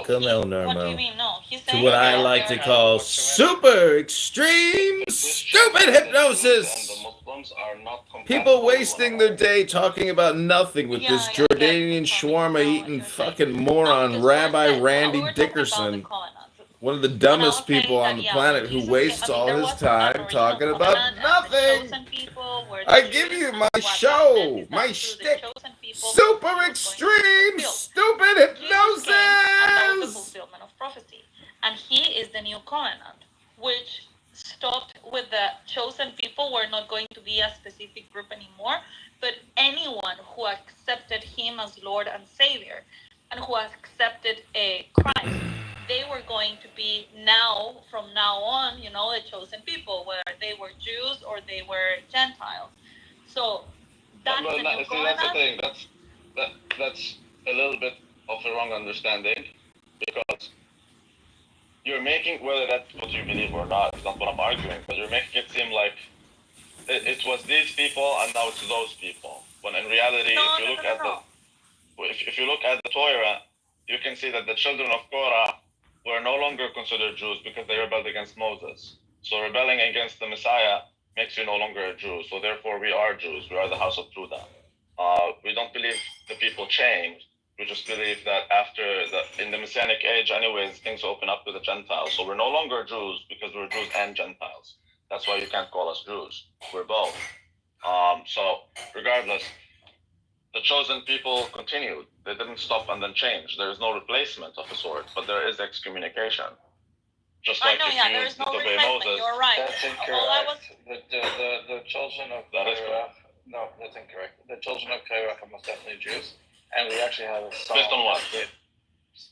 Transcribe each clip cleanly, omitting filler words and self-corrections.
welcome, El What do you Normo, mean? No, he's to saying what I that like to they're call super extreme stupid hypnosis. Muslims are not People compatible with one wasting their another. day talking about nothing with this Yeah, I get Jordanian totally shawarma what eating you're saying. fucking No, moron because we're Rabbi saying, we Randy were talking about the Dickerson, covenant, one of the and I was dumbest people saying on that the yeah, when planet who Jesus came, I wastes mean, all there his was an time original talking about covenant, and the nothing. chosen people were the I Jews, give you and my what that meant show, is my that through the shtick, chosen people, super prophecy was going to be extreme fulfilled. stupid Jesus came, and that was the hypnosis. fulfillment of prophecy, and He is the new covenant, which stopped with the chosen people. We're not going to be a specific group anymore, but anyone who accepted Him as Lord and Savior, and who accepted a Christ, they were going to be now, from now on, the chosen people, whether they were Jews or they were Gentiles. So that's the new See, that's the covenant. thing. That's a little bit of a wrong understanding, because you're making, whether that's what you believe or not, is not what I'm arguing, but you're making it seem like it was these people and now it's those people. When in reality, if you look at the Torah, you can see that the children of Korah were no longer considered Jews because they rebelled against Moses. So rebelling against the Messiah makes you no longer a Jew. So therefore, we are Jews. We are the house of Judah. We don't believe the people changed. We just believe that in the Messianic age, anyways, things open up to the Gentiles. So we're no longer Jews because we're Jews and Gentiles. That's why you can't call us Jews. We're both. So regardless, the chosen people continued. They didn't stop and then change. There is no replacement of a sort, but there is excommunication. Just like if you disobey Moses. You're right. That's incorrect. The children of Korah. No, that's incorrect. The children of Korah are most definitely Jews, and we actually have a song. Based on what?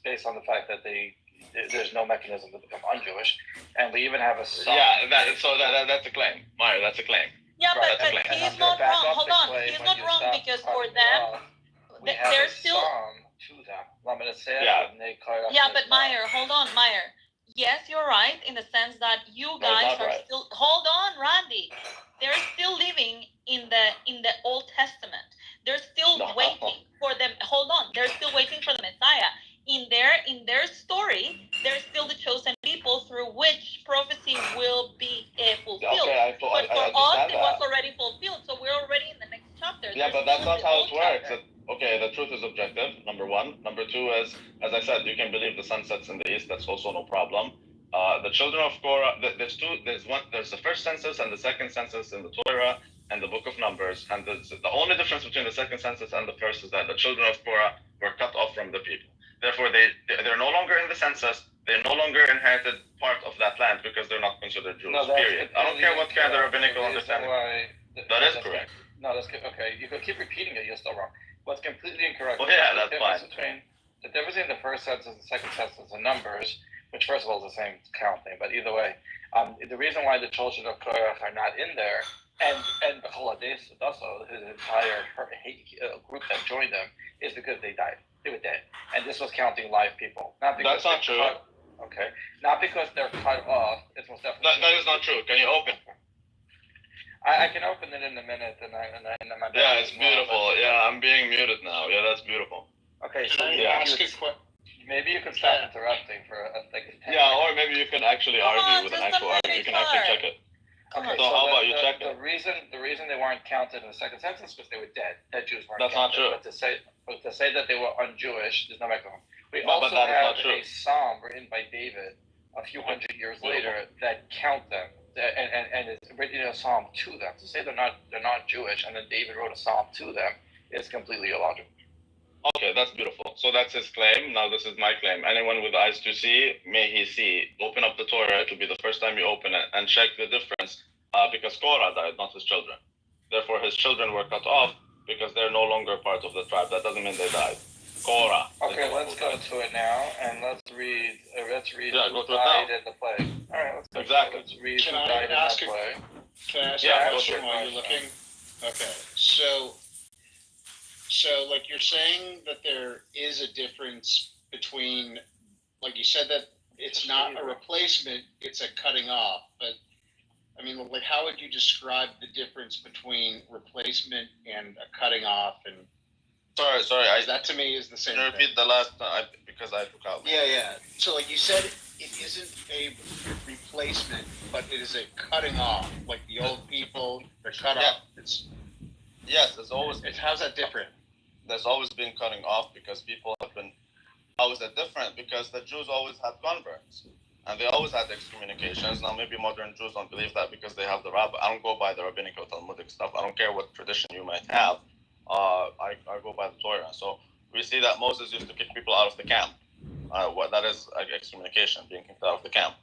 Based on the fact that there's no mechanism to become un-Jewish, and we even have a song. Yeah, that's a claim, Mario. That's a claim. Yeah, but he's not wrong. Hold on, he's not wrong because for them, they're still. To them. Yeah, but Meyer, hold on, Meyer. Yes, you're right in the sense that you guys are still. Hold on, Randy. They're still living in the Old Testament. They're still waiting for them. Hold on, they're still waiting for the Messiah. In their story, they're still the chosen people through which prophecy will be fulfilled. Okay, but for us, it was already fulfilled, so we're already in the next chapter. Yeah, but that's not how it works. Okay, the truth is objective, number one. Number two is, as I said, you can believe the sun sets in the east. That's also no problem. The children of Korah, there's the first census and the second census in the Torah and the book of Numbers. And the only difference between the second census and the first is that the children of Korah were cut off from the people. Therefore, they're no longer in the census. They no longer inherited part of that land because they're not considered Jews, period. I don't care what kind of rabbinical understanding. That is correct. No, that's good. Okay, you can keep repeating it. You're still wrong. What's completely incorrect is the difference between the first census and the second census in Numbers, which first of all is the same counting, but either way, the reason why the children of Korah are not in there, and Becholadesh also, his entire group that joined them, is because they died. They were dead, and this was counting live people. Not because that's not true. Okay, not because they're cut off. It's most definitely. That is not true. Can you open? I can open it in a minute, and yeah, it's beautiful. Yeah, I'm being muted now. Yeah, that's beautiful. Okay, so maybe you can stop interrupting for like 10 Yeah, or maybe you can actually argue with an actual argument. You can actually check it. Okay, so how about you check the it? reason they weren't counted in the second census because they were dead. Dead Jews weren't That's counted. Not true. But to say that they were un-Jewish, there's no mechanism. We but also that have is not true. A psalm written by David a few hundred years later that count them. And it's written in a psalm to them. To say they're not Jewish, and then David wrote a psalm to them is completely illogical. Okay, that's beautiful. So that's his claim. Now this is my claim. Anyone with eyes to see, may he see. Open up the Torah. It will be the first time you open it, and check the difference. Because Korah died, not his children. Therefore, his children were cut off because they're no longer part of the tribe. That doesn't mean they died. Korah. Okay, let's go to it now, and let's read. Yeah, who died in the plague. All right, let's go. Exactly. Let's read who died in the plague. Can I ask a question while you're looking? Okay, so like you're saying that there is a difference between, like you said, that it's not a replacement, it's a cutting off. But I mean, like, how would you describe the difference between replacement and a cutting off? And Sorry. That to me is the same Can you thing. repeat the last? Because I took out. Yeah. So, like you said, it isn't a replacement, but it is a cutting off. Like the old people, they're cut off. Yes, How's that different? There's always been cutting off because people have been. How is that different? Because the Jews always had converts, and they always had excommunications. Now, maybe modern Jews don't believe that because they have the rabbi. I don't go by the rabbinical Talmudic stuff. I don't care what tradition you might have. I go by the Torah. So we see that Moses used to kick people out of the camp. That is excommunication, being kicked out of the camp.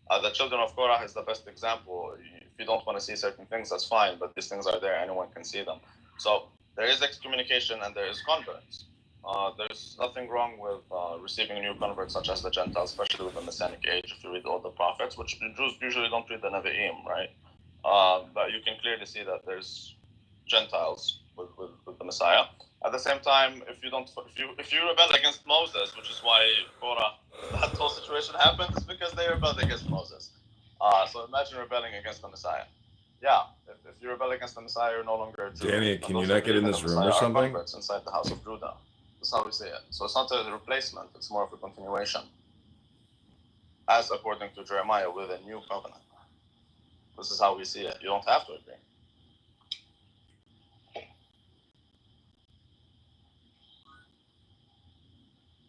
The children of Korah is the best example. If you don't want to see certain things, that's fine, but these things are there. Anyone can see them. So there is excommunication and there is converts. There's nothing wrong with receiving new converts, such as the Gentiles, especially with the Messianic age. If you read all the prophets, which the Jews usually don't read the Nevi'im, right? But you can clearly see that there's Gentiles with the Messiah. At the same time, if you rebel against Moses, which is why Korah, that whole situation happened, is because they rebelled against Moses. So imagine rebelling against the Messiah. Yeah, if you rebel against the Messiah, you're no longer a Jew. Danny, can you not get in this room or something? Inside the house of Judah. That's how we see it. So it's not a replacement, it's more of a continuation. As according to Jeremiah, with a new covenant. This is how we see it. You don't have to agree.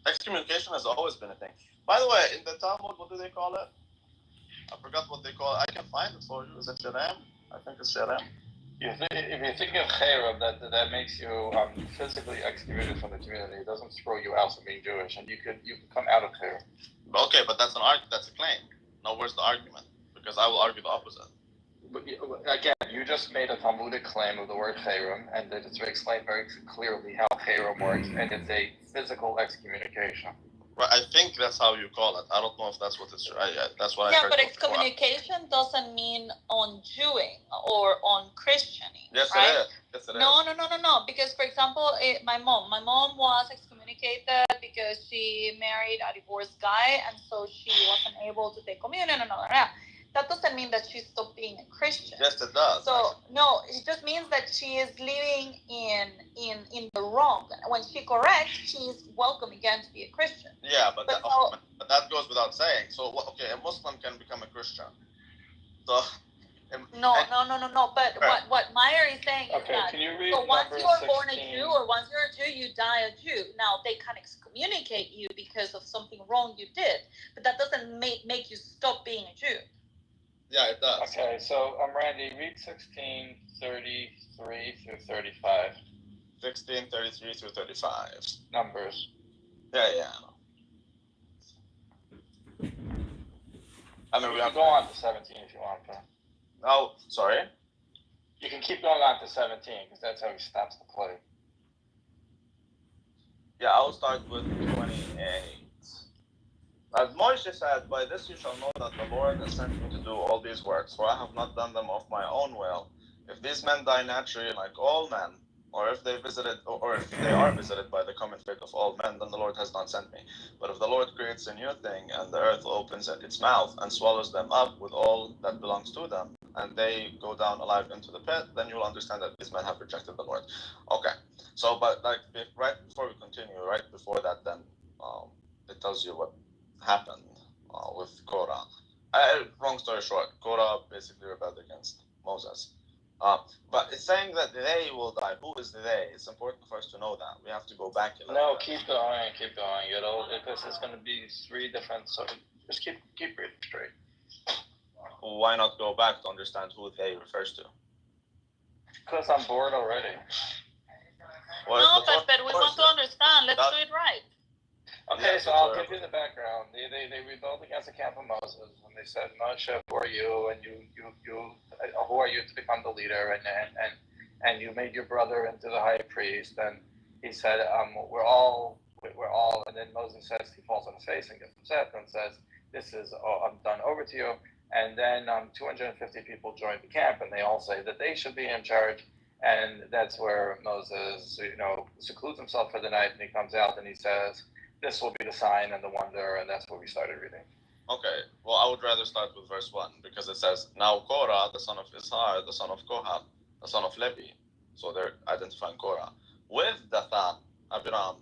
Excommunication has always been a thing. By the way, in the Talmud, what do they call it? I forgot what they call it. I can find it for you. Is it Sherem? I think it's Sherem. If you think of Cherem, that makes you physically excommunicated from the community. It doesn't throw you out from being Jewish, and you can come out of Cherem. Okay, but that's that's a claim. Now, where's the argument? Because I will argue the opposite. But again, you just made a Talmudic claim of the word Cherem, and it's explained very clearly how Cherem works, and it's a physical excommunication. Right, I think that's how you call it. I don't know if that's what it's. That's what I heard. Yeah, but excommunication doesn't mean on Jewing or on Christianing. Yes, right? it is. Yes, it is. No. Because, for example, my mom was excommunicated because she married a divorced guy, and so she wasn't able to take communion and all that. That doesn't mean that she stopped being a Christian. Yes, it does. So no, it just means that she is living in the wrong. When she corrects, she is welcome again to be a Christian. Yeah, but that goes without saying. So okay, a Muslim can become a Christian. So. No. But what Meyer is saying is that can you read so once you are born a 16? Jew or once you're a Jew, you die a Jew. Now they can excommunicate you because of something wrong you did, but that doesn't make you stop being a Jew. Yeah, it does. Okay, so Randy, read 16:33 through 35. 16:33 through 35. Numbers. Yeah. I mean, we have go on to 17 if you want to. Oh, sorry? You can keep going on to 17 because that's how he stops the play. Yeah, I'll start with 28. As Moshe said, by this you shall know that the Lord has sent me to do all these works, for I have not done them of my own will. If these men die naturally like all men, or if they are visited by the common fate of all men, then the Lord has not sent me. But if the Lord creates a new thing, and the earth opens its mouth and swallows them up with all that belongs to them, and they go down alive into the pit, then you will understand that these men have rejected the Lord. Okay, so but like right before we continue, right before that, then it tells you what happened with Korah. Long story short, Korah basically rebelled against Moses. But it's saying that they will die. Who is they? It's important for us to know that. We have to go back a little No, bit. keep going. You know, because it's going to be three different. So just keep reading straight. Why not go back to understand who they refers to? Because I'm bored already. But we want to understand. Let's do it right. Okay, so I'll give you the background. They rebelled against the camp of Moses, and they said, Moshe, who are you? And you who are you to become the leader? And you made your brother into the high priest. And he said, we're all. And then Moses says, he falls on his face and gets upset and says, this is I'm done over to you. And then 250 people join the camp, and they all say that they should be in charge. And that's where Moses, secludes himself for the night, and he comes out and he says, this will be the sign and the wonder, and that's where we started reading. Okay, well, I would rather start with verse 1, because it says, now Korah, the son of Ishar, the son of Kohath, the son of Levi, so they're identifying Korah, with Dathan Abiram,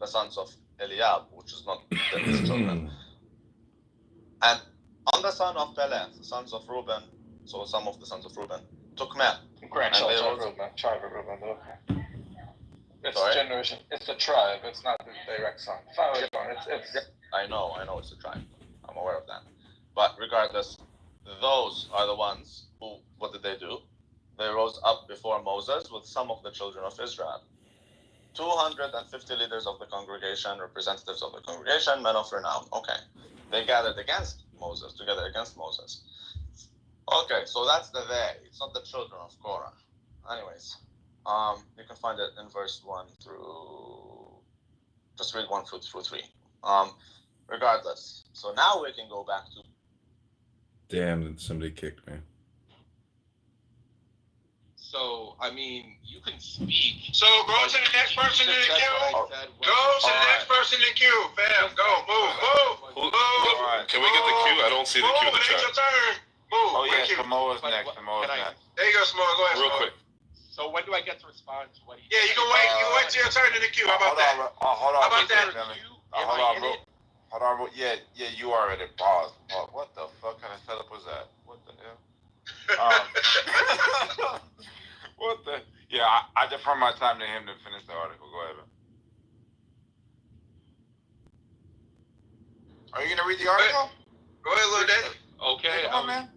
the sons of Eliab, which is not his children. And on the son of Peleth, the sons of Reuben, so some of the sons of Reuben, took men. Grandchildren of Reuben, tribe of Reuben, okay. It's generation, it's a tribe, it's not the direct son. It's I know it's a tribe. I'm aware of that. But regardless, those are the ones who, what did they do? They rose up before Moses with some of the children of Israel. 250 leaders of the congregation, representatives of the congregation, men of renown. Okay. They gathered together against Moses. Okay, so that's the they. It's not the children of Korah. Anyways, you can find it in verse 1 through, just read 1 through 3. Regardless. So now we can go back to. Damn, somebody kicked me. So, I mean, you can speak. So go to the next person in the queue. Go to the next person in the queue, fam. Go, move. Can we get the queue? I don't see the queue in the It's your chat. turn. Move. Oh yeah, Queue. Samoa's next. Samoa's next. There you go, Samoa. Go ahead. Real Samoa. quick. So when do I get to respond to what he Yeah, you can wait. You can wait till your turn in the queue. How about that? Hold on. How about that? Hold on. Yeah, you already paused. What the fuck kind of setup was that? What the hell? What the? Yeah, I defer my time to him to finish the article. Go ahead. Are you gonna read the article? Go ahead, little daddy. Okay, Come on, man.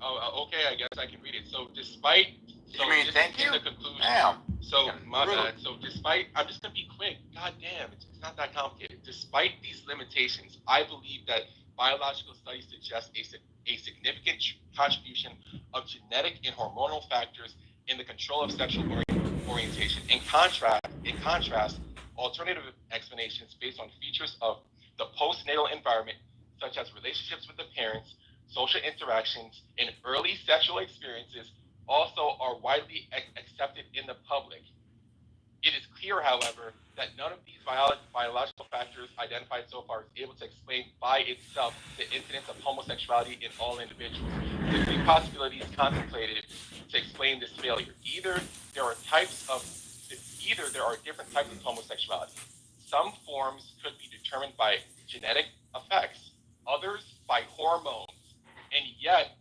okay, I guess I can read it. So despite, You mean this thank is you? the conclusion. Damn. So Yeah, my really. bad. So despite, I'm just gonna be quick. God damn, it's not that complicated. Despite these limitations, I believe that biological studies suggest a significant contribution of genetic and hormonal factors in the control of sexual orientation. In contrast, alternative explanations based on features of the postnatal environment, such as relationships with the parents, social interactions, and early sexual experiences, also are widely accepted in the public. It is clear, however, that none of these biological factors identified so far is able to explain by itself the incidence of homosexuality in all individuals. The three possibilities contemplated to explain this failure: either there are different types of homosexuality. Some forms could be determined by genetic effects, others by hormones, and yet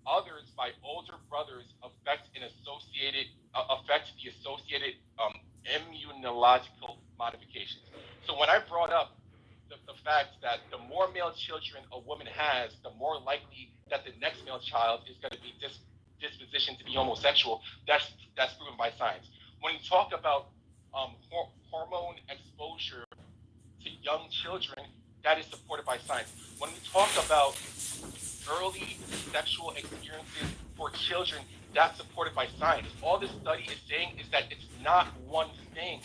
others by older brothers affect the associated immunological modifications. So when I brought up the fact that the more male children a woman has, the more likely that the next male child is going to be dispositioned to be homosexual, that's proven by science. When you talk about hormone exposure to young children, that is supported by science. When we talk about early sexual experiences for children, that's supported by science. All this study is saying is that it's not one thing,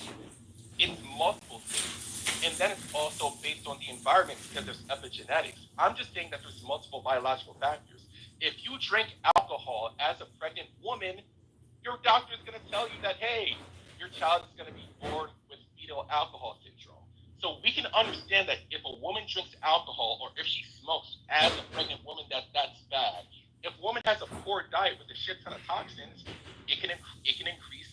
it's multiple things. And then it's also based on the environment because there's epigenetics. I'm just saying that there's multiple biological factors. If you drink alcohol as a pregnant woman, your doctor is going to tell you that, hey, your child is going to be born with fetal alcohol syndrome. So we can understand that if a woman drinks alcohol or if she smokes as a pregnant woman, that's bad. If a woman has a poor diet with a shit ton of toxins, it can increase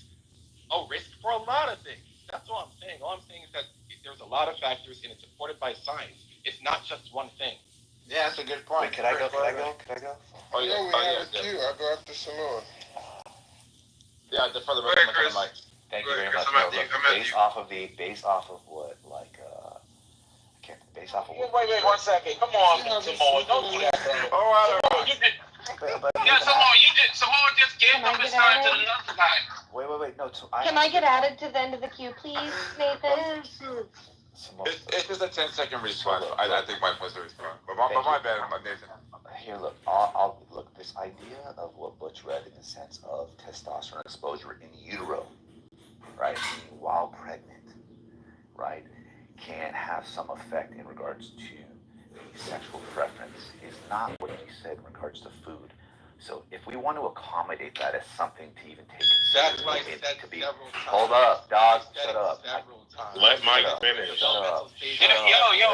a risk for a lot of things. That's all I'm saying. All I'm saying is that there's a lot of factors and it's supported by science. It's not just one thing. Yeah, that's a good point. Wait, can I go? Oh yeah. we have a queue. I'll go after Samoa. Yeah, defer the Go ahead, rest of the Chris. mic. Thank Go you very ahead, much. Chris, No, look, based off of what, like, based off of what. Wait, 1 second. Come on, Samoa. Don't do that, bro. All right. Samoa just gave up his time to the other guy. Wait. No, Can I get added to the end of the queue, please, Nathan? It's just a 10-second response. I think Mike wants to respond. But my bad, Nathan. Here, look. I'll look. This idea of what Butch read in the sense of testosterone exposure in utero, right, meaning while pregnant, right, can have some effect in regards to the sexual preference is not what you said in regards to food. So if we want to accommodate that as something to even take That's why I consideration, said to be, several times. hold up, dog, I said shut up. several times. Let Mike Shut up. finish. Shut up. Yo,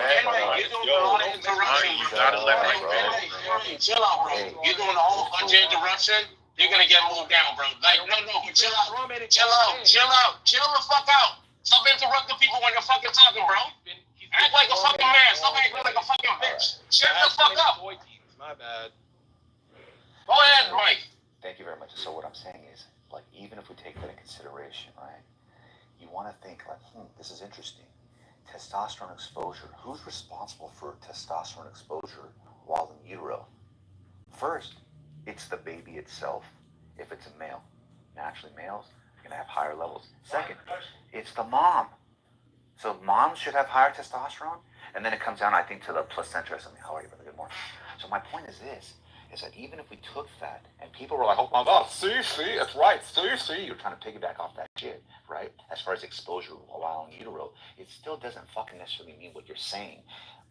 Henry, you're doing all the interruption. You gotta let Mike finish. Henry, chill out, bro. You're doing a whole bunch of interruption. You're gonna get moved down, bro. Like, no, but chill out. Chill the fuck out. Stop interrupting people when you're fucking talking, bro. Act like a fucking man. Stop acting like a fucking bitch. Shut the fuck up. My bad. Go ahead, Mike. Thank you very much. So what I'm saying is, like, even if we take that in consideration, right? You want to think like, this is interesting. Testosterone exposure. Who's responsible for testosterone exposure while in utero? First, it's the baby itself. If it's a male, naturally males are going to have higher levels. Second, it's the mom. So moms should have higher testosterone. And then it comes down, I think, to the placenta or something. How are you, brother? Good morning. So my point is this, is that even if we took that, and people were like, oh my God, see, it's right, see, you're trying to piggyback off that shit, right? As far as exposure while in utero, it still doesn't fucking necessarily mean what you're saying.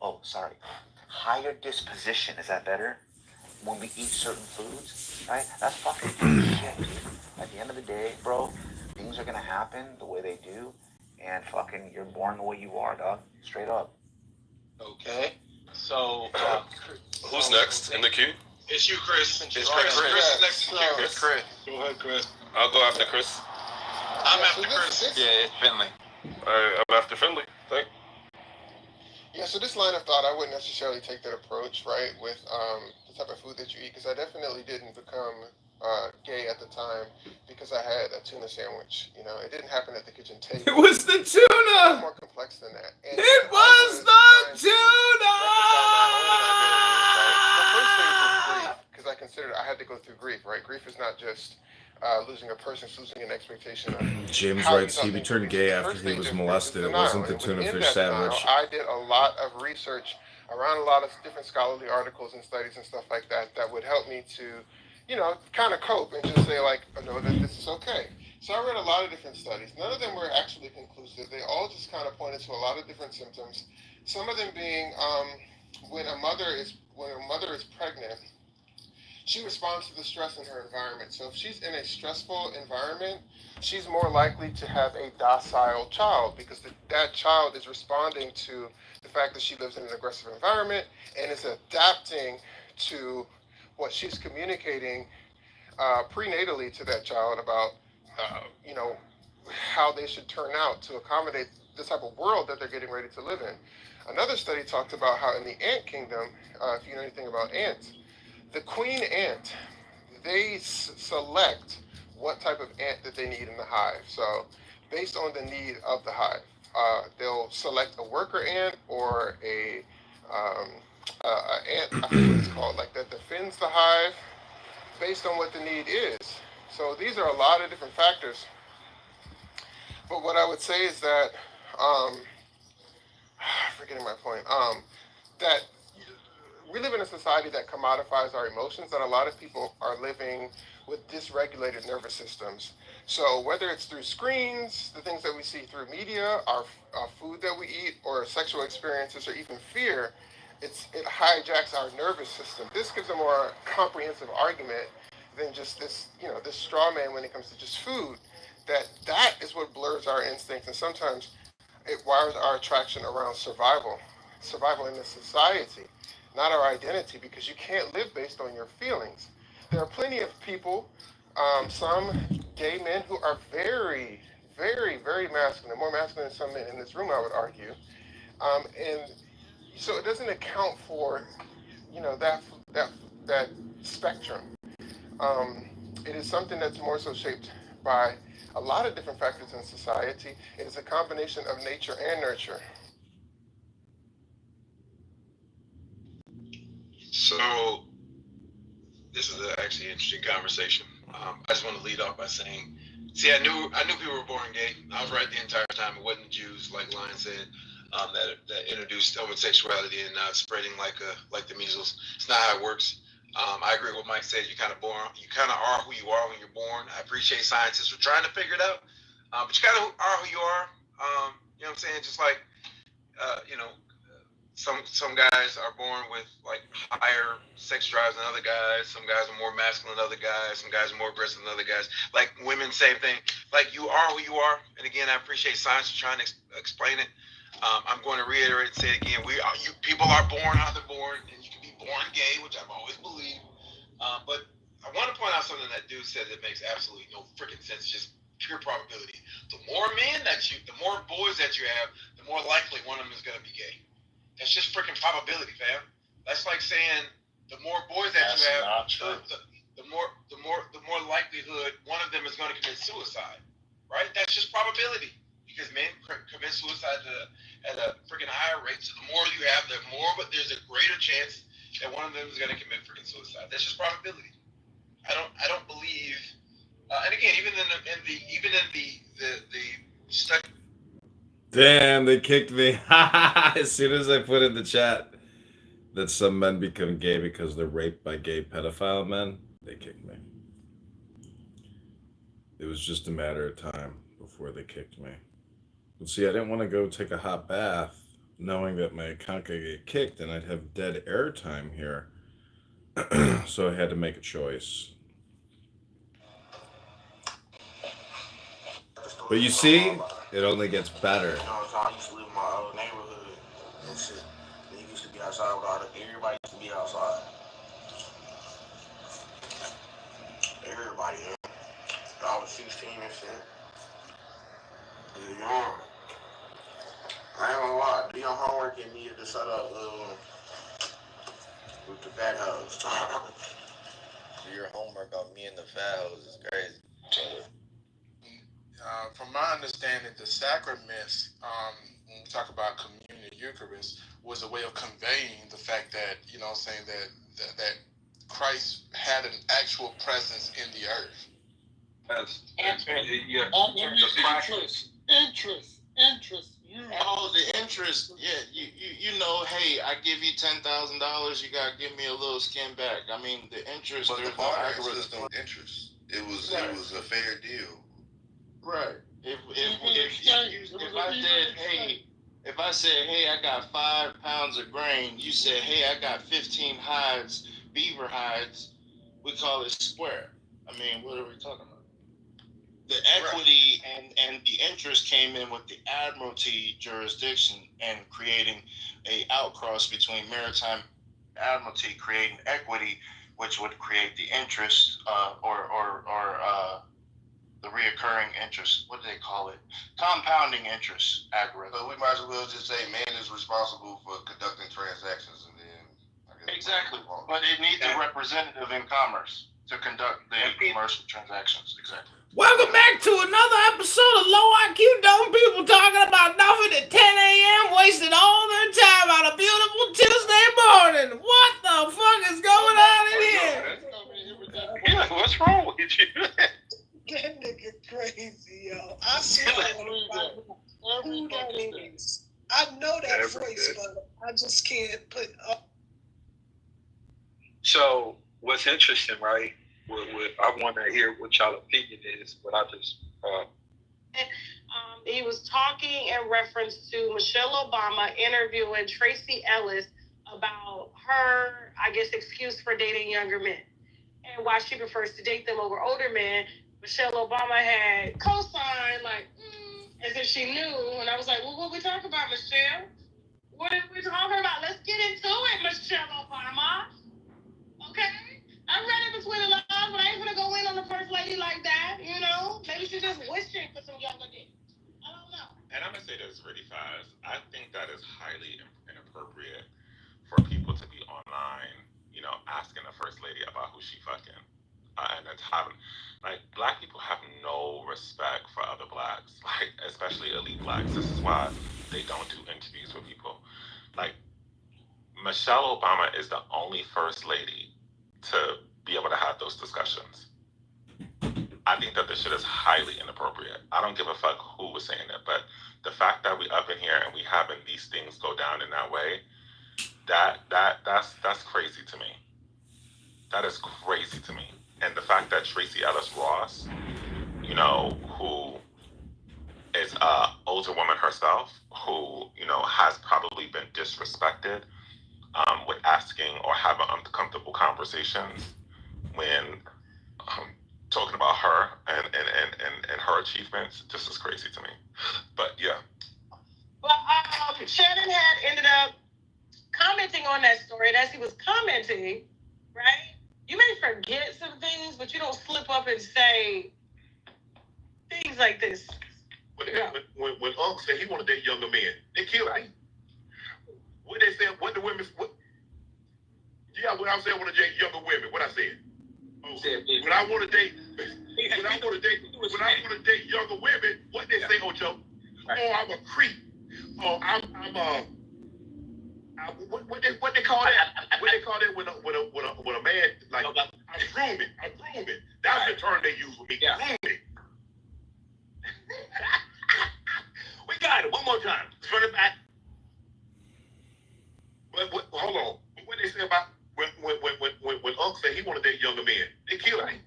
Oh, sorry. Higher disposition, is that better? When we eat certain foods, right? That's fucking shit, dude. At the end of the day, bro, things are gonna happen the way they do, and fucking you're born the way you are, dog. Straight up. Okay. So, Who's next in the queue? It's you, Chris. It's Chris. Chris is next in the queue. It's Chris. Go ahead, Chris. I'll go after Chris. I'm after Chris. Yeah, it's Finley. I'm after Finley. Thank. Yeah, so this line of thought, I wouldn't necessarily take that approach, right, with the type of food that you eat, because I definitely didn't become gay at the time because I had a tuna sandwich. You know, it didn't happen at the kitchen table. It was the It's tuna. more complex than that. And It I was the trying to tuna. reconcile my own identity, right? The first thing was grief, because I considered I had to go through grief, right? Grief is not just losing a person, it's losing an expectation of James how writes he something turned is. gay The after first he stage was of grief is molested. It denial. wasn't the And tuna within fish that denial, sandwich. I did a lot of research around a lot of different scholarly articles and studies and stuff like that that would help me to, you know, kind of cope and just say like, oh, no, that this is okay. So I read a lot of different studies. None of them were actually conclusive. They all just kind of pointed to a lot of different symptoms. Some of them being when a mother is pregnant, she responds to the stress in her environment. So if she's in a stressful environment, she's more likely to have a docile child because that child is responding to the fact that she lives in an aggressive environment and is adapting to what she's communicating prenatally to that child about, you know, how they should turn out to accommodate the type of world that they're getting ready to live in. Another study talked about how in the ant kingdom, if you know anything about ants, the queen ant, they select what type of ant that they need in the hive. So based on the need of the hive, they'll select a worker ant or a ant, I forget what it's called, like that defends the hive based on what the need is. So these are a lot of different factors. But what I would say is that, forgetting my point, that we live in a society that commodifies our emotions, that a lot of people are living with dysregulated nervous systems. So whether it's through screens, the things that we see through media, our food that we eat, or sexual experiences, or even fear, it hijacks our nervous system. This gives a more comprehensive argument than just this, you know, this straw man when it comes to just food. That is what blurs our instincts, and sometimes it wires our attraction around survival in this society, not our identity, because you can't live based on your feelings. There are plenty of people, some gay men who are very, very, very masculine, more masculine than some men in this room, I would argue. And so it doesn't account for, you know, that spectrum. It is something that's more so shaped by a lot of different factors in society. It is a combination of nature and nurture. So this is actually an interesting conversation. I just want to lead off by saying, see, I knew people were born gay. I was right the entire time. It wasn't Jews, like Lion said, that introduced homosexuality and spreading like the measles. It's not how it works. I agree with what Mike said. You kind of are who you are when you're born. I appreciate scientists for trying to figure it out, but you kind of are who you are. You know what I'm saying? Just like, you know, some guys are born with like higher sex drives than other guys. Some guys are more masculine than other guys. Some guys are more aggressive than other guys. Like women, same thing. Like you are who you are. And again, I appreciate science for trying to explain it. I'm going to reiterate and say it again. People are born how they're born, and you can be born gay, which I've always believed. But I want to point out something that dude said that makes absolutely no freaking sense. Just pure probability. The more boys that you have, the more likely one of them is going to be gay. That's just freaking probability, fam. That's like saying the more boys that you have, the more likelihood one of them is going to commit suicide, right? That's just probability because men commit suicide at a freaking higher rate. So the more you have, but there's a greater chance that one of them is going to commit freaking suicide. That's just probability. I don't believe. And again, even in the study. Damn, they kicked me. As soon as I put in the chat that some men become gay because they're raped by gay pedophile men, they kicked me. It was just a matter of time before they kicked me. But see, I didn't want to go take a hot bath knowing that my account could get kicked and I'd have dead airtime here. So I had to make a choice. But you see, it only gets better. You know, so I used to live in my old neighborhood and shit. Niggas used to be outside with everybody used to be outside. Everybody, yeah. I was 16 and shit. Yeah, young. I ain't gonna lie, do your homework and needed to shut up with the fat hoes. Do your homework on me and the fat hoes is crazy. From my understanding, the sacraments, when we talk about communion and Eucharist, was a way of conveying the fact that, you know what I'm saying, that Christ had an actual presence in the earth. Interest. Oh, the interest. Yeah, you know, hey, I give you $10,000, you gotta give me a little skin back. I mean, the interest. But the there's no barter algorithm. system interest. It was a fair deal. Right. If I said, hey, I got 5 pounds of grain, you said, hey, I got 15 hides, beaver hides, we call it square. I mean, what are we talking about? The equity and the interest came in with the Admiralty jurisdiction and creating a outcross between maritime Admiralty, creating equity, which would create the interest or the reoccurring interest. What do they call it? Compounding interest algorithm. So we might as well just say man is responsible for conducting transactions, and then I guess exactly. But it needs a representative in commerce to conduct the commercial transactions. Exactly. Welcome back to another episode of Low IQ Dumb People talking about nothing at 10 a.m. wasting all their time on a beautiful Tuesday morning. What the fuck is going on in here? Yeah, what's wrong with you? That nigga crazy, yo. I swear who that is. I know that voice, but I just can't put up. So what's interesting, right? I want to hear what y'all opinion is, but I just. He was talking in reference to Michelle Obama interviewing Tracy Ellis about her, I guess, excuse for dating younger men and why she prefers to date them over older men. Michelle Obama had co-signed, like, as if she knew. And I was like, well, what we talking about, Michelle? What are we talking about? Let's get into it, Michelle Obama. Okay? I'm ready between the lines, but I ain't gonna go in on the first lady like that, you know? Maybe she's just wishing for some younger dick. I don't know. And I'm gonna say this really fast. I think that is highly inappropriate for people to be online, asking the first lady about who she fucking. And it's having, black people have no respect for other blacks, especially elite blacks. This is why they don't do interviews with people. Michelle Obama is the only first lady to be able to have those discussions. I think that this shit is highly inappropriate. I don't give a fuck who was saying it, but the fact that we up in here and we having these things go down in that way, that's crazy to me. That is crazy to me. And the fact that Tracy Ellis Ross, who is an older woman herself, who, has probably been disrespected with asking or having uncomfortable conversations when talking about her and her achievements, this is crazy to me. But yeah. Well, Shannon had ended up commenting on that story, and as he was commenting, right, you may forget some things, but you don't slip up and say things things like this. When Unc said he want to date younger men, they kill him. What they said? What the women? What? Yeah, what I said, I want to date younger women. What I said? Oh, when I want to date, when I want to date younger women, what they say, Ocho? Oh, I'm a creep. Oh, I'm what they call that? What they call that when a man like I'm grooming. That's the term they use with me. Grooming. We got it. One more time. Turn it back. Hold on. What they say about when Unc said he want to date younger men? They kill him.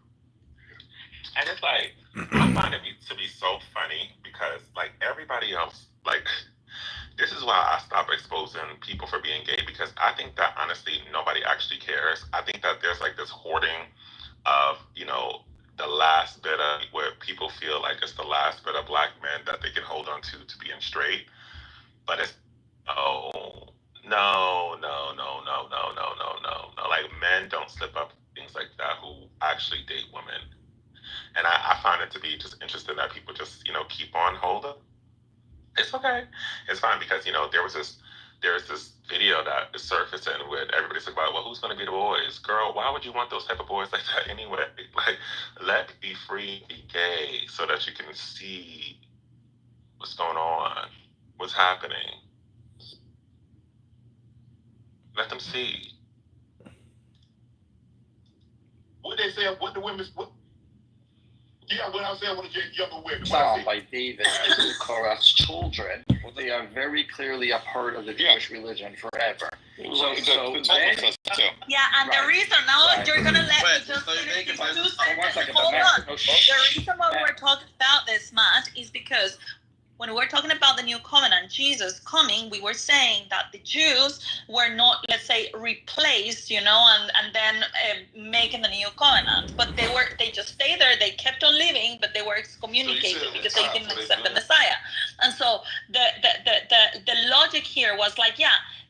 And it's like I find it to be so funny because like everybody else, like this is why I stop exposing people for being gay because I think that honestly nobody actually cares. I think that there's like this hoarding of the last bit of where people feel like it's the last bit of black men that they can hold on to being straight, but it's no. Like men don't slip up things like that who actually date women. And I find it to be just interesting that people just, keep on holding. It's okay. It's fine because, there's this video that is surfacing with everybody's like, well, who's going to be the boys? Girl, why would you want those type of boys like that anyway? Like, let be free, be gay so that you can see what's going on, what's happening. Let them see. What they say, what the women's, what? Yeah, what I said, I want to date younger women. Psalm by David and Korach's children, they are very clearly a part of the Jewish religion forever. So then, and the reason now you're gonna let me just finish these 2 sentences. Hold on. The reason why we're talking about this, Matt, is because when we're talking about the new covenant, Jesus coming, we were saying that the Jews were not, let's say, replaced, and then making the new covenant. But they just stayed there. They kept on living, but they were excommunicated because they didn't accept the Messiah. And so the logic here was like,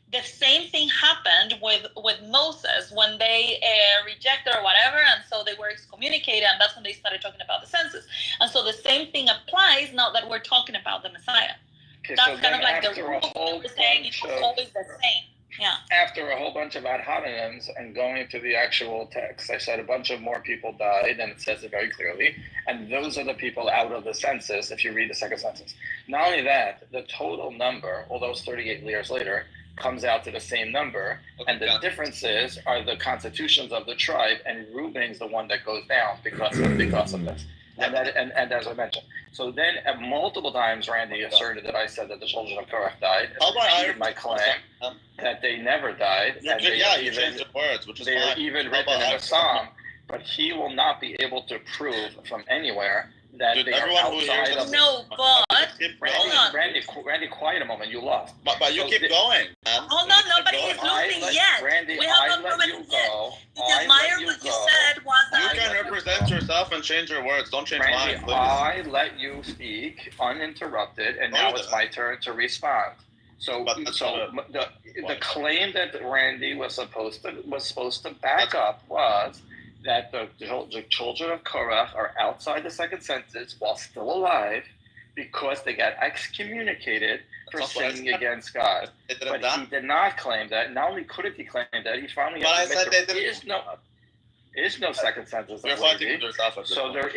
the same thing happened with Moses when they rejected or whatever, and so they were excommunicated, and that's when they started talking about the census. And so the same thing applies now that we're talking about the Messiah. Okay, that's so kind of like the after rule. We're saying it's always the same. Yeah. After a whole bunch of ad hominems and going to the actual text, I said a bunch of more people died, and it says it very clearly. And those are the people out of the census, if you read the second census. Not only that, the total number, although it's 38 years later, comes out to the same number, and the differences are the constitutions of the tribe, and Reuben's the one that goes down because of this. And as I mentioned, so then multiple times Randy asserted that I said that the children of Korach died. My claim that they never died. You changed the words, which is they are even written in the Psalm, but he will not be able to prove from anywhere that they are outside of. No, but Randy, quiet a moment. You lost. But you keep going, man. Hold on, nobody is losing yet. Randy, we have not proven it yet. Because Meyer, what you said was that you can represent yourself and change your words. Don't change mine, please. I let you speak uninterrupted, and now it's my turn to respond. So the claim that Randy was supposed to back up was that the children of Korach are outside the second census while still alive because they got excommunicated for sinning against God. But he did not claim that. Not only couldn't he claim that, he finally had to admit there is no second census. So there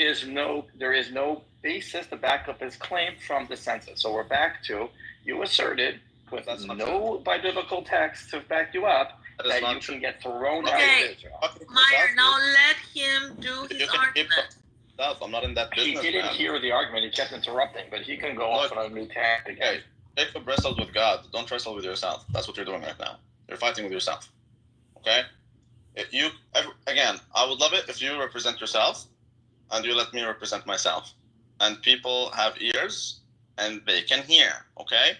is no basis to back up his claim from the census. So we're back to, you asserted with no biblical text to back you up, that you can get thrown out of Israel. Meyer, now let him do his argument. I'm not in that business. He didn't hear the argument. He kept interrupting, but he can go off on a new tag again. Jacob wrestled with God. Don't wrestle with yourself. That's what you're doing right now. You're fighting with yourself. Okay? I would love it if you represent yourself and you let me represent myself. And people have ears and they can hear. Okay?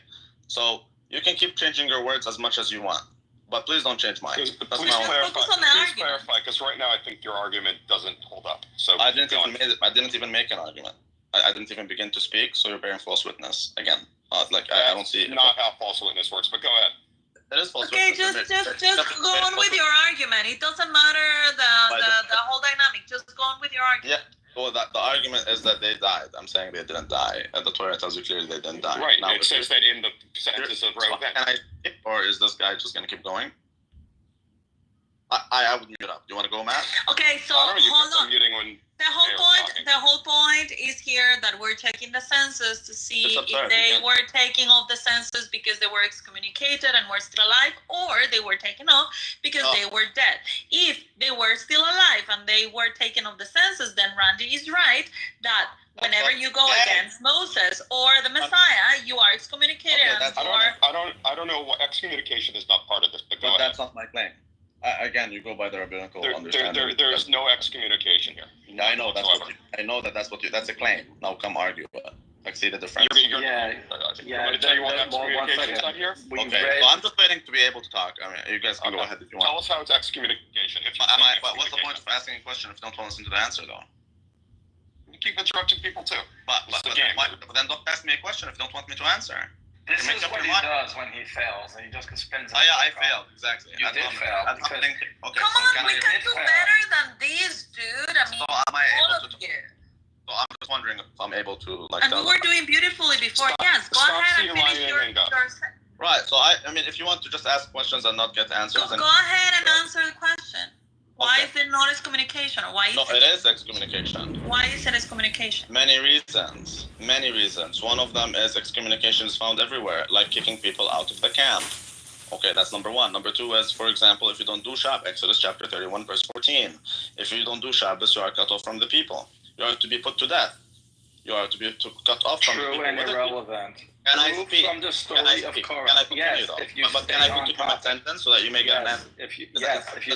So you can keep changing your words as much as you want. But please don't change mine. Please clarify, because right now I think your argument doesn't hold up. So I didn't even make an argument. I didn't even begin to speak, so you're bearing false witness again. I don't see. Not how false witness works, but go ahead. It is false witness. Just go on with your argument. It doesn't matter the whole dynamic. Just go on with your argument. Well, the argument is that they died. I'm saying they didn't die, and the Torah tells you clearly they didn't die. Right. Now, It says that in the census of row. Can I skip, or is this guy just gonna keep going? I would mute up. Do you want to go, Matt? Okay, so I don't know, you hold kept on. muting when The whole point is here that we're checking the census to see if they were taking off the census because they were excommunicated and were still alive, or they were taken off because they were dead. If they were still alive and they were taken off the census, then Randy is right that whenever you go against Moses or the Messiah, you are excommunicated. I don't know. Excommunication is not part of this. But that's not my claim. Again, you go by the rabbinical understanding. There's no excommunication here. I know that's what that's a claim. Now come argue. Like, see the difference. Yeah. Tell you what excommunication is not here. Okay. Well, I'm just waiting to be able to talk. I mean, you guys can go ahead if you want. Tell us how it's excommunication. But what's the point of asking a question if you don't want to listen to the answer, though? You keep interrupting people too. But then don't ask me a question if you don't want me to answer. This is what he does when he fails, and he just spins. Oh yeah, I failed exactly. You did fail. Okay, Come on, we can do better than this, dude. I mean, so am I all able of to? you. So I'm just wondering if I'm able to And we were doing beautifully before. Yes, go ahead and finish your. Right. So I mean, if you want to just ask questions and not get answers, Go ahead and answer the question. Why is it not excommunication? Or why is it is excommunication. Why is it excommunication? Many reasons. One of them is excommunication is found everywhere, like kicking people out of the camp. Okay, that's number one. Number two is, for example, if you don't do Shabbos, Exodus chapter 31, verse 14. If you don't do Shabbos, you are cut off from the people. You are to be put to death. You are to be cut off from the people. True and irrelevant. Can I speak? From the story of Korah. Can I continue, yes, though? if you but can I continue my sentence so that you may get an answer? If you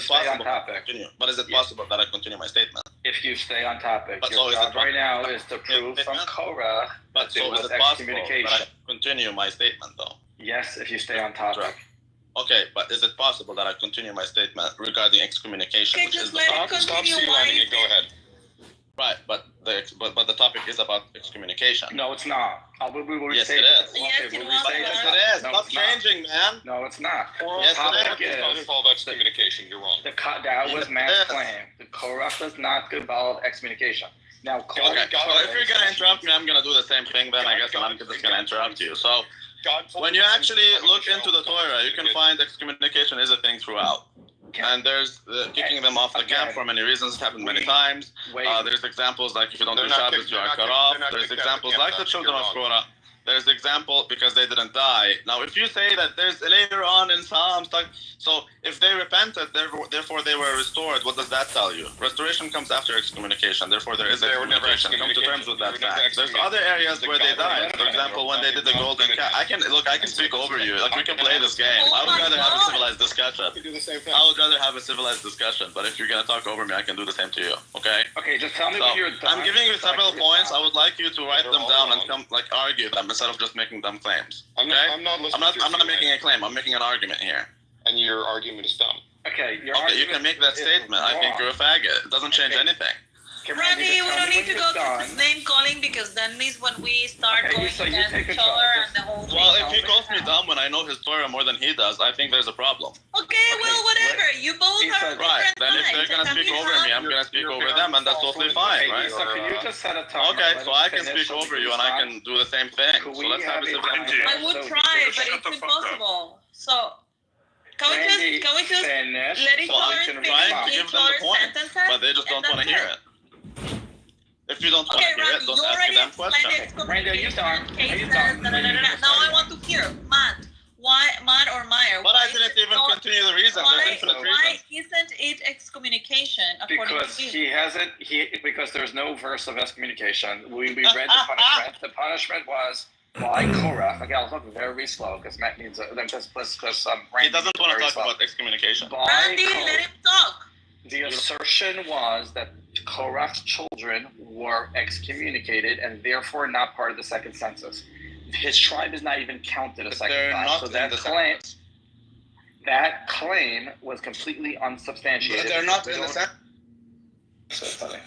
stay on topic. But is it possible that I continue my statement? If you stay on topic. But your job right now is to prove from Korah that there was excommunication. That I continue my statement, though? Yes, if you stay on topic. Okay, but is it possible that I continue my statement regarding excommunication, which is the topic? Stop C-lining and go ahead. Right, but the topic is about excommunication. No, it's not. Yes, it is. Yes, it is. Stop changing, man. No, it's not. Yes, it is. It doesn't involve excommunication. You're wrong. That was Matt's claim. The Korah does not involve excommunication. Now, Korah. Okay, so if you're gonna interrupt me, I'm gonna do the same thing. Then I guess I'm just gonna interrupt you. So when you actually look into the Torah, you can find excommunication is a thing throughout. And there's kicking them off the camp for many reasons. It's happened many times. There's examples like if you don't do Shabbos, you are cut off. There's examples like the children of Korah. There's example because they didn't die. Now, if you say that there's later on in Psalms, so if they repented, therefore they were restored, what does that tell you? Restoration comes after excommunication. Therefore, there is excommunication. Come to terms with that fact. There's other areas where they died. For example, when they did the golden calf. I can speak over you. Like, we can play this game. I would rather have a civilized discussion. I would rather have a civilized discussion. But if you're gonna talk over me, I can do the same to you. Okay? Okay, just tell me when you're done. I'm giving you several points. I would like you to write them down and come argue them instead of just making them claims. Okay? I'm not making a claim. I'm making an argument here. And your argument is dumb. Okay, you can make that statement. I think you're a faggot. It doesn't change anything. Randy, we don't need to go to name calling because then is when we start going against each other and the whole thing. Well, if he calls me dumb when I know his Torah more than he does, I think there's a problem. Okay, well, whatever. You both are right. Then if they're gonna speak over me, I'm gonna speak over them, and that's totally fine, right? So can you just set a time? Okay, so I can speak over you, and I can do the same thing. So let's have a civilization. I would try, but it's impossible. So. Can we just let each other finish each other's sentences? But they just don't want to hear it. If you don't want to hear it, don't ask them questions. Randy, are you done? Now I want to hear, Matt. Why, Matt or Meyer? But I didn't even continue the reason. There's infinite reasons. Why isn't it excommunication? Because there's no verse of excommunication. We read the punishment. The punishment was by Korah. Okay, I'll talk very slow because Matt needs he doesn't want to talk about excommunication. Randy, let him talk. The assertion was that Korah's children were excommunicated and therefore not part of the second census. His tribe is not even counted a second time. So that claim was completely unsubstantiated. But they're not in the census. So funny.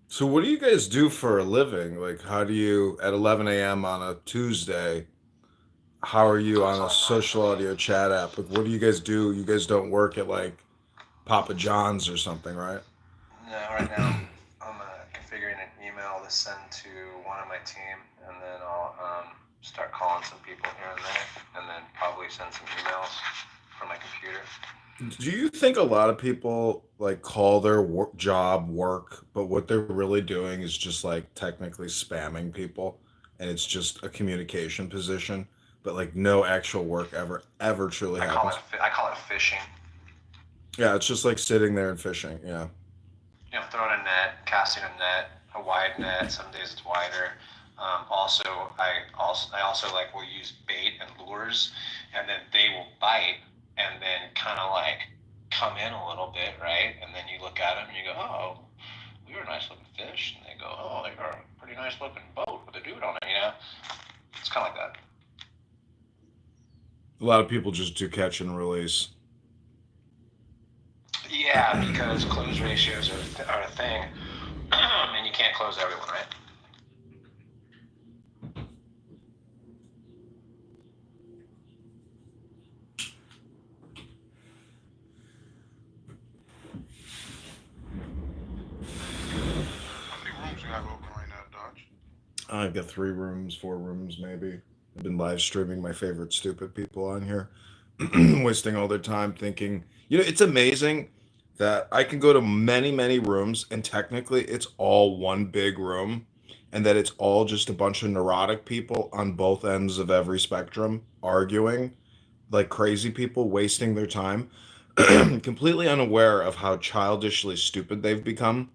So what do you guys do for a living? Like, how do you, at 11 a.m. on a Tuesday, how are you on a social audio chat app? Like, what do you guys do? You guys don't work at like Papa John's or something, right? No, right now I'm configuring an email to send to one of my team, and then I'll start calling some people here and there, and then probably send some emails from my computer. Do you think a lot of people like call their job work, but what they're really doing is just like technically spamming people, and it's just a communication position, but like no actual work ever truly happens? I call it fishing. Yeah, it's just like sitting there and fishing. Yeah. You know, throwing a net, casting a net, a wide net. Some days it's wider. I also like will use bait and lures, and then they will bite, and then kind of like come in a little bit, right? And then you look at them and you go, oh, you're a nice looking fish, and they go, oh, you're a pretty nice looking boat with a dude on it, you know? It's kind of like that. A lot of people just do catch and release. Yeah, because close ratios are a thing, and you can't close everyone, right? How many rooms you have open right now, Dodge? I've got 3 rooms, 4 rooms, maybe. I've been live streaming my favorite stupid people on here, wasting all their time thinking. You know, it's amazing that I can go to many, many rooms, and technically it's all one big room, and that it's all just a bunch of neurotic people on both ends of every spectrum arguing like crazy people, wasting their time, completely unaware of how childishly stupid they've become.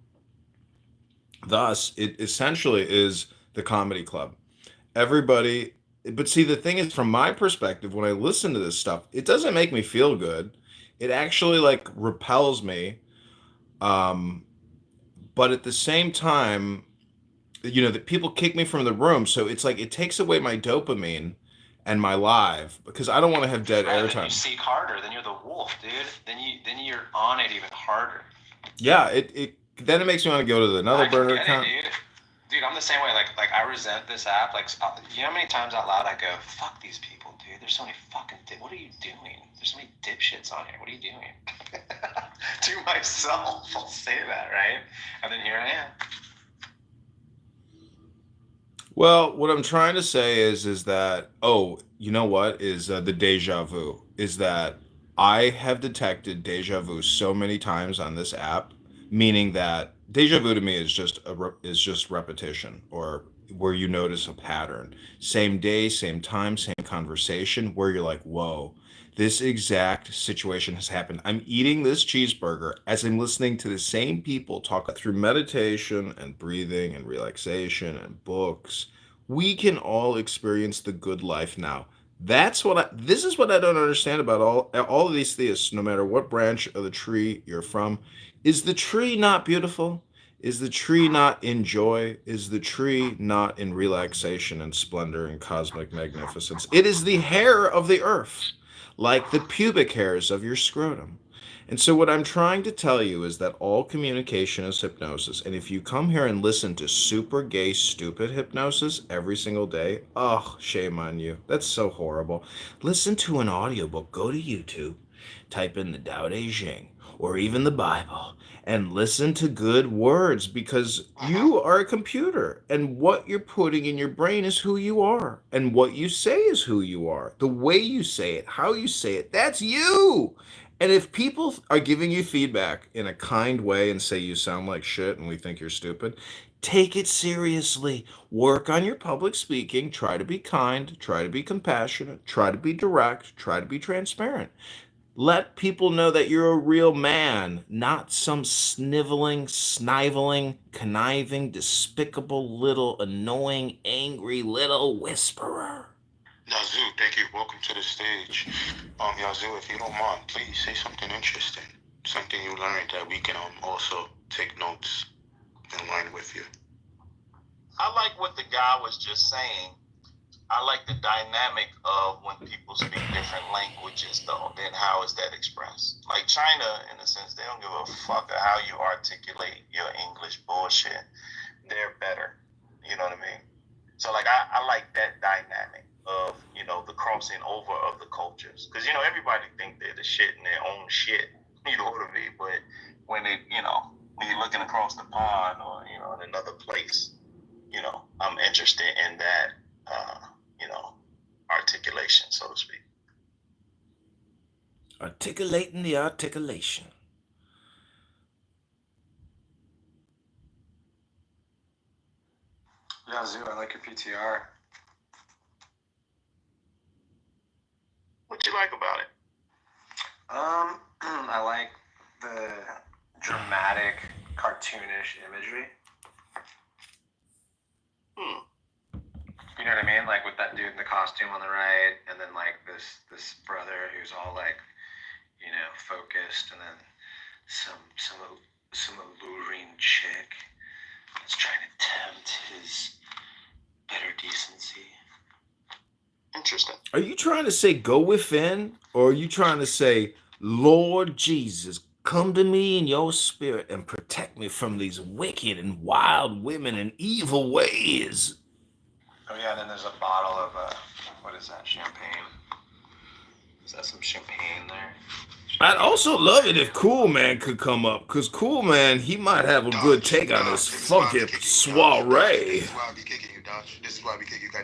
Thus, it essentially is the comedy club. Everybody, but see, the thing is, from my perspective, when I listen to this stuff, it doesn't make me feel good. It actually like repels me. Um, but at the same time, you know, that people kick me from the room, so it's like it takes away my dopamine and my live because I don't want to have dead Then you airtime. seek harder. Then you're the wolf, dude. Then you're on it even harder. Yeah, it then it makes me want to go to another burner Get account. it, dude, I'm the same way. Like I resent this app. Like, you know how many times out loud I go, "Fuck these people, dude. There's so many fucking. What are you doing? There's so many dipshits on here. What are you doing?" To myself, I'll say that, right? And then here I am. Well, what I'm trying to say is that, oh, you know what is the deja vu is that I have detected deja vu so many times on this app, meaning that deja vu to me is just is just repetition, or where you notice a pattern, same day, same time, same conversation, where you're like, whoa, this exact situation has happened. I'm eating this cheeseburger as I'm listening to the same people talk through meditation and breathing and relaxation and books. We can all experience the good life now. This is what I don't understand about all of these theists, no matter what branch of the tree you're from. Is the tree not beautiful? Is the tree not in joy? Is the tree not in relaxation and splendor and cosmic magnificence? It is the hair of the earth, like the pubic hairs of your scrotum. And so, what I'm trying to tell you is that all communication is hypnosis. And if you come here and listen to super gay, stupid hypnosis every single day, oh, shame on you. That's so horrible. Listen to an audiobook. Go to YouTube, type in the Tao Te Ching or even the Bible, and listen to good words, because you are a computer, and what you're putting in your brain is who you are, and what you say is who you are. The way you say it, how you say it, that's you. And if people are giving you feedback in a kind way and say you sound like shit and we think you're stupid, take it seriously. Work on your public speaking. Try to be kind. Try to be compassionate. Try to be direct. Try to be transparent. Let people know that you're a real man, not some sniveling, sniveling, conniving, despicable, little, annoying, angry little whisperer. Yazoo, thank you. Welcome to the stage. Yazoo, if you don't mind, please say something interesting. Something you learned that we can also take notes in line with you. I like what the guy was just saying. I like the dynamic of when people speak different languages, though, then how is that expressed? Like China, in a sense, they don't give a fuck how you articulate your English bullshit. They're better. You know what I mean? So, like, I like that dynamic of, you know, the cross crossing over of the cultures. Because, you know, everybody think they're the shit in their own shit. You know what I mean? But when it, you know, when you're looking across the pond or, you know, in another place, you know, I'm interested in that, you know, articulation, so to speak. Articulating the articulation. Yeah, Zoo, I like your PTR. What you like about it? I like the dramatic, cartoonish imagery. You know what I mean? Like with that dude in the costume on the right, and then like this brother who's all like, you know, focused, and then some alluring chick that's trying to tempt his better decency. Interesting. Are you trying to say go within, or are you trying to say, Lord Jesus, come to me in your spirit and protect me from these wicked and wild women and evil ways? Oh yeah, and then there's a bottle of what is that? Champagne. Is that some champagne there? I'd also love it if Cool Man could come up, because Cool Man, he might have a good take on this funky soiree.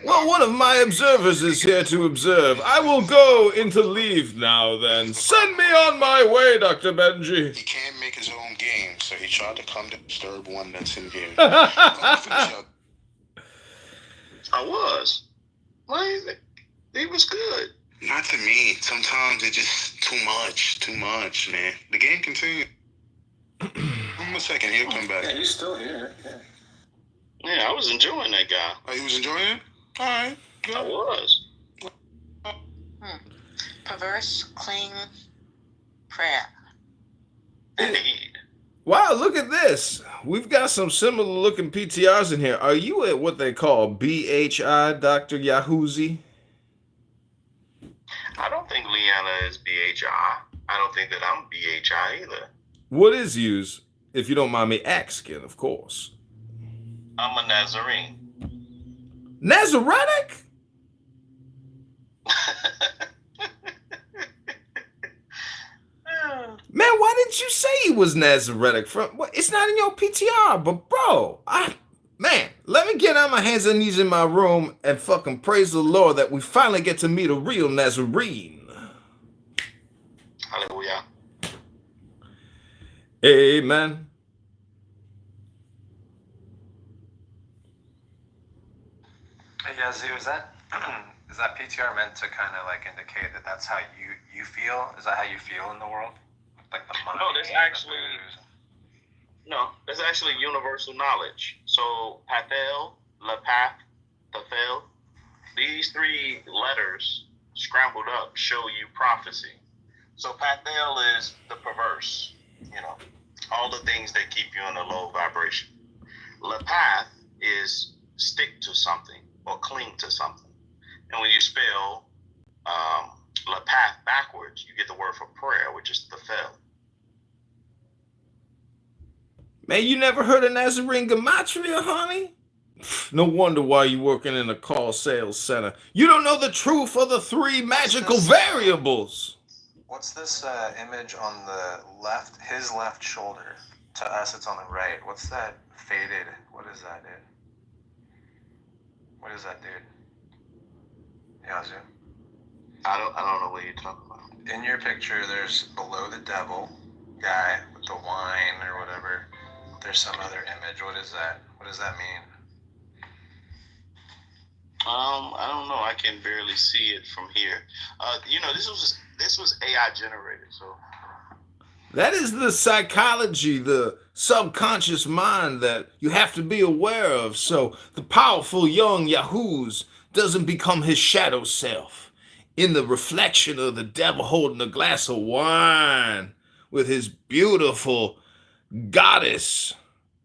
Well, one of my observers is here to observe. I will go into leave now, then. Send me on my way, Dr. Benji. He can't make his own game, so he tried to come to disturb one that's in here. I was. Why is it? He was good. Not to me. Sometimes it's just too much, man. The game continues. Give him a second, he'll come back. Yeah, he's still here. Yeah, I was enjoying that guy. Oh, you was enjoying it? All right. I was. Perverse, clean prayer. Indeed. Wow, look at this. We've got some similar looking PTRs in here. Are you at what they call BHI, Dr. Yahoozy? I don't think Leanna is BHI. I don't think that I'm BHI either. What is yous, if you don't mind me asking, of course? I'm a Nazarene. Nazarenic? Man, why didn't you say he was Nazarenic? It's not in your PTR, but bro, man, let me get on my hands and knees in my room and fucking praise the Lord that we finally get to meet a real Nazarene. Hallelujah. Amen. Hey, Yazoo, is that PTR meant to kind of like indicate that that's how you feel? Is that how you feel in the world? Like the money? No, there's actually universal knowledge. So Pathel, Lepath, Tafel, these three letters scrambled up show you prophecy. So Pathel is the perverse, you know, all the things that keep you in a low vibration. Lepath is stick to something or cling to something. And when you spell Lepath backwards, you get the word for prayer, which is Tafel. Man, you never heard of Nazarene Gematria, honey? No wonder why you working in a call sales center. You don't know the truth of the three magical variables. What's this image on the left, his left shoulder? To us, it's on the right. What's that faded? What is that, dude? What is that, dude? Yazoo. I don't know what you're talking about. In your picture, there's below the devil guy with the wine or whatever. There's some other image. What is that? What does that mean? I don't know. I can barely see it from here. You know, this was AI generated, so. That is the psychology, the subconscious mind that you have to be aware of, so the powerful young Yahoos doesn't become his shadow self in the reflection of the devil holding a glass of wine with his beautiful goddess.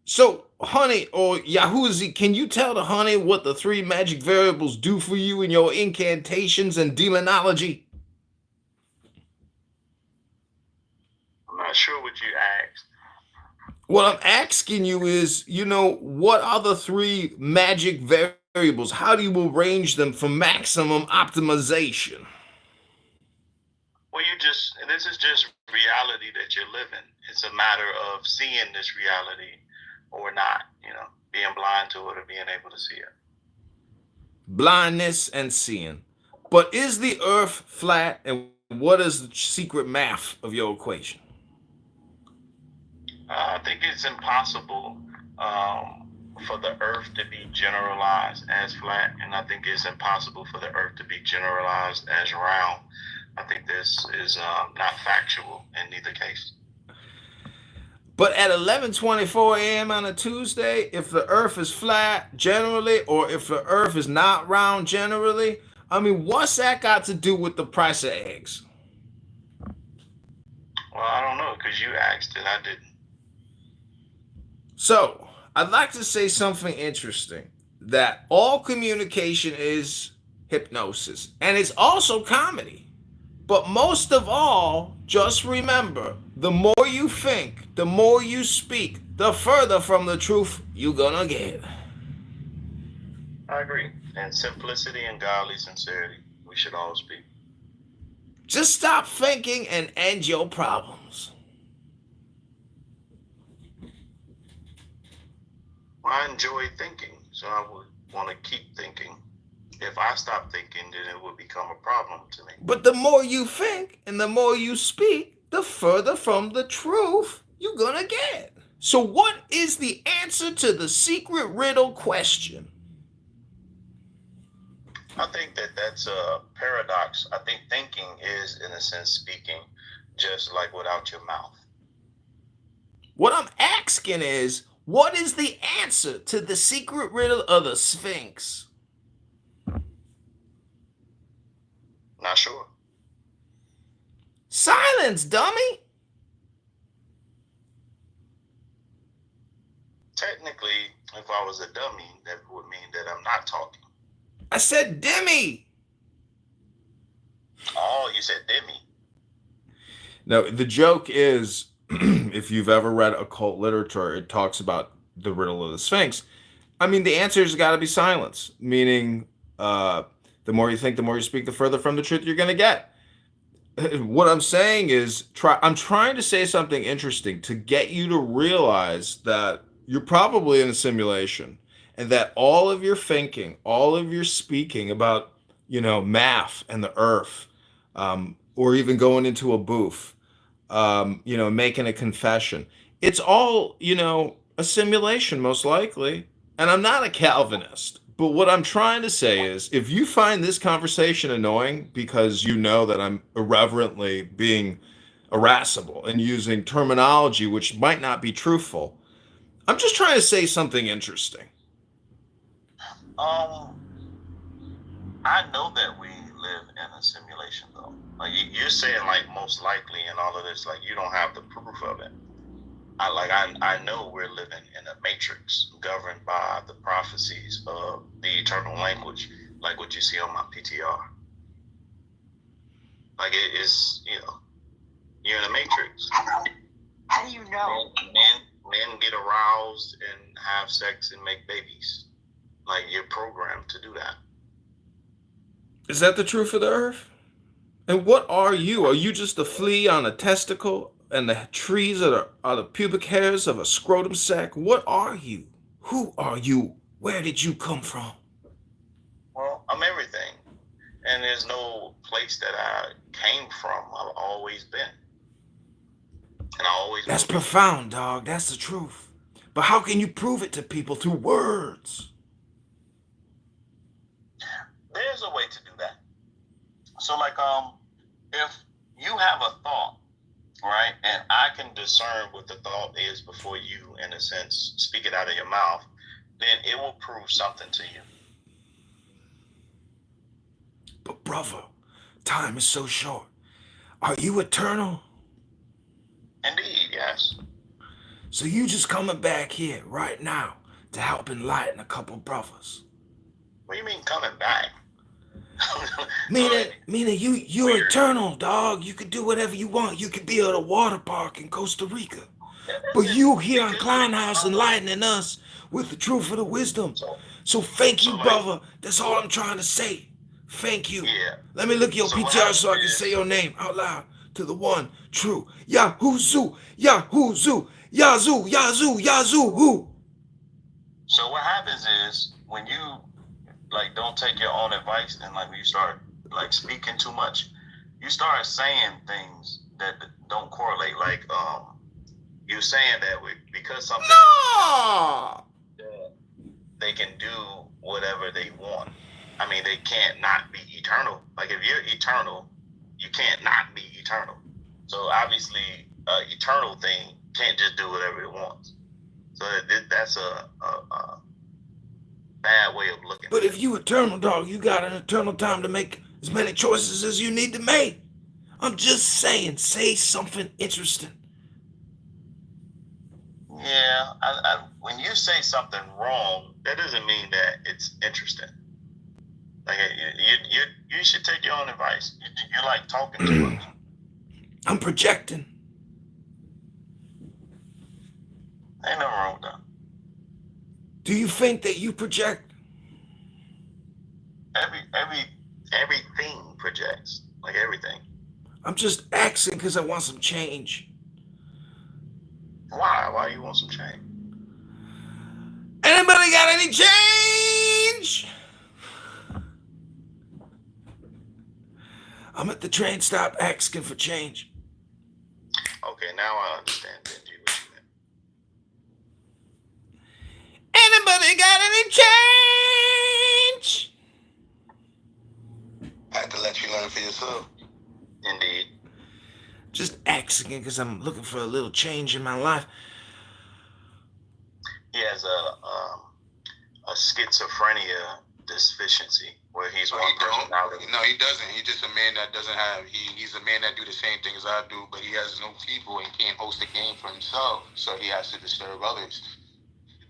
So, honey, or Yahoozy, can you tell the honey what the three magic variables do for you in your incantations and demonology? I'm not sure what you asked. What I'm asking you is, you know, what are the three magic variables variables, how do you arrange them for maximum optimization? Well, this is just reality that you're living. It's a matter of seeing this reality or not, being blind to it or being able to see it. Blindness and seeing. But is the earth flat, and what is the secret math of your equation? I think it's impossible for the earth to be generalized as flat, and I think it's impossible for the earth to be generalized as round. I think this is not factual in neither case. But at 11:24 a.m. on a Tuesday, if the earth is flat generally, or if the earth is not round generally, what's that got to do with the price of eggs? Well, I don't know, because you asked it, I didn't. So, I'd like to say something interesting, that all communication is hypnosis, and it's also comedy. But most of all, just remember, the more you think, the more you speak, the further from the truth you're gonna get. I agree. And simplicity and godly sincerity, we should all speak. Just stop thinking and end your problems. I enjoy thinking, so I would want to keep thinking. If I stop thinking, then it would become a problem to me. But the more you think and the more you speak, the further from the truth you're gonna get. So what is the answer to the secret riddle question? I think that's a paradox. I think thinking is, in a sense, speaking, just like without your mouth. What I'm asking is, what is the answer to the secret riddle of the Sphinx? Not sure. Silence, dummy. Technically, if I was a dummy, that would mean that I'm not talking. I said Demi. Oh, you said Demi. No, the joke is, if you've ever read occult literature, it talks about the riddle of the Sphinx. The answer's got to be silence, meaning the more you think, the more you speak, the further from the truth you're going to get. What I'm saying is, I'm trying to say something interesting to get you to realize that you're probably in a simulation, and that all of your thinking, all of your speaking about, math and the earth, or even going into a booth, making a confession, it's all, a simulation, most likely. And I'm not a Calvinist, but what I'm trying to say is, if you find this conversation annoying because you know that I'm irreverently being irascible and using terminology which might not be truthful, I'm just trying to say something interesting. I know that we live in a simulation, though. Like you're saying, like most likely, and all of this, like you don't have the proof of it. I know we're living in a matrix governed by the prophecies of the eternal language, like what you see on my PTR. Like it is, you're in a matrix. How do you know? Men get aroused and have sex and make babies. Like you're programmed to do that. Is that the truth of the earth? And what are you? Are you just a flea on a testicle? And the trees are the pubic hairs of a scrotum sac? What are you? Who are you? Where did you come from? Well, I'm everything. And there's no place that I came from. I've always been. And I always That's profound, dog. That's the truth. But how can you prove it to people through words? There's a way to do that. So if you have a thought, right, and I can discern what the thought is before you, in a sense, speak it out of your mouth, then it will prove something to you. But brother, time is so short. Are you eternal? Indeed, yes. So you just coming back here right now to help enlighten a couple brothers? What do you mean coming back? Meaning you're eternal, dog. You can do whatever you want. You could be at a water park in Costa Rica. But you here on Clown House enlightening us with the truth of the wisdom. So thank you, brother. That's all I'm trying to say. Thank you. Yeah. Let me look at your PTR so I can say your name out loud to the one true Yahoo Zoo, Yahoo Zoo, Yazoo, Yazoo, Yazoo, who? So what happens is when you like don't take your own advice and like when you start like speaking too much, you start saying things that don't correlate. Like you're saying that because something they can do whatever they want. I mean, they can't not be eternal. Like if you're eternal, you can't not be eternal. So obviously, eternal thing can't just do whatever it wants. So that's a bad way of looking. But if you eternal, dog, you got an eternal time to make as many choices as you need to make. I'm just saying, say something interesting. Yeah, when you say something wrong, that doesn't mean that it's interesting. Like you should take your own advice. You like talking too much. I'm projecting. Ain't nothing wrong with that. Do you think that you project? Everything projects. Like everything. I'm just asking because I want some change. Why? Why you want some change? Anybody got any change? I'm at the train stop asking for change. Okay, now I understand, Benji, what you meant. Anybody got any change? I had to let you learn for yourself. Indeed. Just asking because I'm looking for a little change in my life. He has a schizophrenia deficiency where he's one personality. No, he doesn't. He's just a man that doesn't have. He's a man that do the same thing as I do, but he has no people and can't host a game for himself, so he has to disturb others.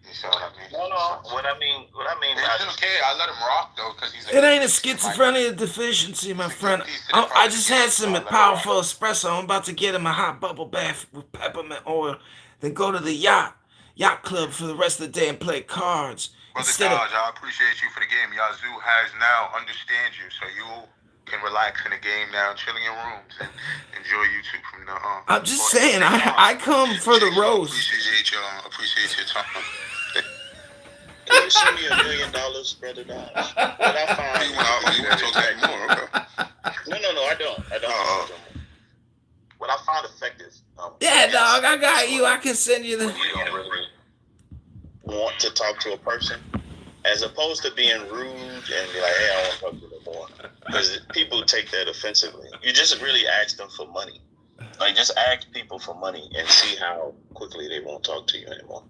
You see what I mean? No. What I mean. It's okay. I let him rock though, because he's. It ain't a schizophrenia deficiency, my friend. I just had some powerful espresso. I'm about to get in my hot bubble bath with peppermint oil, then go to the yacht club for the rest of the day and play cards. Brother Dodge, I appreciate you for the game. Yazoo has now understand you, so you can relax in the game now, chill in your rooms, and enjoy YouTube from the I'm just saying, I come for the rose. Appreciate your time. Can you send me $1 million, brother Dodge? What I find. You want to talk that more? Okay. No, I don't. What I find effective. Yeah, dog, I got you. I can send you the. You don't really want to talk to a person, as opposed to being rude and be like, "Hey, I don't want to talk to you no more," because people take that offensively. You just really ask them for money. Like, just ask people for money and see how quickly they won't talk to you anymore.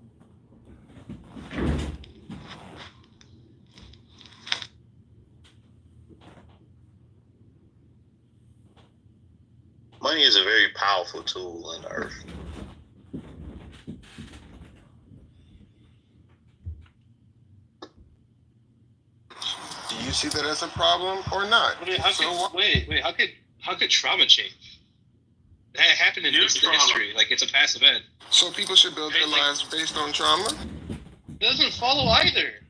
Money is a very powerful tool in the earth. Do you see that as a problem or not? How could trauma change? That happened in history. Like, it's a past event. So people should build their lives based on trauma? It doesn't follow either.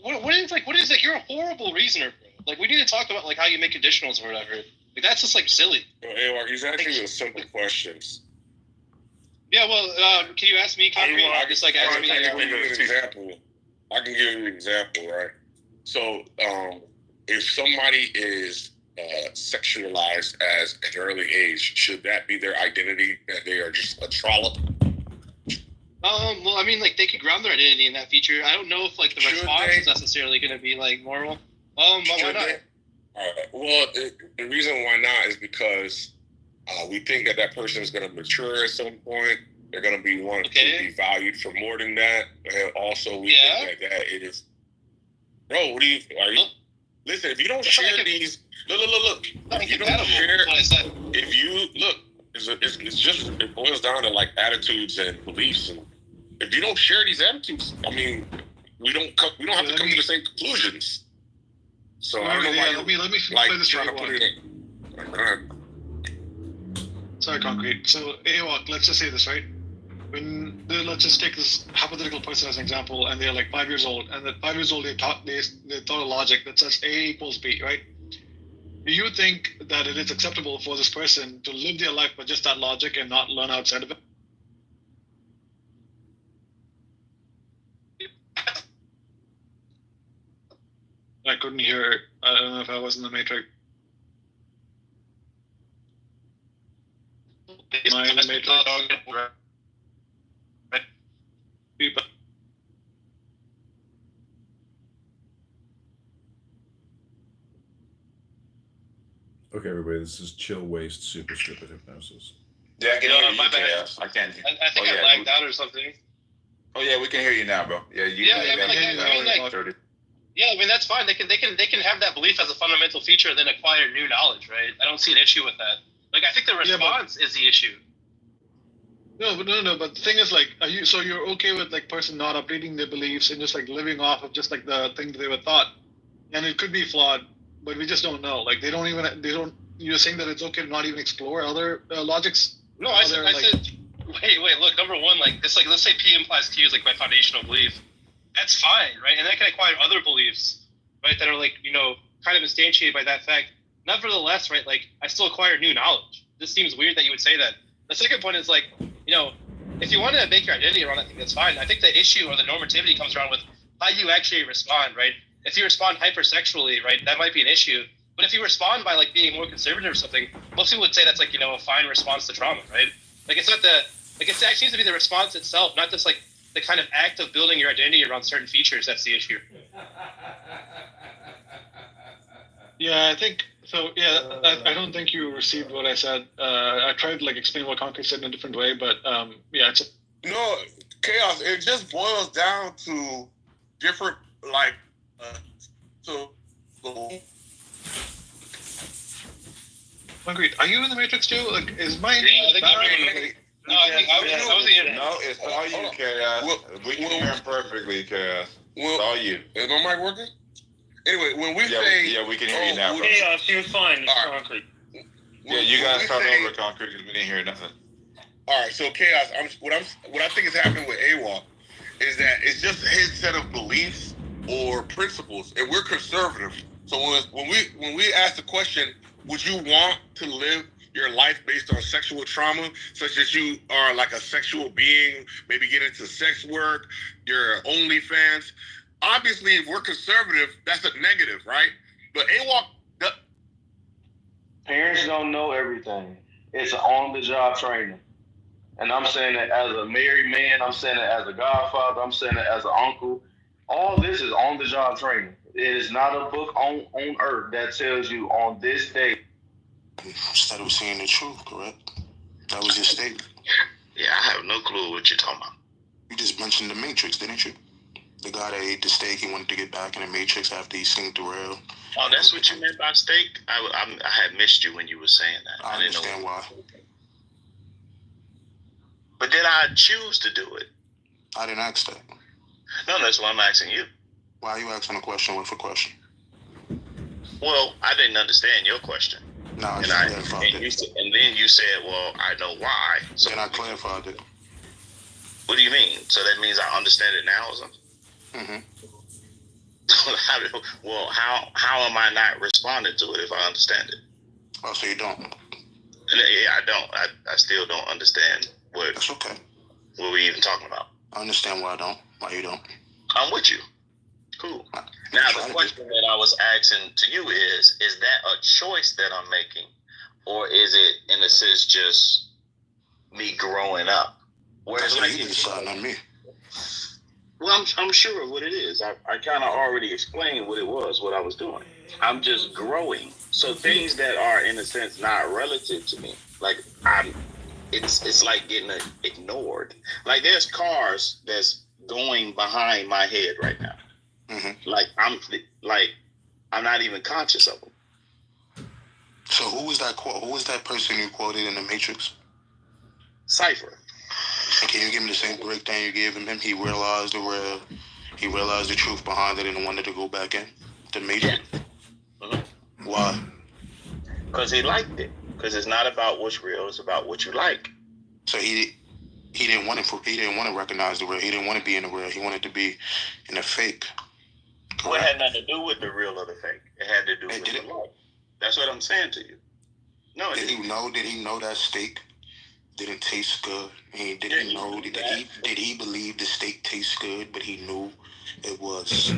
Like, what is it? You're a horrible reasoner, bro. Like, we need to talk about like how you make conditionals or whatever. Like, that's just like silly. Hey, Mark, he's asking you simple questions. Yeah, well, can you ask me concrete? I just like ask me. I can give you an example. I can give you an example, right? So, if somebody is sexualized as at an early age, should that be their identity, that they are just a trollop? Well, I mean, like, they could ground their identity in that feature. I don't know if like the response is necessarily going to be like normal. But why not? Well, the reason why not is because we think that person is going to mature at some point. They're going to be one to be valued for more than that. And also, we think that it is. Bro, what are you? Listen, if you don't share these, look. If you don't share, if you look, it's just it boils down to like attitudes and beliefs. And if you don't share these attitudes, I mean, we don't have to come to the same conclusions. So I don't know why let me like play this trying to right put it in. Sorry, concrete. So, Awok, let's just say this, right? when let's just take this hypothetical person as an example, and they're like 5 years old, and at 5 years old they thought a logic that says A equals B, right? Do you think that it is acceptable for this person to live their life with just that logic and not learn outside of it? I couldn't hear. I don't know if I was in the matrix. Am I in the matrix? People. Okay, everybody, this is Chill Waste Super Stupid Hypnosis. Yeah, I can hear you. My bad. Chaos. I can. I think I lagged out or something. Oh yeah, we can hear you now, bro. Yeah, you. Yeah, I mean, that's fine. They can have that belief as a fundamental feature, and then acquire new knowledge, right? I don't see an issue with that. Like, I think the response is the issue. No. But the thing is, like, you're okay with like person not updating their beliefs and just like living off of just like the thing that they were taught, and it could be flawed, but we just don't know. Like, they don't. You're saying that it's okay to not even explore other logics. No, I said. Wait. Look, number one, like this, like let's say P implies Q is like my foundational belief. That's fine, right? And I can acquire other beliefs, right, that are like kind of instantiated by that fact. Nevertheless, right, like I still acquire new knowledge. This seems weird that you would say that. The second point is like, if you want to make your identity around that thing, that's fine. I think the issue or the normativity comes around with how you actually respond, right? If you respond hypersexually, right, that might be an issue. But if you respond by like being more conservative or something, most people would say that's like a fine response to trauma, right? Like it actually seems to be the response itself, not just like the kind of act of building your identity around certain features. That's the issue. Yeah, I think so. Yeah, I don't think you received what I said. I tried to like explain what Concrete said in a different way, but yeah, No, Chaos. It just boils down to different like Concrete. Are you in the Matrix too? Like, is my No, it's all you, Chaos. We can hear him perfectly, Chaos. It's all you. Is my mic working? Anyway, when we we can hear you now. Chaos, you're fine. It's Concrete. Yeah, you guys start over, Concrete, because we didn't hear nothing. All right, so Chaos. What I think is happening with AWOL is that it's just his set of beliefs or principles, and we're conservative. So when we ask the question, would you want to live your life based on sexual trauma, such as you are like a sexual being, maybe get into sex work, your OnlyFans? Obviously, if we're conservative, that's a negative, right? But AWOL, parents don't know everything. It's on-the-job training. And I'm saying that as a married man, I'm saying it as a godfather, I'm saying it as an uncle. All this is on-the-job training. It is not a book on earth that tells you on this day. Instead of seeing the truth, correct? That was your statement. Yeah, I have no clue what you're talking about. You just mentioned the Matrix, didn't you? The guy that ate the steak, he wanted to get back in the Matrix after he seen the rail. Oh, that's what you meant by steak? I had missed you when you were saying that. I didn't understand know. why. But did I choose to do it? I didn't ask that. No, that's why I'm asking you. Why are you asking a question with a question? Well, I didn't understand your question. No, I and then you said, well, I know why. So then I clarified it. What do you mean? So that means I understand it now or something? How am I not responding to it if I understand it? Oh, so you don't? Yeah, I don't. I still don't understand what. That's okay. What we even talking about? I understand why I don't. Why you don't? I'm with you. Cool. Now the question that I was asking to you is that a choice that I'm making, or is it in a sense just me growing up? Whereas like you decide, not me. Well, I'm sure of what it is. I kind of already explained what it was, what I was doing. I'm just growing. So things that are in a sense not relative to me, like it's like getting ignored. Like there's cars that's going behind my head right now. Like I'm not even conscious of them. So who was that quote? Who was that person you quoted in the Matrix? Cypher. And can you give him the same breakdown you gave him? He realized the truth behind it and wanted to go back in the Matrix. Why? Because he liked it. Because it's not about what's real; it's about what you like. So he he didn't want to recognize the real. He didn't want to be in the real. He wanted to be in the fake. Correct? Well, it had nothing to do with the real or the fake. It had to do with the love. That's what I'm saying to you. No, did he know that steak didn't taste good? Did he believe the steak tastes good, but he knew it was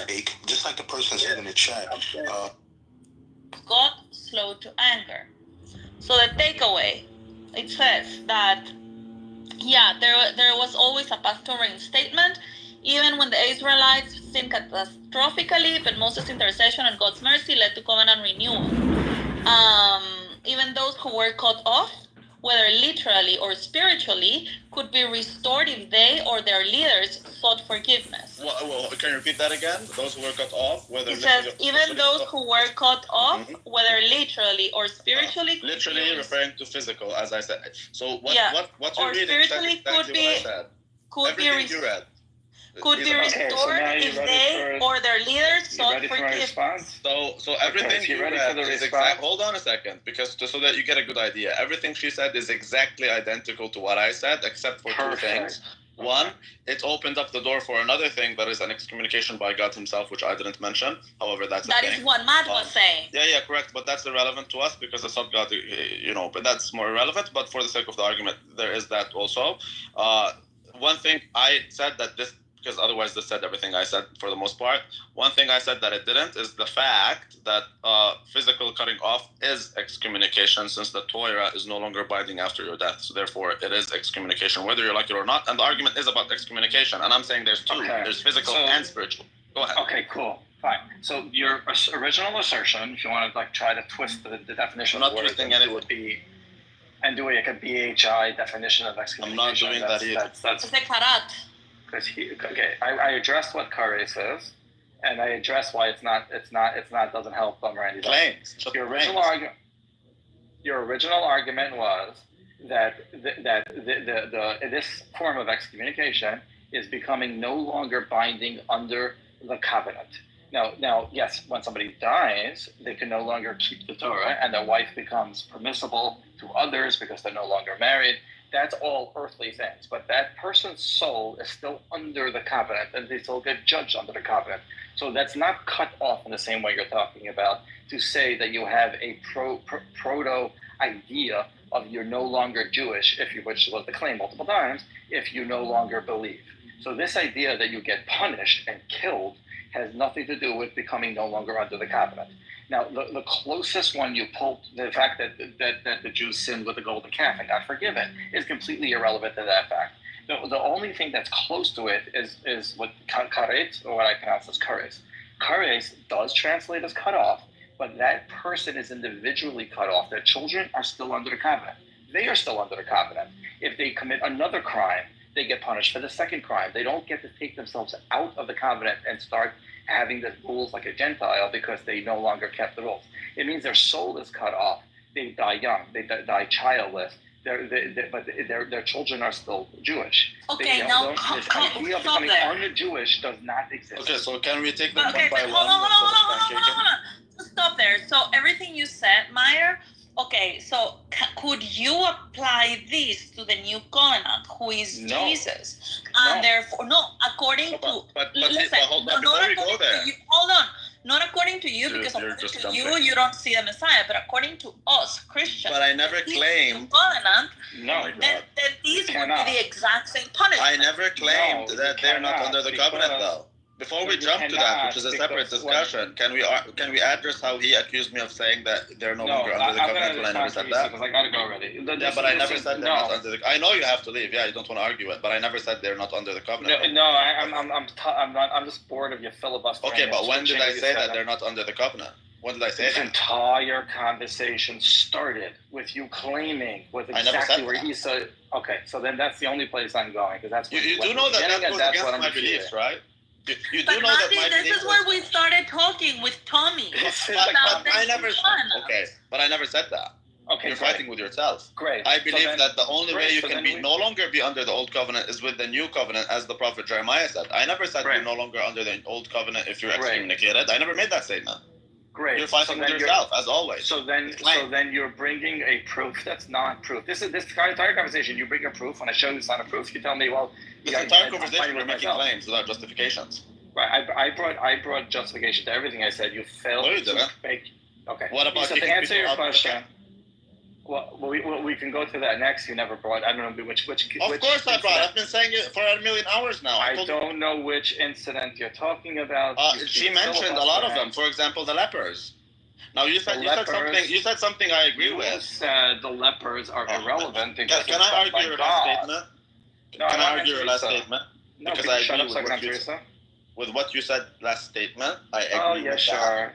fake? Just like the person said in the chat. God slow to anger. So the takeaway, it says that, there was always a pastoral statement, even when the Israelites sinned catastrophically, but Moses' intercession and God's mercy led to covenant renewal. Even those who were cut off, whether literally or spiritually, could be restored if they or their leaders sought forgiveness. Well, can you repeat that again? Those who were cut off, whether it says, even those who were cut off, whether literally or spiritually, literally referring to physical, as I said. So what you're or reading spiritually exactly what I said. Everything you read. Could be restored if they or their leaders sought forgiveness. So everything you read is exactly. Hold on a second, because so that you get a good idea. Everything she said is exactly identical to what I said, except for two things. One, it opened up the door for another thing that is an excommunication by God Himself, which I didn't mention. However, that is what Matt was saying. Yeah, correct. But that's irrelevant to us because it's not God, But that's more irrelevant. But for the sake of the argument, there is that also. One thing I said that this. Because otherwise this said everything I said for the most part. One thing I said that it didn't is the fact that physical cutting off is excommunication, since the Torah is no longer binding after your death. So therefore it is excommunication, whether you like it or not. And the argument is about excommunication. And I'm saying there's two. Okay. There's physical and spiritual. Go ahead. Okay, cool. Fine. So your original assertion, if you want to try to twist the definition of the word, then it would be, and do like a BHI definition of excommunication. I'm not doing that either. That's karat. I addressed what kares is, and I addressed why it's not doesn't help them or anything. Claims. Your original argument was that this form of excommunication is becoming no longer binding under the covenant. Now, yes, when somebody dies, they can no longer keep the Torah, and their wife becomes permissible to others because they're no longer married. That's all earthly things, but that person's soul is still under the covenant, and they still get judged under the covenant. So that's not cut off in the same way you're talking about, to say that you have a proto idea of you're no longer Jewish, which was the claim multiple times, if you no longer believe. So this idea that you get punished and killed has nothing to do with becoming no longer under the covenant. Now, the closest one you pulled, the fact that the Jews sinned with the golden calf and got forgiven, is completely irrelevant to that fact. The only thing that's close to it is what karet, or what I pronounce as kares. Kares does translate as cut off, but that person is individually cut off. Their children are still under the covenant. They are still under the covenant. If they commit another crime, they get punished for the second crime. They don't get to take themselves out of the covenant and start having the rules like a Gentile because they no longer kept the rules. It means their soul is cut off. They die young. They die childless. But their children are still Jewish. Okay, this idea of becoming un-Jewish does not exist. Okay, so can we take them one by one? Hold on. Stop there. So everything you said, Meyer. Okay, so could you apply this to the new covenant, who is Jesus? And therefore, according to... Hold on. Not according to you, because according to you don't see the Messiah, but according to us, Christians... But I never claimed... Covenant, then these would be the exact same punishment. I never claimed that they're not under the covenant, though. Before we jump to that, which is a separate discussion, can we address how he accused me of saying that they're no longer under the covenant when I never said that? I gotta go already. But I never said they're not under the. I know you have to leave. Yeah, you don't want to argue it, but I never said they're not under the covenant. I'm just bored of your filibustering. Okay, but when did I say that they're not under the covenant? When did I say that? This entire conversation started with you claiming with exactly where he said. Okay, so then that's the only place I'm going, because that's you do know that goes against my beliefs, right? You do know that this is where we started talking with Tommy. But I never. Okay, but I never said that. Okay, you're fighting with yourself. Great. I believe that the only way you can no longer be under the old covenant is with the new covenant, as the prophet Jeremiah said. I never said you're no longer under the old covenant if you're excommunicated. I never made that statement. Great. You're fighting with yourself, as always. So then you're bringing a proof that's not proof. This entire conversation. You bring a proof. When I show you it's not a proof, you tell me, well, this entire conversation you're making claims without justifications. Right. I brought justification to everything I said. You failed to make. Okay. What about to answer your question? Well, we can go to that next. You never brought. I don't know which. Of course I brought. I've been saying it for a million hours now. I don't know which incident you're talking about. She mentioned a lot of them. For example, the lepers. Now you said something. You said something I agree with. You said the lepers are irrelevant. Can I argue your last statement? Can I argue your last statement? No, because I agree with what you said last statement. I agree. Oh yeah, sure.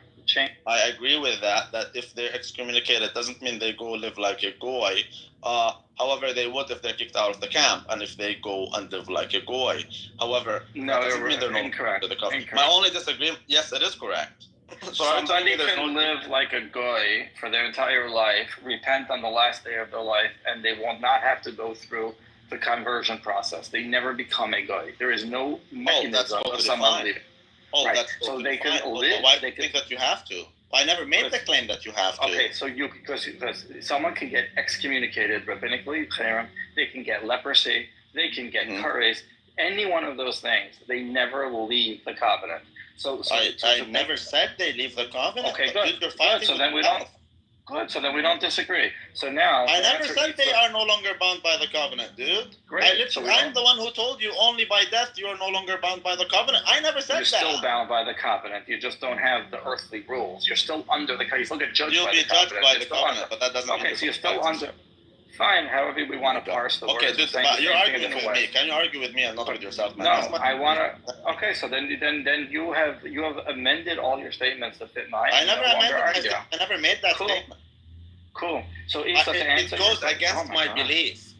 I agree with that if they're excommunicated doesn't mean they go live like a goy. However, they would if they're kicked out of the camp and if they go and live like a goy. However, that doesn't mean they're not under the covenant. My only disagreement, yes, it is correct. So somebody can live like a goy for their entire life, repent on the last day of their life, and they will not have to go through the conversion process. They never become a goy. There is no mechanism of someone leaving. Oh, right. That's so they can live. Why do you think that you have to? I never made the claim that you have to. Okay, so because someone can get excommunicated rabbinically, they can get leprosy, they can get kares, any one of those things. They never leave the covenant. So I never said they leave the covenant. Okay, good. So then we don't. Good. So then we don't disagree. So now I never said they are no longer bound by the covenant, dude. Great. I'm the one who told you only by death you are no longer bound by the covenant. I never said that. You're still bound by the covenant. You just don't have the earthly rules. You're still under the covenant. You still get judged by the covenant. You'll be judged by the covenant, but that doesn't. Okay, so you're still under. Fine. However we want to parse the words. Okay, dude, you're arguing with me. Can you argue with me and not with yourself, man? No, I want to. Okay, so then you have amended all your statements to fit mine. I never made that statement. Cool. So it goes against my belief.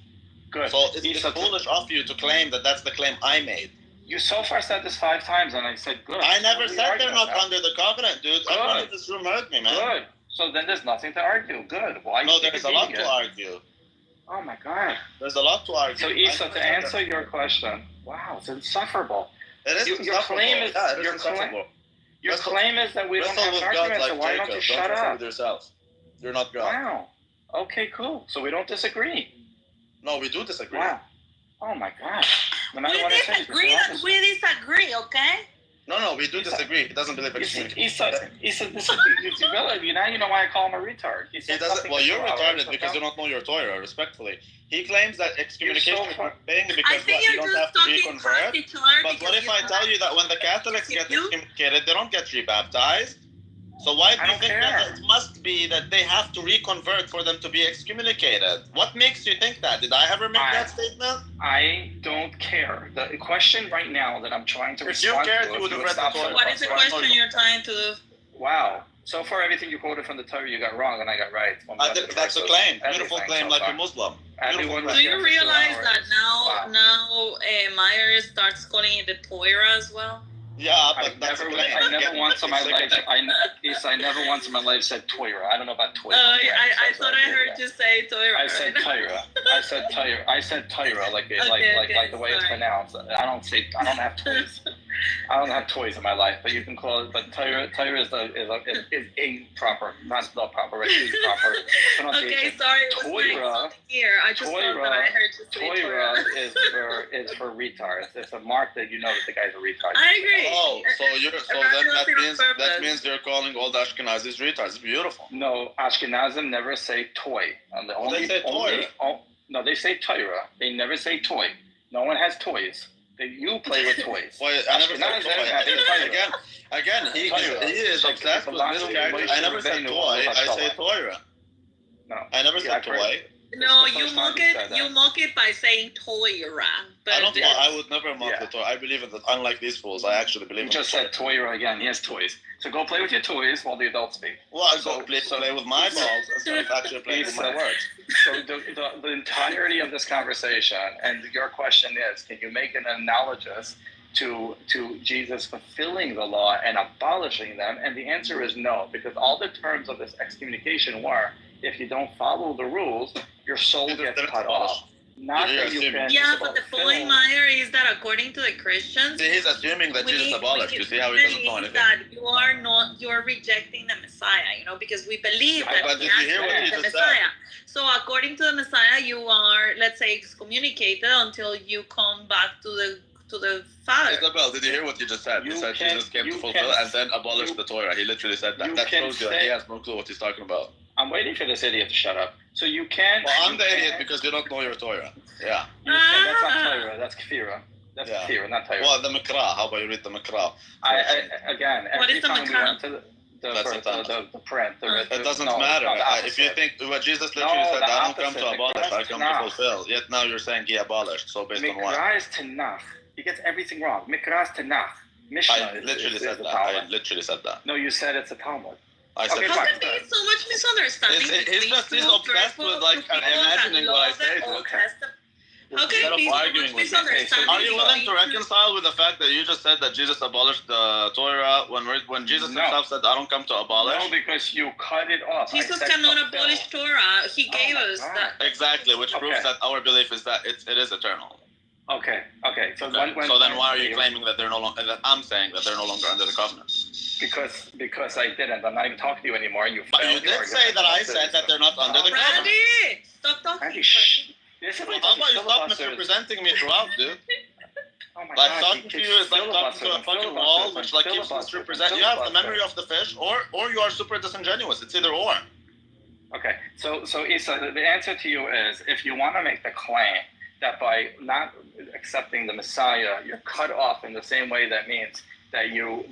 Good. So it's foolish of you to claim that that's the claim I made. You so far said this 5 times, and I said good. I never said they're not under the covenant, dude. Everyone in this room heard me, man. Good. So then there's nothing to argue. Good. Why? No, there's a lot to argue. Oh my God. There's a lot to argue. So Isa, to answer your question, wow, it's insufferable. It is insufferable. Your claim is that we don't have an argument, so why don't you shut up? With yourself. You're not God. Wow. Okay, cool. So we don't disagree. No, we do disagree. Wow. Oh my God. We disagree, okay? No, we do disagree. He doesn't believe in Isa, this is now you know why I call him a retard. He doesn't. Well, you're retarded because you don't know your Torah. Respectfully, he claims that excommunication is a thing because you don't have to reconvert. But what if I tell you that when the Catholics get excommunicated, they don't get rebaptized? So why do you think that it must be that they have to reconvert for them to be excommunicated? What makes you think that? Did I ever make that statement? I don't care. The question right now that I'm trying to respond to... If you cared, you would have read the Torah. What is the question you're trying to... Wow. So far, everything you quoted from the Torah, you got wrong, and I got right. That's a claim. Beautiful claim, like a Muslim. Do you realize that now Meyer starts calling it the Torah as well? Yeah, but I never once in my life. I never once in my life said Torah. I don't know about Torah. I thought I heard you say Torah. I said Torah. I said Torah like the way it's pronounced. I don't have toys. I don't have toys in my life, but you can call it. But Torah is a proper, not the proper, it's proper pronunciation. Okay, sorry. Torah. Here, I just thought that I heard you say Torah is for retards. It's a mark that you know that the guy's a retard. I agree. Oh, so that means they're calling all the Ashkenazis retards. It's beautiful. No, Ashkenazim never say toy. And they say toy. No, they say Torah. They never say toy. No one has toys. You play with toys. Well, I never said toy. Again, he is obsessed with this character. I never said toy. I say Torah. No, I never said toy. No, you mock it by saying Torah. I would never mock the Torah. I believe in that. Unlike these fools, I actually believe in it. You just said Torah again. He has toys. So go play with your toys while the adults speak. Well, I go play with my balls instead of actually playing with my words. So the entirety of this conversation, and your question is, can you make an analogous to Jesus fulfilling the law and abolishing them? And the answer is no, because all the terms of this excommunication were, if you don't follow the rules, your soul gets cut off. Not that you can. Yeah, but the point, Meyer, is that according to the Christians, See, he's assuming that Jesus abolished. You see how he doesn't know anything. That you're rejecting the Messiah, because we believe that but did you hear what he the just Messiah. said? So according to the Messiah, you are, let's say, excommunicated until you come back to the Father. Isabel, did you hear what you just said? You said Jesus came to fulfill and then abolish the Torah. He literally said that. That shows you that he has no clue what he's talking about. I'm waiting for this idiot to shut up. So you can't. Well, I'm the idiot because you don't know your Torah. Yeah. That's not Torah. That's Kfira. That's Kfira, not Torah. Well, the Mikra. How about you read the Mikra? Again, every time we went to the print. It doesn't matter. If you think what Jesus literally said, I don't come to abolish, I come to fulfill. Yet now you're saying he abolished. So based on what? Mikra is Tanakh. He gets everything wrong. Mikra is Tanakh. Mishnah I literally said that. I literally said that. No, you said it's a Talmud. I said How can there be so much misunderstanding? He's obsessed with imagining what I say. How can it be so much misunderstanding? Are you willing to reconcile with the fact that you just said that Jesus abolished the Torah when Jesus himself said, I don't come to abolish? No, because you cut it off. Jesus cannot abolish Torah. He gave us that. Exactly, which proves that our belief is that it is eternal. Okay. So then why are you claiming that they're no longer? That I'm saying that they're no longer under the covenant? Because I didn't. I'm not even talking to you anymore. But you did say that I said that they're not under the covenant. Randy, stop talking. Randy, shh. How about you stop misrepresenting me throughout, dude? God, talking to you is like talking to a fucking wall, which keeps misrepresenting. You have the memory of the fish, or you are super disingenuous. It's either or. Okay, so Isa, the answer to you is, if you want to make the claim that by not accepting the Messiah, you're cut off in the same way that means that your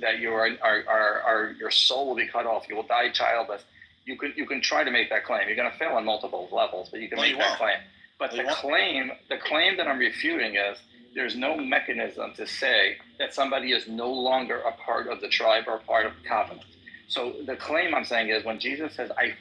soul will be cut off, you will die childless. You can try to make that claim. You're going to fail on multiple levels, but you can make that claim. But the claim that I'm refuting is there's no mechanism to say that somebody is no longer a part of the tribe or part of the covenant. So the claim I'm saying is when Jesus says, I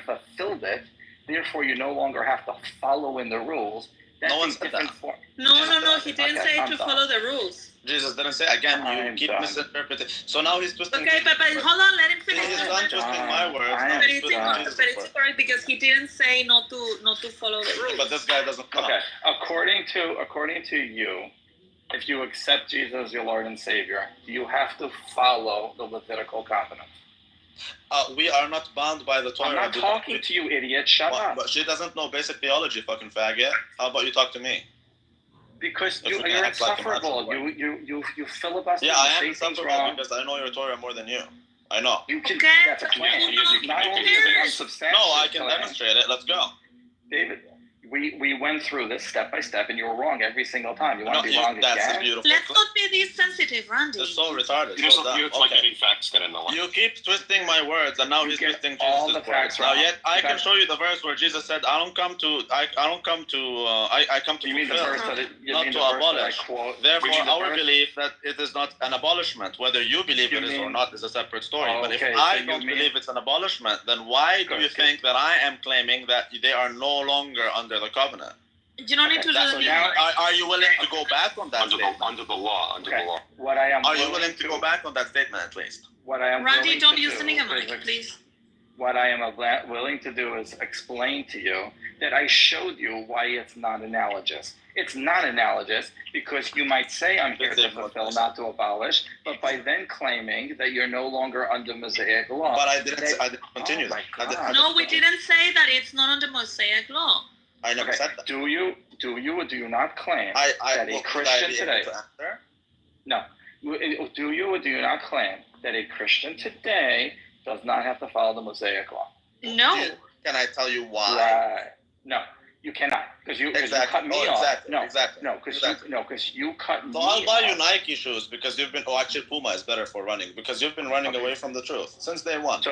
fulfilled it, therefore you no longer have to follow in the rules. That's no one said that. No, he didn't say to follow the rules. Jesus didn't say, again, you keep misinterpreting. So now he's twisting. Okay, but hold on, let him finish. He's not twisting my words. But it's correct because he didn't say not to follow the rules. But this guy doesn't know. Okay, according to you, if you accept Jesus as your Lord and Savior, you have to follow the Levitical covenant. We are not bound by the Torah. I'm not talking to you, idiot. Shut up. But she doesn't know basic theology, fucking faggot. How about you talk to me? Because you're insufferable. You filibuster. Yeah, I am insufferable because I know your Torah more than you. I know. You can. That's a claim. Not only is it unsubstantiated. No, I can demonstrate it. Let's go. David, we went through this step by step, and you were wrong every single time. You want to be wrong again? Let's not be this sensitive, Randy. You're so retarded. It's like getting facts get in the line. You keep twisting my words, and now he's twisting Jesus' words. Now, yet I can show you the verse where Jesus said, "I come to fulfill, not to abolish." Therefore, our belief that it is not an abolishment, whether you believe it is or not, is a separate story. But if I don't believe it's an abolishment, then why do you think that I am claiming that they are no longer under the covenant? You don't need to do that. Are you willing to go back on that statement? Under the law. Are you willing to go back on that statement at least? Randy, don't use the mic, please. What I am willing to do is explain to you that I showed you why it's not analogous. It's not analogous because you might say I'm here to fulfill, not to abolish, but by then claiming that you're no longer under Mosaic law. But I didn't continue. No, we didn't say that it's not under Mosaic law. I never said that. Do you or do you not claim that a Christian today? No. Do you or do you not claim that a Christian today does not have to follow the Mosaic law? No. Can I tell you why? Right. No, you cannot, because you cut me off. Because you cut me off. So I'll buy you Nike shoes because you've been. Oh, actually, Puma is better for running because you've been running away from the truth since day one.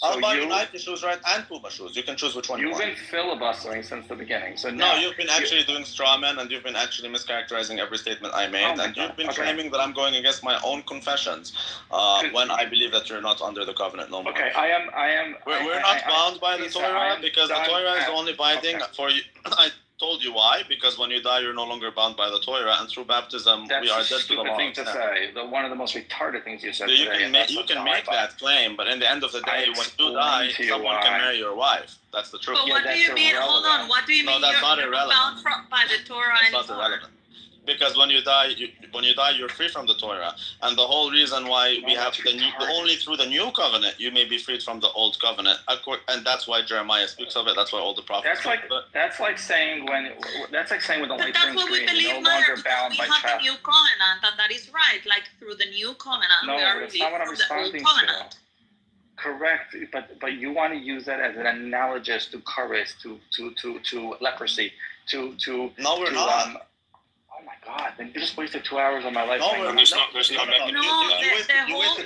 I'll buy you Nike shoes, right, and Puma shoes. You can choose which one you want. You've been filibustering since the beginning. So no, you've been actually doing straw man, and you've been actually mischaracterizing every statement I made, and you've been claiming that I'm going against my own confessions when I believe that you're not under the covenant no more. Okay, I am. We're not bound by the Torah because the Torah is only binding for you. I told you why. Because when you die, you're no longer bound by the Torah, and through baptism, we are dead to the stupid law. thing to say. One of the most retarded things you said You today. can make that claim, but in the end of the day, when you die, someone can marry your wife. That's the truth. But what do you mean? Hold on. What do you mean? That's not you're irrelevant. bound by the Torah anymore? That's not irrelevant. Because when you die, you're free from the Torah, and the whole reason why we have only through the new covenant you may be freed from the old covenant, and that's why Jeremiah speaks of it. That's why all the prophets. That's like saying when the light turns green, you're no longer bound by we have the new covenant, and that is right. Like through the new covenant, no, we are that's not what I'm responding to. Correct, but you want to use that as an analogous to courage, to leprosy, to. No, we're not. Oh my God! Then you just wasted 2 hours of my life. No, you wasted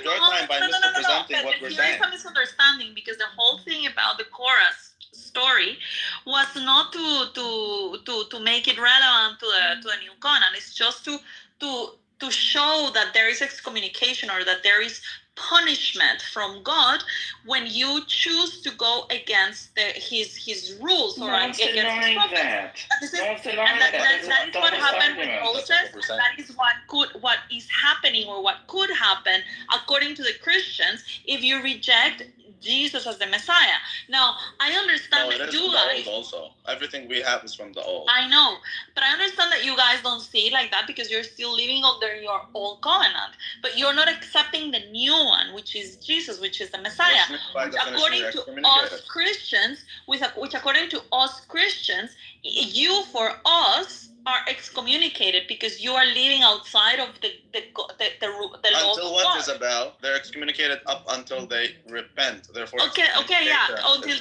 your time by misrepresenting what we're saying. There is a misunderstanding because the whole thing about the Korah story was not to make it relevant to the new covenant. It's just to show that there is excommunication or that there is punishment from God when you choose to go against his rules or against his prophets. That is what happened with Moses. That is what is happening or what could happen according to the Christians if you reject Jesus as the Messiah. Now, I understand that you guys also everything we have is from the old. I know, but I understand that you guys don't see it like that because you're still living under your old covenant, but you're not accepting the new one, which is Jesus, which is the Messiah. Which according to us Christians, which according to us Christians, you for us are excommunicated because you are living outside of the law of God. Until what, Isabel? They're excommunicated up until they repent. Therefore, until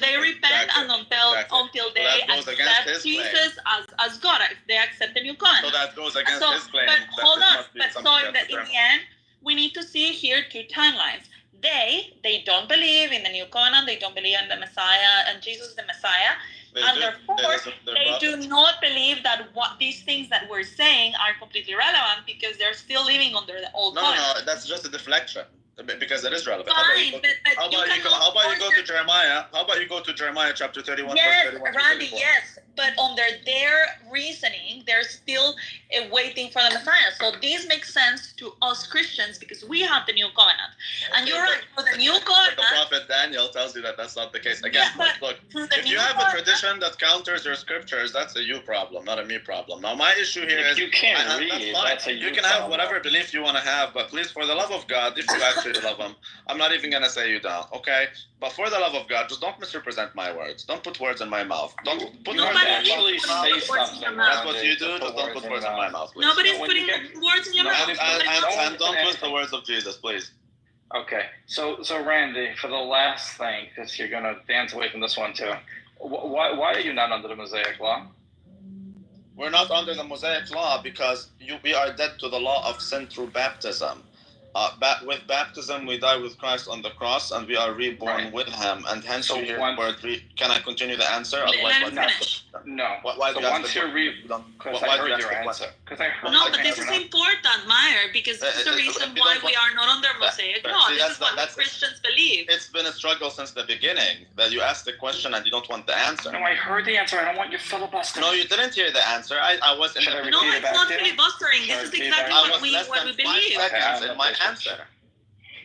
they repent and until they accept Jesus as God. If they accept the new covenant. So that goes against his claim. But hold on. In the end, we need to see here two timelines. They don't believe in the new covenant. They don't believe in the Messiah and Jesus the Messiah. Therefore, they do not believe that these things that we're saying are completely relevant because they're still living under the old covenant. No, that's just a deflection because it is relevant. Fine, how about you go to Jeremiah? How about you go to Jeremiah chapter 31, yes, verse 31 Randy, 34? yes, but under their reasoning, they're still waiting for the Messiah. So this makes sense to us Christians because we have the new covenant. And you're right, for the new covenant. The prophet Daniel tells you that that's not the case. Again, look, if you have a tradition that counters your scriptures, that's a you problem, not a me problem. Now, my issue here is you can't read. That's a you can have whatever belief you want to have, but please, for the love of God, if you actually love Him, I'm not even gonna say you down, okay? But for the love of God, just don't misrepresent my words. Don't put words in my mouth. Don't put words in my mouth. That's what you do. Just don't put words in my mouth, please. Nobody's putting words in your mouth. And don't twist the words of Jesus, please. Okay, so Randy, for the last thing, because you're gonna dance away from this one too. Why are you not under the Mosaic law? We're not under the Mosaic law because we are dead to the law of sin through baptism. With baptism, we die with Christ on the cross, and we are reborn with Him. And hence, so can I continue the answer? Otherwise, no. Why do you ask the question? Because I heard your answer. No, but this is important, Meyer, because this is the reason why we are not under Mosaic law. This is what the Christians believe. It's been a struggle since the beginning that you ask the question and you don't want the answer. No, I heard the answer. I don't want your filibustering. No, you didn't hear the answer. I was in the. No, it's not filibustering. This is exactly what we believe. In my answer.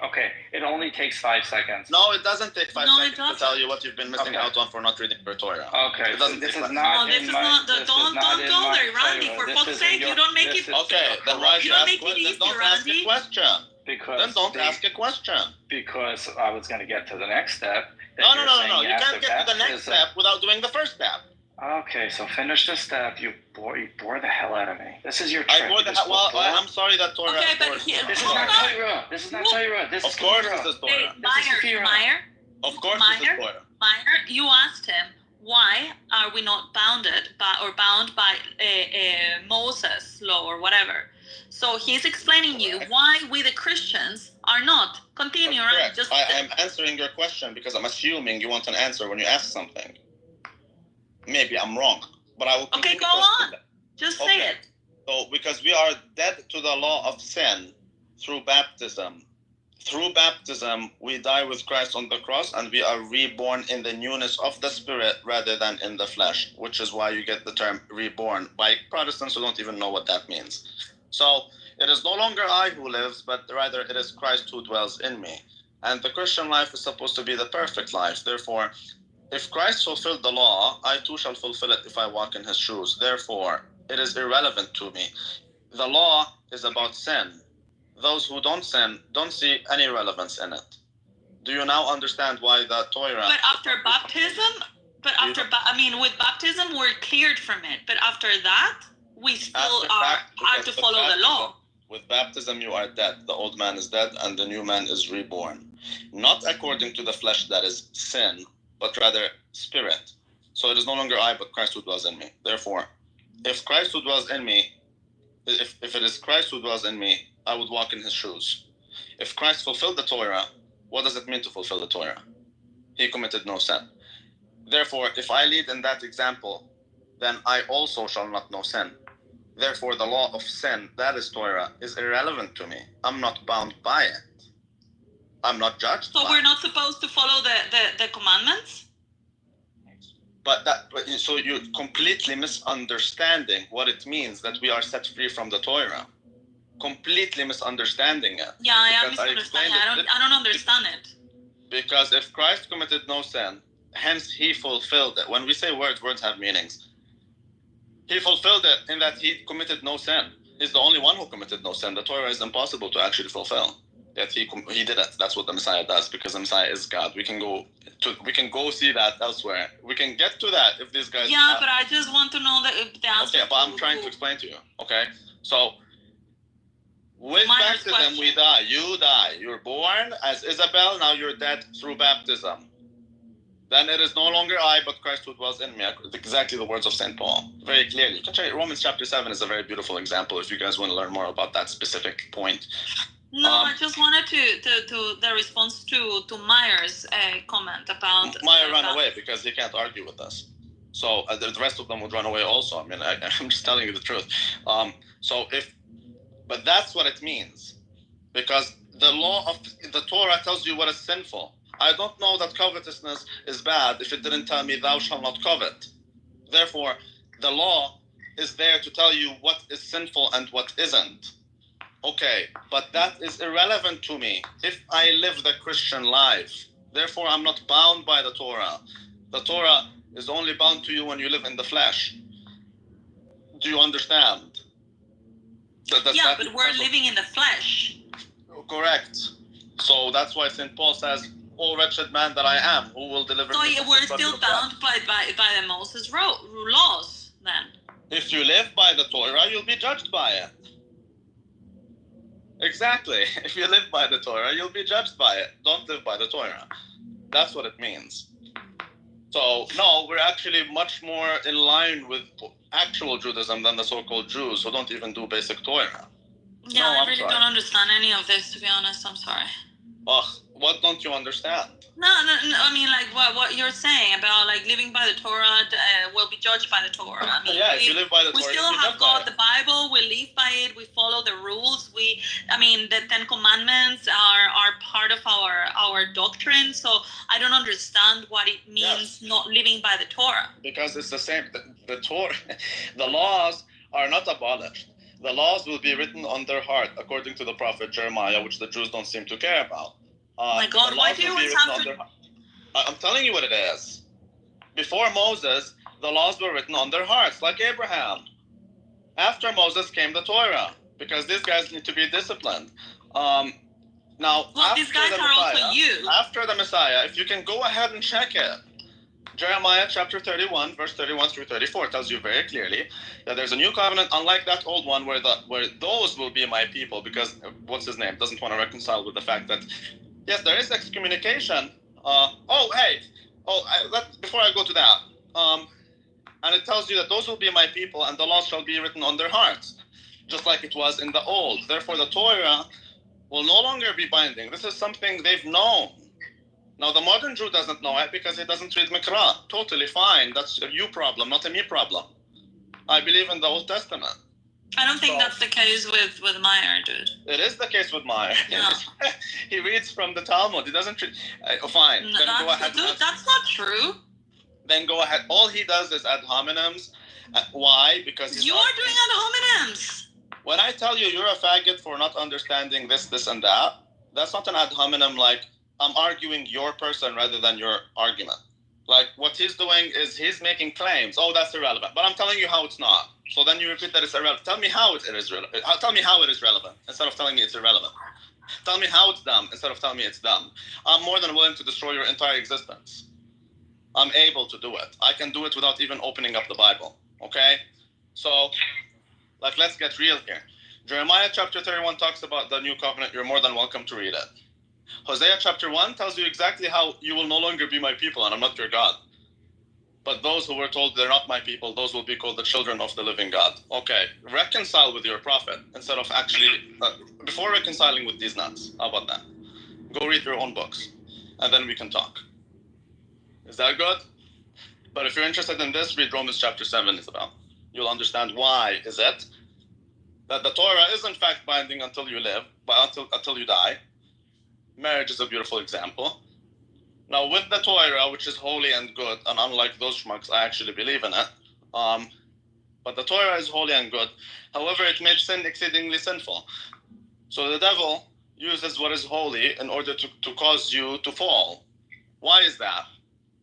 Okay, it only takes 5 seconds. No, it doesn't take 5 seconds to tell you what you've been missing out on for not reading your Torah. Okay, this is not. Don't go there, Randy. For fuck's sake, you don't make it. Okay, then why you don't make it easy, Randy? Then don't ask a question. Because I was going to get to the next step. No. You can't get to the next step without doing the first step. Okay, so finish the step. You bore the hell out of me. This is your trick. I'm sorry that Torah. Okay, but this is not Torah. This is not Torah. This is Torah. This is Torah. Meyer. Of course, this is Torah. Meyer, you asked him why are we not bound by Moses' law or whatever. So he's explaining you why we the Christians are not. Continue, right? I am answering your question because I'm assuming you want an answer when you ask something. Maybe I'm wrong, but I will. Okay, go on. Just say it. So, because we are dead to the law of sin through baptism, through baptism, we die with Christ on the cross, and we are reborn in the newness of the Spirit rather than in the flesh, which is why you get the term reborn by Protestants who don't even know what that means. So it is no longer I who lives, but rather it is Christ who dwells in me. And the Christian life is supposed to be the perfect life. Therefore, if Christ fulfilled the law, I too shall fulfill it if I walk in his shoes. Therefore, it is irrelevant to me. The law is about sin. Those who don't sin don't see any relevance in it. Do you now understand why the Torah? But after baptism, with baptism we're cleared from it. But after that, we still have to follow the law. With baptism, you are dead. The old man is dead, and the new man is reborn. Not according to the flesh, that is sin, but rather spirit. So it is no longer I, but Christ who dwells in me. Therefore, if Christ who dwells in me, if it is Christ who dwells in me, I would walk in his shoes. If Christ fulfilled the Torah, what does it mean to fulfill the Torah? He committed no sin. Therefore, if I lead in that example, then I also shall not know sin. Therefore, the law of sin, that is Torah, is irrelevant to me. I'm not bound by it. I'm not judged. So we're not supposed to follow the commandments? So you're completely misunderstanding what it means that we are set free from the Torah. Completely misunderstanding it. Yeah, I am misunderstanding. I don't understand it. Because if Christ committed no sin, hence he fulfilled it. When we say words have meanings. He fulfilled it in that he committed no sin. He's the only one who committed no sin. The Torah is impossible to actually fulfill. Yet he did it. That's what the Messiah does, because the Messiah is God. We can go see that elsewhere. We can get to that if these guys. Yeah, but I just want to know the answer. Okay, but I'm trying to explain to you. Okay, so with baptism we die. You die. You're born as Isabel. Now you're dead through baptism. Then it is no longer I, but Christ who dwells in me. Exactly the words of St. Paul. Very clearly. You can try Romans chapter 7 is a very beautiful example if you guys want to learn more about that specific point. No, I just wanted to the response to Meyer's comment about. Meyer ran away because he can't argue with us. So the rest of them would run away also. I mean, I'm just telling you the truth. But that's what it means, because the law of the Torah tells you what is sinful. I don't know that covetousness is bad if it didn't tell me thou shalt not covet. Therefore, the law is there to tell you what is sinful and what isn't. Okay, but that is irrelevant to me if I live the Christian life. Therefore, I'm not bound by the Torah. The Torah is only bound to you when you live in the flesh. Do you understand? But we're living in the flesh. Correct. So that's why St. Paul says, "O wretched man that I am, who will deliver me?" So we're still bound by the Moses laws then. If you live by the Torah, you'll be judged by it. Exactly. If you live by the Torah, you'll be judged by it. Don't live by the Torah. That's what it means. So, no, we're actually much more in line with actual Judaism than the so-called Jews who don't even do basic Torah. Yeah, no, I really don't understand any of this, to be honest. I'm sorry. Ugh, what don't you understand? No, I mean, like, what you're saying about, like, living by the Torah will be judged by the Torah. I mean, if you live by the Torah, we still have got the Bible, we live by it, we follow the rules, the 10 Commandments are part of our doctrine, so I don't understand what it means not living by the Torah. Because it's the same, the Torah, the laws are not abolished. The laws will be written on their heart, according to the prophet Jeremiah, which the Jews don't seem to care about. Oh my God, why do you always have to... I'm telling you what it is. Before Moses, the laws were written on their hearts, like Abraham. After Moses came the Torah, because these guys need to be disciplined. These guys are also you. After the Messiah, if you can go ahead and check it, Jeremiah chapter 31, verse 31 through 34 tells you very clearly that there's a new covenant, unlike that old one, where those will be my people, because what's his name doesn't want to reconcile with the fact that yes, there is excommunication. Before I go to that, and it tells you that those will be my people, and the laws shall be written on their hearts, just like it was in the old. Therefore, the Torah will no longer be binding. This is something they've known. Now, the modern Jew doesn't know it because he doesn't read Mikra. Totally fine. That's a you problem, not a me problem. I believe in the Old Testament. I don't think that's the case with Meyer, dude. It is the case with Meyer. No. He reads from the Talmud. He doesn't. Fine. No, then go ahead. Dude, that's not true. Then go ahead. All he does is ad hominems. Why? Because you are doing ad hominems. When I tell you you're a faggot for not understanding this, and that, that's not an ad hominem. Like, I'm arguing your person rather than your argument. Like, what he's doing is he's making claims. Oh, that's irrelevant. But I'm telling you how it's not. So then you repeat that it's irrelevant. Tell me how it is relevant. Tell me how it is relevant instead of telling me it's irrelevant. Tell me how it's dumb instead of telling me it's dumb. I'm more than willing to destroy your entire existence. I'm able to do it. I can do it without even opening up the Bible. Okay? So, like, let's get real here. Jeremiah chapter 31 talks about the new covenant. You're more than welcome to read it. Hosea chapter 1 tells you exactly how you will no longer be my people and I'm not your God. But those who were told they're not my people, those will be called the children of the living God. Okay, reconcile with your prophet instead of actually, before reconciling with these nuts. How about that? Go read your own books and then we can talk. Is that good? But if you're interested in this, read Romans chapter 7, Isabel. You'll understand why is it that the Torah is in fact binding until you live, until you die. Marriage is a beautiful example. Now with the Torah, which is holy and good, and unlike those schmucks, I actually believe in it. But the Torah is holy and good. However, it made sin exceedingly sinful. So the devil uses what is holy in order to cause you to fall. Why is that?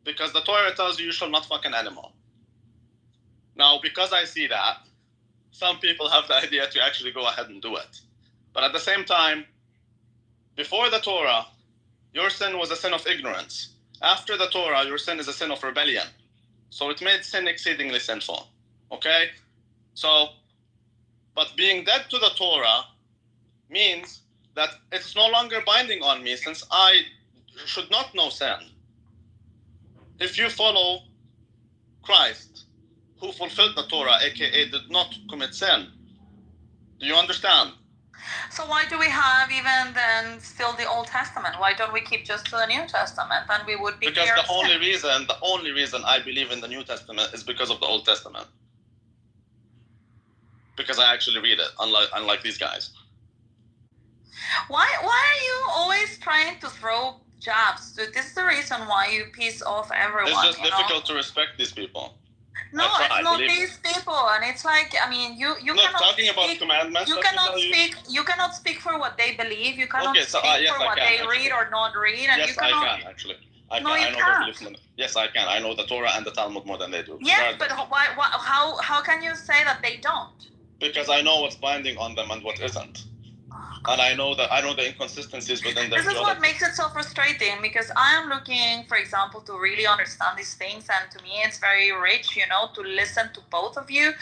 Because the Torah tells you shall not fuck an animal. Now, because I see that, some people have the idea to actually go ahead and do it. But at the same time, before the Torah, your sin was a sin of ignorance. After the Torah, your sin is a sin of rebellion. So it made sin exceedingly sinful. Okay? So, but being dead to the Torah means that it's no longer binding on me since I should not know sin. If you follow Christ, who fulfilled the Torah, aka did not commit sin, do you understand? So why do we have even then still the Old Testament? Why don't we keep just to the New Testament? Then we would be because the only reason I believe in the New Testament is because of the Old Testament. Because I actually read it, unlike these guys. Why are you always trying to throw jabs? This is the reason why you piss off everyone. It's just difficult to respect these people. No, it's not these people, and it's like, I mean, you cannot talking speak, about commandments. You cannot speak for what they believe. You cannot speak for what they read or not read, and yes, you cannot. I can actually. I can't. Yes, I can. I know the Torah and the Talmud more than they do. Yes, but how can you say that they don't? Because I know what's binding on them and what isn't. And I know the inconsistencies within their This is what makes it so frustrating, because I am looking, for example, to really understand these things, and to me it's very rich, to listen to both of your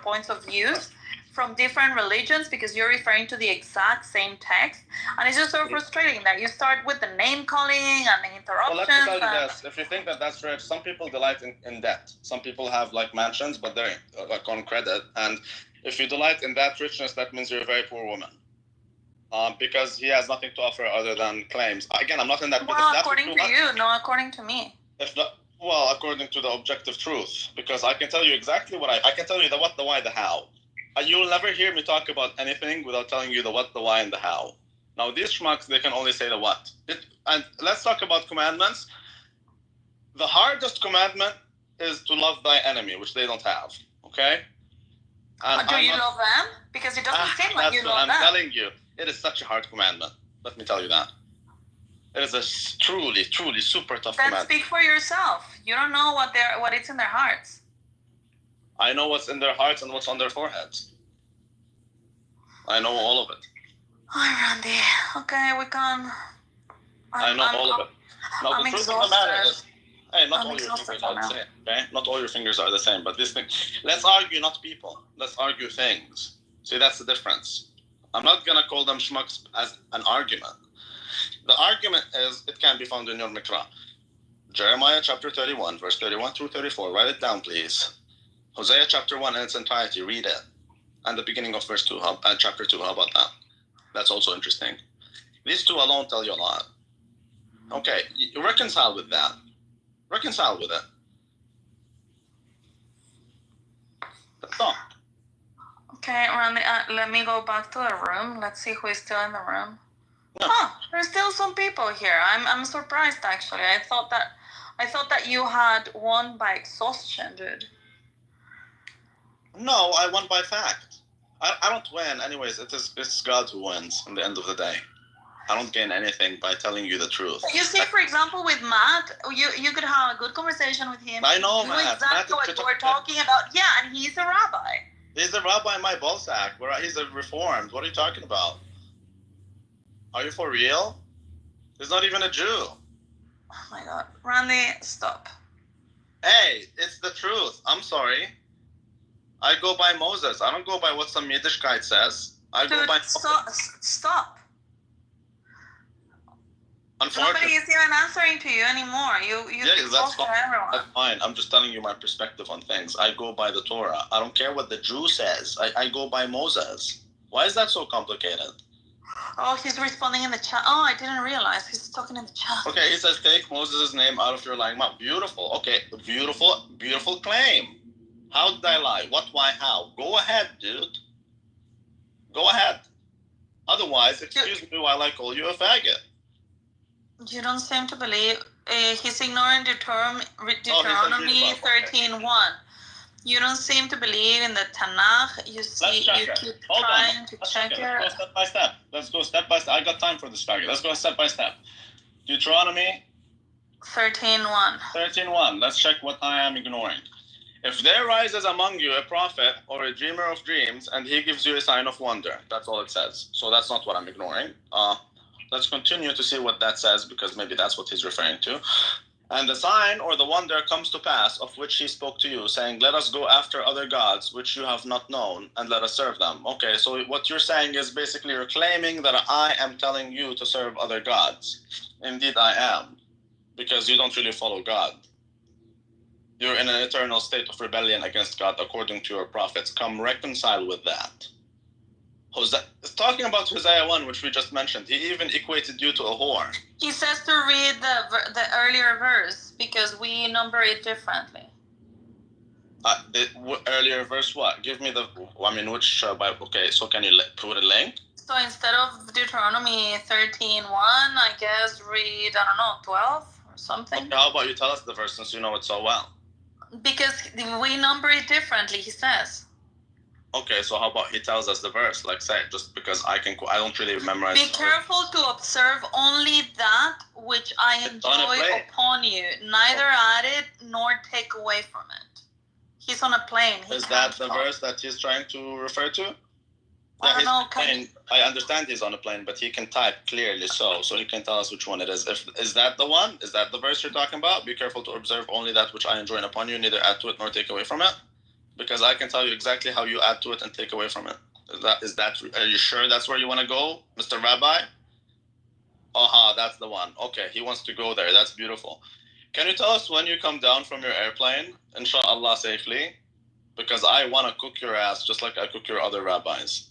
points of views from different religions, because you're referring to the exact same text, and it's just so frustrating that you start with the name calling and the interruptions. Well, let me tell you this: if you think that's rich, some people delight in debt. Some people have like mansions, but they're like on credit, and if you delight in that richness, that means you're a very poor woman. Because he has nothing to offer other than claims. Again, I'm not in that. Well, according to you, not according to me. According to the objective truth. Because I can tell you exactly what I can tell you the what, the why, the how. You'll never hear me talk about anything without telling you the what, the why, and the how. Now, these schmucks, they can only say the what. And let's talk about commandments. The hardest commandment is to love thy enemy, which they don't have. Okay? And do you love them? Because it doesn't seem like you love them. I'm telling you, it is such a hard commandment. Let me tell you that. It is a truly, truly super tough commandment. Then speak for yourself. You don't know what it's in their hearts. I know what's in their hearts and what's on their foreheads. I know all of it. Hi, Randy. Okay, we can. I know all of it. Now, the truth of the matter is, hey, not all your fingers are the same. Okay, not all your fingers are the same. But this thing, let's argue, not people. Let's argue things. See, that's the difference. I'm not gonna call them schmucks as an argument. The argument is, it can be found in your Mikra. Jeremiah chapter 31, verse 31 through 34. Write it down, please. Hosea chapter 1 in its entirety, read it. And the beginning of verse 2, chapter 2, how about that? That's also interesting. These two alone tell you a lot. Okay, you reconcile with that. Reconcile with it. That's all. Okay, Randy, let me go back to the room. Let's see who is still in the room. Huh, there's still some people here. I'm surprised actually. I thought that you had won by exhaustion, dude. No, I won by fact. I don't win. Anyways, it's God who wins in the end of the day. I don't gain anything by telling you the truth. You see, for example, with Matt, you could have a good conversation with him. I know, Matt. Exactly what we're talking about. Yeah, and he's a rabbi. He's a rabbi in my ballsack. He's a reformed. What are you talking about? Are you for real? He's not even a Jew. Oh my God. Randy, stop. Hey, it's the truth. I'm sorry. I go by Moses. I don't go by what some Yiddishkeit says. Go by stop. Unfortunately, nobody is even answering to you anymore. That's fine. Everyone. That's fine. I'm just telling you my perspective on things. I go by the Torah. I don't care what the Jew says. I go by Moses. Why is that so complicated? Oh, he's responding in the chat. Oh, I didn't realize he's talking in the chat. Okay, he says, take Moses' name out of your lying mouth. Beautiful. Okay, beautiful claim. How did I lie? What, why, how? Go ahead, dude. Go ahead. Otherwise, excuse me while I call you a faggot. You don't seem to believe. He's ignoring Deuteronomy 13:1. You don't seem to believe in the Tanakh. You keep trying to check it. Let's go step by step. Let's go step by step. I got time for this faggot. Let's go step by step. Deuteronomy 13:1. 13:1. Let's check what I am ignoring. If there rises among you a prophet or a dreamer of dreams, and he gives you a sign of wonder. That's all it says. So that's not what I'm ignoring. Let's continue to see what that says, because maybe that's what he's referring to. And the sign or the wonder comes to pass, of which he spoke to you, saying, let us go after other gods, which you have not known, and let us serve them. Okay, so what you're saying is basically you're claiming that I am telling you to serve other gods. Indeed, I am, because you don't really follow God. You're in an eternal state of rebellion against God, according to your prophets. Come reconcile with that. Talking about Hosea 1, which we just mentioned, he even equated you to a whore. He says to read the earlier verse, because we number it differently. The earlier verse what? Give me which Bible? Okay, so can you put a link? So instead of Deuteronomy 13:1, I guess read, 12 or something. Okay, how about you tell us the verse, since you know it so well? Because we number it differently, he says. Okay, so how about he tells us the verse? Like, say, just because I don't really memorize. Be careful to observe only that which I enjoy upon you, neither add it nor take away from it. He's on a plane. Is that the verse that he's trying to refer to? I don't know. I understand he's on a plane, but he can type clearly, so he can tell us which one it is. Is that the one? Is that the verse you're talking about? Be careful to observe only that which I enjoin upon you, neither add to it nor take away from it. Because I can tell you exactly how you add to it and take away from it. Are you sure that's where you want to go, Mr. Rabbi? That's the one. Okay, he wants to go there. That's beautiful. Can you tell us when you come down from your airplane, inshallah, safely? Because I want to cook your ass just like I cook your other rabbis.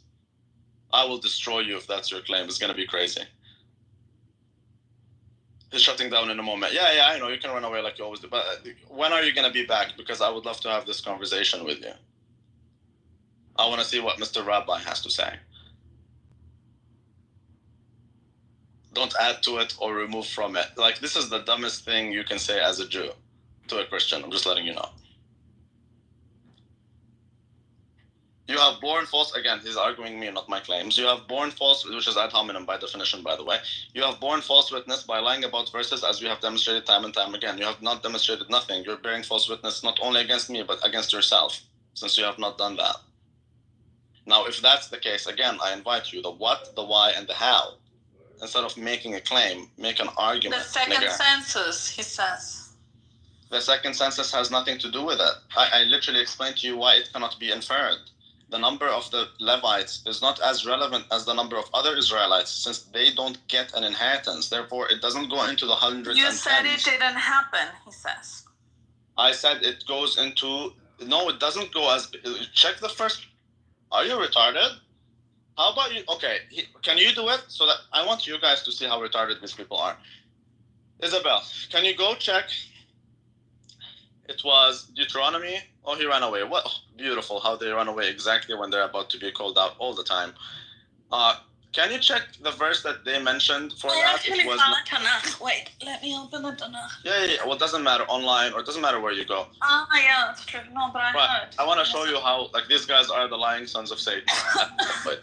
I will destroy you if that's your claim. It's going to be crazy. He's shutting down in a moment. Yeah, I know. You can run away like you always do. But when are you going to be back? Because I would love to have this conversation with you. I want to see what Mr. Rabbi has to say. Don't add to it or remove from it. Like, this is the dumbest thing you can say as a Jew to a Christian. I'm just letting you know. You have borne false, again, he's arguing me, not my claims. You have borne false, which is ad hominem by definition, by the way. You have borne false witness by lying about verses, as you have demonstrated time and time again. You have not demonstrated nothing. You're bearing false witness not only against me, but against yourself, since you have not done that. Now, if that's the case, again, I invite you, the what, the why, and the how. Instead of making a claim, make an argument. The second census, he says. The second census has nothing to do with it. I literally explained to you why it cannot be inferred. The number of the Levites is not as relevant as the number of other Israelites, since they don't get an inheritance. Therefore, it doesn't go into the hundreds. You said it didn't happen, he says. I said it goes into... No, it doesn't go as... Check the first... Are you retarded? How about you... Okay, can you do it? So that I want you guys to see how retarded these people are. Isabel, can you go check It was Deuteronomy. Oh, he ran away. What? Oh, beautiful how they run away exactly when they're about to be called out all the time. Can you check the verse that they mentioned for that? I actually found a Tanakh. Wait, let me open the Tanakh. Yeah. Well, it doesn't matter online or it doesn't matter where you go. Yeah, that's true. No, but I heard. I want to show you how like these guys are the lying sons of Satan. But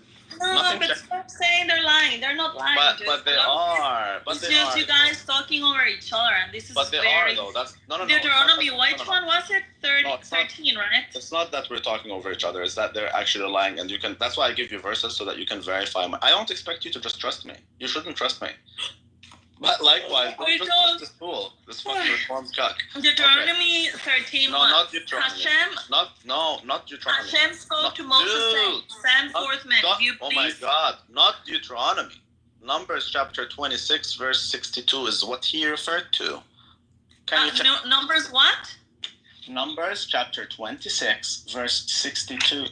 stop saying they're lying. They're not lying. But they are. It's just you guys talking over each other, and this is But they very... are though. That's no. Deuteronomy, which one was it? 13, right? It's not that we're talking over each other. It's that they're actually lying, and you can. That's why I give you verses so that you can verify. I don't expect you to just trust me. You shouldn't trust me. But likewise, don't just trust this fool, this fucking reformed cuck. Deuteronomy 13. No, not Deuteronomy. Hashem. Not Deuteronomy. Hashem spoke to Moses saying, "Send forth men." You please. Oh my God! Not Deuteronomy. Numbers chapter 26 verse 62 is what he referred to. Can you check? Numbers what? Numbers chapter 26 verse 62.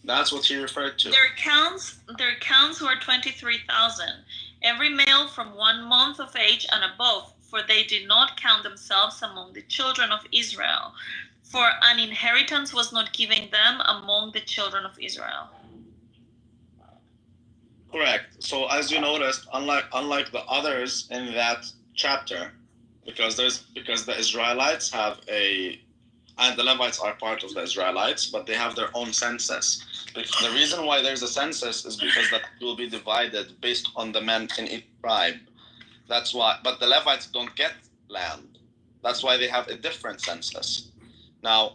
That's what he referred to. Their counts were 23,000, every male from 1 month of age and above, for they did not count themselves among the children of Israel, for an inheritance was not given them among the children of Israel. Correct. So as you noticed, unlike the others in that chapter, because the Israelites have and the Levites are part of the Israelites, but they have their own census. The reason why there's a census is because that will be divided based on the men in each tribe. That's why. But the Levites don't get land. That's why they have a different census. Now,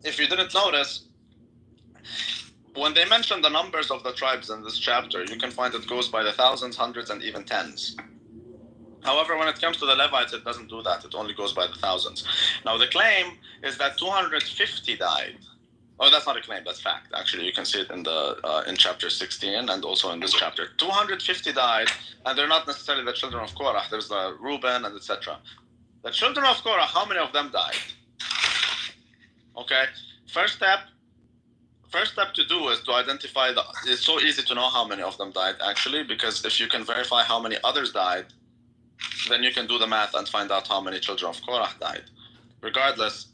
if you didn't notice, when they mention the numbers of the tribes in this chapter, you can find it goes by the thousands, hundreds, and even tens. However, when it comes to the Levites, it doesn't do that. It only goes by the thousands. Now, the claim is that 250 died. Oh, that's not a claim. That's fact. Actually, you can see it in chapter 16 and also in this chapter. 250 died, and they're not necessarily the children of Korah. There's the Reuben and etc. The children of Korah, how many of them died? Okay. First step to do is to identify it's so easy to know how many of them died actually, because if you can verify how many others died, then you can do the math and find out how many children of Korah died. Regardless,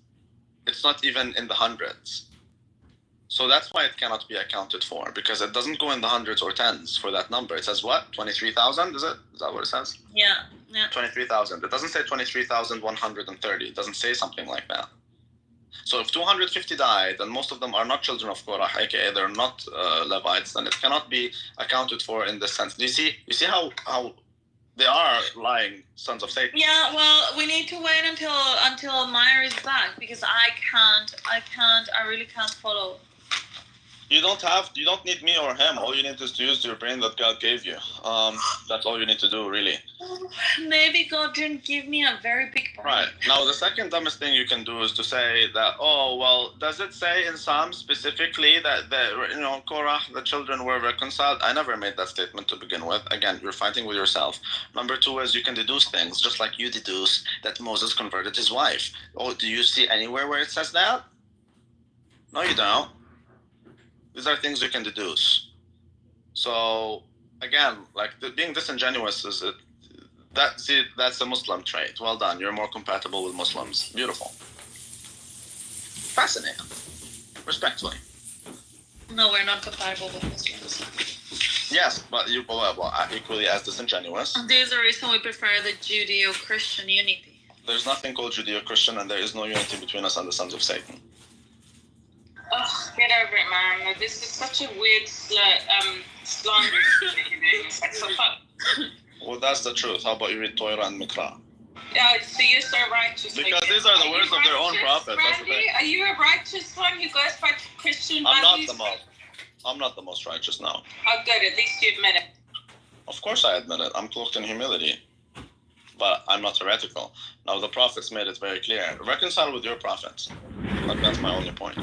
it's not even in the hundreds. So that's why it cannot be accounted for, because it doesn't go in the hundreds or tens for that number. It says what? 23,000, is it? Is that what it says? Yeah. 23,000. It doesn't say 23,130. It doesn't say something like that. So if 250 died, and most of them are not children of Korah, aka they're not Levites, then it cannot be accounted for in this sense. Do you see how they are lying sons of Satan? Yeah, well, we need to wait until Meyer is back, because I really can't follow. You don't need me or him. All you need is to use your brain that God gave you. That's all you need to do, really. Maybe God didn't give me a very big brain. Right. Now, the second dumbest thing you can do is to say that, oh, well, does it say in Psalms specifically that Korah, the children were reconciled? I never made that statement to begin with. Again, you're fighting with yourself. Number two is you can deduce things, just like you deduce that Moses converted his wife. Oh, do you see anywhere where it says that? No, you don't. These are things you can deduce. So again, like being disingenuous that's a Muslim trait. Well done. You're more compatible with Muslims. Beautiful. Fascinating. Respectfully. No, we're not compatible with Muslims. Yes, but you equally as disingenuous. There's a reason we prefer the Judeo-Christian unity. There's nothing called Judeo-Christian, and there is no unity between us and the sons of Satan. Oh, get over it, man. This is such a weird slander that you're doing. It's like so fun. Well, that's the truth. How about you read Torah and Mikra? Yeah, so you're so righteous. Because these are the words of their own prophets. That's the thing. Are you a righteous one who goes by Christian values? values? I'm not the most righteous now. Oh, good. At least you admit it. Of course I admit it. I'm cloaked in humility. But I'm not heretical. Now, the prophets made it very clear. Reconcile with your prophets. That's my only point.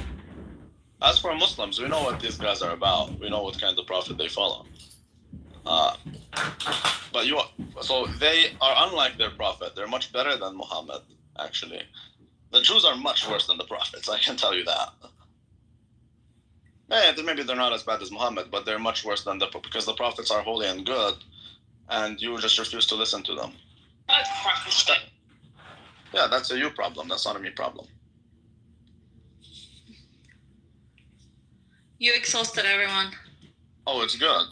As for Muslims, we know what these guys are about. We know what kind of prophet they follow. So they are unlike their prophet. They're much better than Muhammad, actually. The Jews are much worse than the prophets, I can tell you that. Maybe they're not as bad as Muhammad, but they're much worse than because the prophets are holy and good, and you just refuse to listen to them. Yeah, that's a you problem. That's not a me problem. You exhausted everyone. Oh, it's good.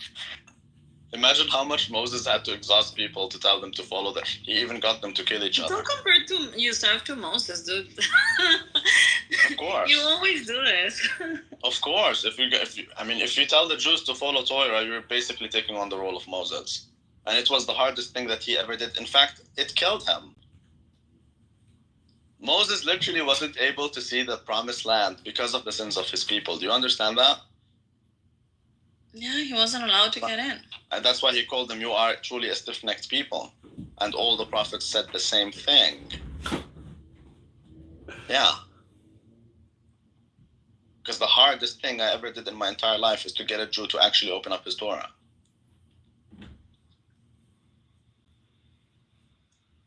Imagine how much Moses had to exhaust people to tell them to follow that. He even got them to kill each other. Don't compare to yourself to Moses, dude. Of course. You always do this. Of course. If you tell the Jews to follow Torah, you're basically taking on the role of Moses. And it was the hardest thing that he ever did. In fact, it killed him. Moses literally wasn't able to see the promised land because of the sins of his people. Do you understand that? Yeah, he wasn't allowed to get in. And that's why he called them, you are truly a stiff-necked people. And all the prophets said the same thing. Yeah. Because the hardest thing I ever did in my entire life is to get a Jew to actually open up his Torah.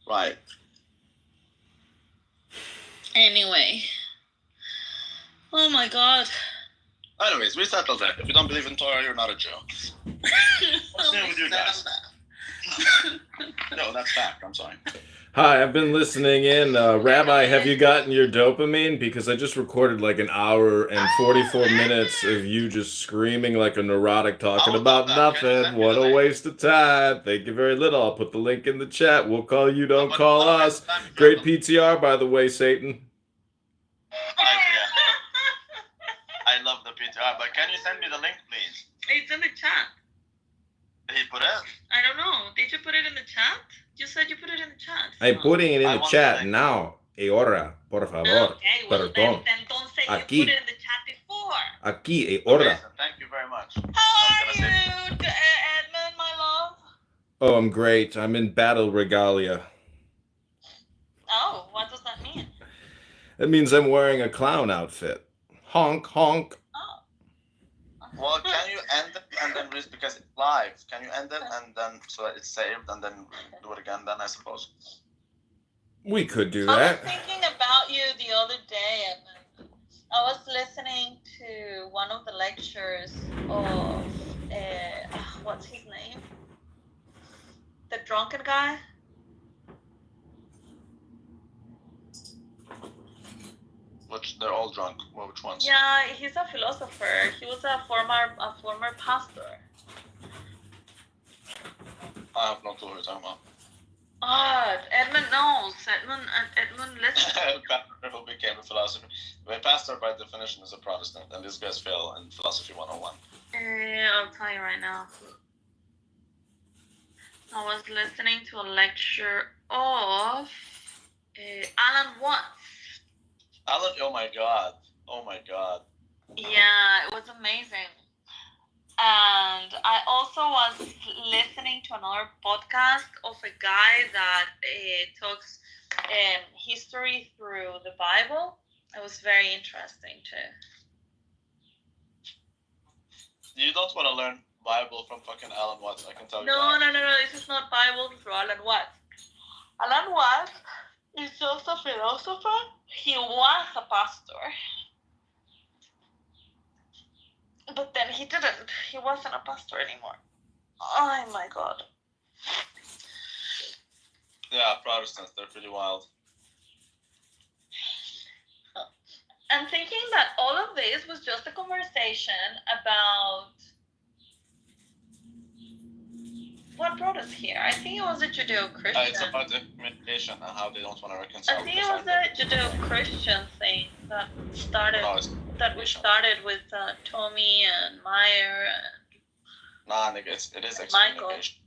Right. Anyway. Oh my God. Anyways, we settled that. If you don't believe in Torah, you're not a Jew. What's new with you guys? No, that's fact. I'm sorry. Hi, I've been listening in. Rabbi, have you gotten your dopamine? Because I just recorded like an hour and 44 minutes of you just screaming like a neurotic talking about nothing. What a waste of time. Thank you very little. I'll put the link in the chat. We'll call you, don't call us. Great PTR, by the way, Satan. I love the PTR, but can you send me the link, please? It's in the chat. Did he put it? I don't know. Did you put it in the chat? You said you put it in the chat. I'm putting it in the chat now. Ahora, por favor. Okay, well, Perdón. then don't say Aquí. you put it in the chat before. Aquí, ahora. Okay, so thank you very much. How are you, Edmund, my love? Oh, I'm great. I'm in battle regalia. Oh, what does that mean? It means I'm wearing a clown outfit. Honk, honk. Well, can you end it and then because it's live? Can you end it and then so that it's saved and then do it again? Then I suppose. We could do I that. was thinking about you the other day, Edmund. I was listening to one of the lectures of what's his name? The drunken guy. Which they're all drunk. Well, which ones? Yeah, he's a philosopher. He was a former pastor. I have no clue who you're talking about. Edmund knows. Edmund listens. Who became a philosopher. A pastor, by definition, is a Protestant, and these guys fail in philosophy 101. I'll tell you right now. I was listening to a lecture of Alan Watts. Alan, oh my god. Yeah, it was amazing. And I also was listening to another podcast of a guy that talks history through the Bible. It was very interesting too. You don't want to learn Bible from fucking Alan Watts, I can tell you No, that. no. This is not Bible through Alan Watts. Alan Watts is just a philosopher. He was a pastor. But then he didn't. He wasn't a pastor anymore. Oh my god. Yeah, Protestants, they're pretty wild. I'm thinking that all of this was just a conversation about what brought us here. I think it was a Judeo-Christian. It's about the communication and how they don't want to reconcile. I think it was a Judeo-Christian thing that started. We started with Tommy and Meyer and. Nah, nigga, it is Michael. excommunication.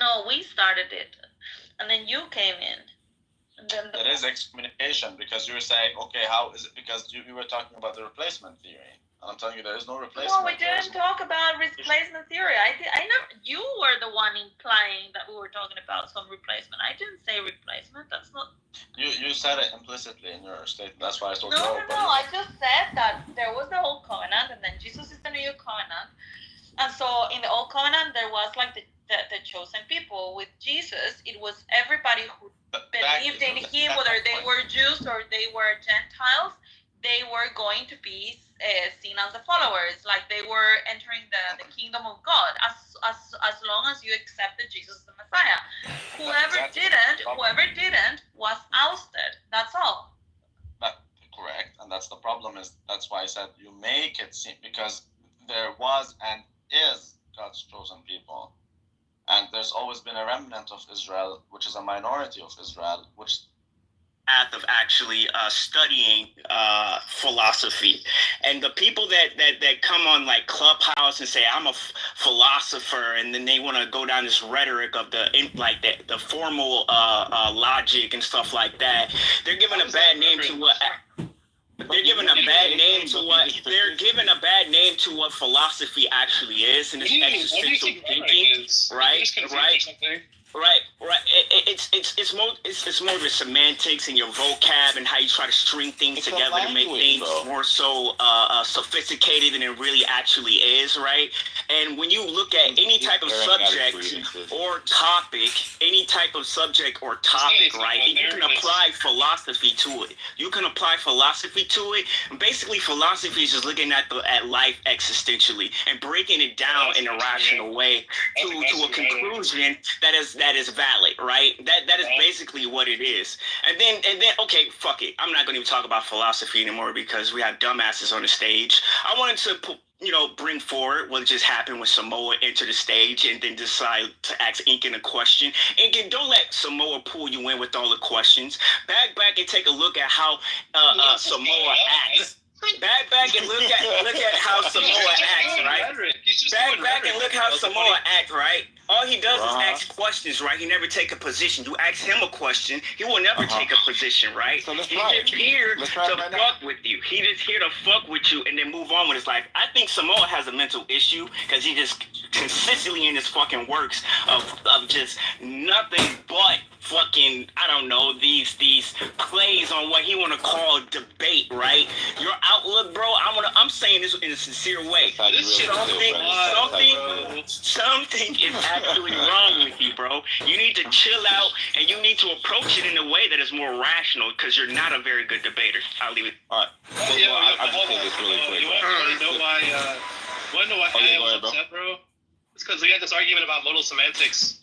No, we started it, and then you came in, and then. It is excommunication because you were saying, okay, how is it? Because you were talking about the replacement theory. And I'm telling you, there is no replacement. No, we didn't talk about replacement theory. I never. You were the one implying that we were talking about some replacement. I didn't say replacement. That's not. You said it implicitly in your statement. That's why I told you. No. I just said that there was the old covenant, and then Jesus is the new covenant. And so in the old covenant, there was like the chosen people. With Jesus, it was everybody who believed in him, whether they were Jews or they were Gentiles. They were going to be seen as the followers, like they were entering the kingdom of God, as long as you accepted Jesus the Messiah. Whoever didn't was ousted. That's all. Correct, and that's the problem. That's why I said you make it seem, because there was and is God's chosen people, and there's always been a remnant of Israel, which is a minority of Israel, which path of actually studying philosophy. And the people that come on like Clubhouse and say I'm a philosopher, and then they want to go down this rhetoric of the formal logic and stuff like that, they're giving a bad name to what. They're giving a bad name to what philosophy actually is, and it's existential thinking, right? It's more of your semantics and your vocab and how you try to string things together to make things more so sophisticated than it really actually is, right? And when you look at any type of subject or topic, right, you can apply philosophy to it. Basically, philosophy is just looking at life existentially and breaking it down in a rational way to a conclusion that is valid, right? That is basically what it is. And then okay, fuck it. I'm not going to even talk about philosophy anymore because we have dumbasses on the stage. I wanted to bring forward what just happened when Samoa entered the stage and then decide to ask Incan a question. Incan, don't let Samoa pull you in with all the questions. Back and take a look at how Samoa acts. Back and look at how Samoa acts, right? Back and look how Samoa acts, right? All he does is ask questions, right? He never take a position. You ask him a question, he will never take a position, right? So he's just here to fuck with you. He just here to fuck with you and then move on with his life. I think Samoa has a mental issue because he just consistently in his fucking works of just nothing but fucking, I don't know, these plays on what he want to call debate, right? Your outlook, bro, I'm saying this in a sincere way. Something is actually wrong with you, bro. You need to chill out and you need to approach it in a way that is more rational because you're not a very good debater. I'll leave it. All right. I'll just say this really quick. You want to know why I was upset, bro? It's because we had this argument about modal semantics.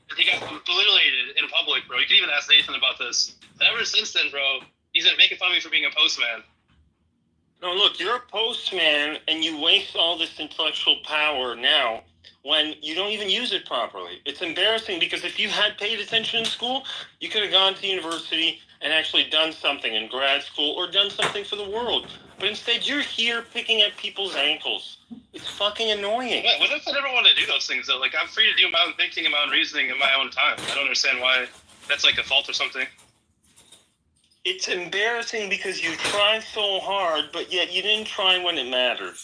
And he got belittlated in public, bro. You can even ask Nathan about this. And ever since then, bro, he's been making fun of me for being a postman. No, look, you're a postman, and you waste all this intellectual power now when you don't even use it properly. It's embarrassing because if you had paid attention in school, you could have gone to university and actually done something in grad school or done something for the world. But instead, you're here picking at people's ankles. It's fucking annoying. What if I never want to do those things, though? Like, I'm free to do my own thinking and my own reasoning in my own time. I don't understand why that's like a fault or something. It's embarrassing because you tried so hard, but yet you didn't try when it mattered.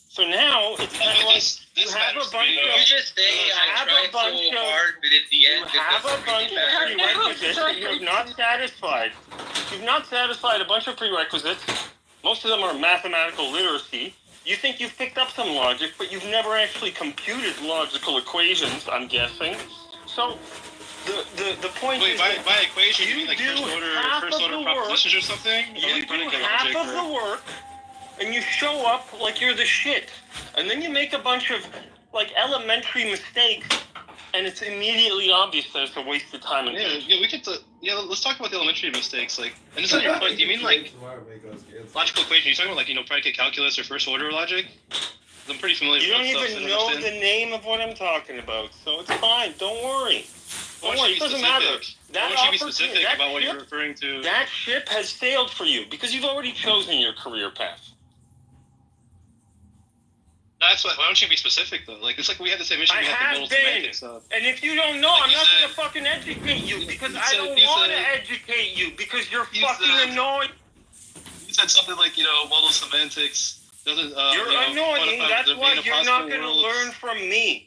So now it's kind of like you have a bunch of. You just say I tried so hard, but at the end, you have a bunch of prerequisites that you have not satisfied. You've not satisfied a bunch of prerequisites. Most of them are mathematical literacy. You think you've picked up some logic, but you've never actually computed logical equations, I'm guessing. So the point is by equation, you mean like first order propositions or something? You do half of the work, and you show up like you're the shit. And then you make a bunch of like elementary mistakes, and it's immediately obvious that it's a waste of time. Let's talk about the elementary mistakes. Like, and this is your point. Do you mean like logical equation? You're talking about like predicate calculus or first order logic? I'm pretty familiar. You with don't even know the name of what I'm talking about, so it's fine. Don't worry. Don't worry. It doesn't matter. Why don't you be specific about what you're referring to? That ship has sailed for you because you've already chosen your career path. That's why don't you be specific though? Like it's like we had the same issue. I have been, and if you don't know, like I'm not gonna fucking educate you because I don't want to educate you because you're fucking annoying. You said something like modal semantics doesn't. You're annoying. That's why you're not gonna learn from me.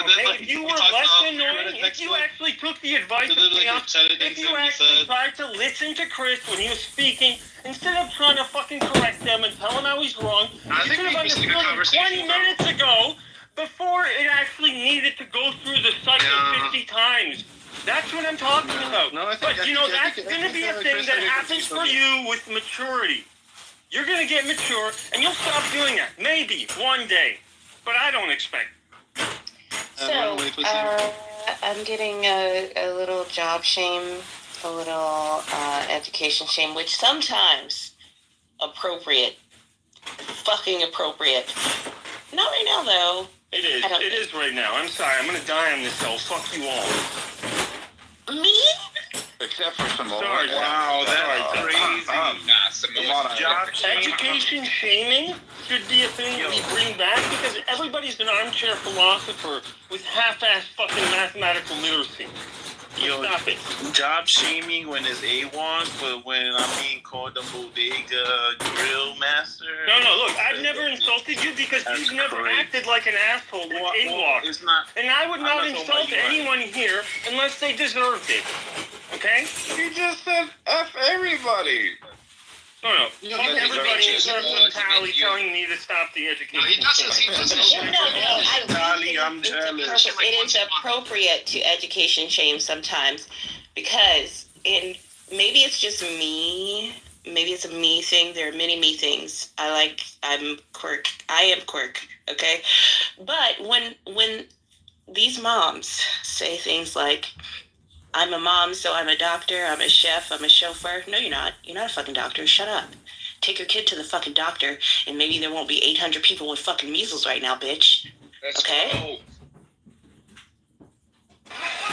Okay? If you were less annoying, if you actually took the advice of Leon, if you actually tried to listen to Chris when he was speaking, instead of trying to fucking correct them and tell him how he's wrong, you could have understood it 20 minutes ago before it actually needed to go through the cycle 50 times. That's what I'm talking about. But that's going to be a thing that happens for you with maturity. you're going to get mature, and you'll stop doing that. Maybe one day. But I don't expect it. So, I'm getting a little job shame, a little education shame, which sometimes appropriate. Fucking appropriate. Not right now, though. It is. It is right now. I'm sorry. I'm going to die on this hill. Fuck you all. Me? Except for Simone. Sorry. Wow, that's crazy. Education shaming should be a thing that we bring back because everybody's an armchair philosopher with half-ass fucking mathematical literacy. Yo, stop it. Job shaming when it's AWOC, but when I'm being called the bodega grill master. No, look, I've never insulted you because you've never acted like an asshole with AWOC. It's not. And I would not insult anyone here unless they deserved it. Okay? You just said F everybody. No. Fuck everybody in terms of Tally telling me to stop the education. No, he doesn't. Tally, I'm jealous. It is appropriate to education shame sometimes because maybe it's just me. Maybe it's a me thing. There are many me things. I'm quirk. I am quirk. Okay? But when these moms say things like, I'm a mom, so I'm a doctor, I'm a chef, I'm a chauffeur. No, you're not. You're not a fucking doctor. Shut up. Take your kid to the fucking doctor, and maybe there won't be 800 people with fucking measles right now, bitch. Okay?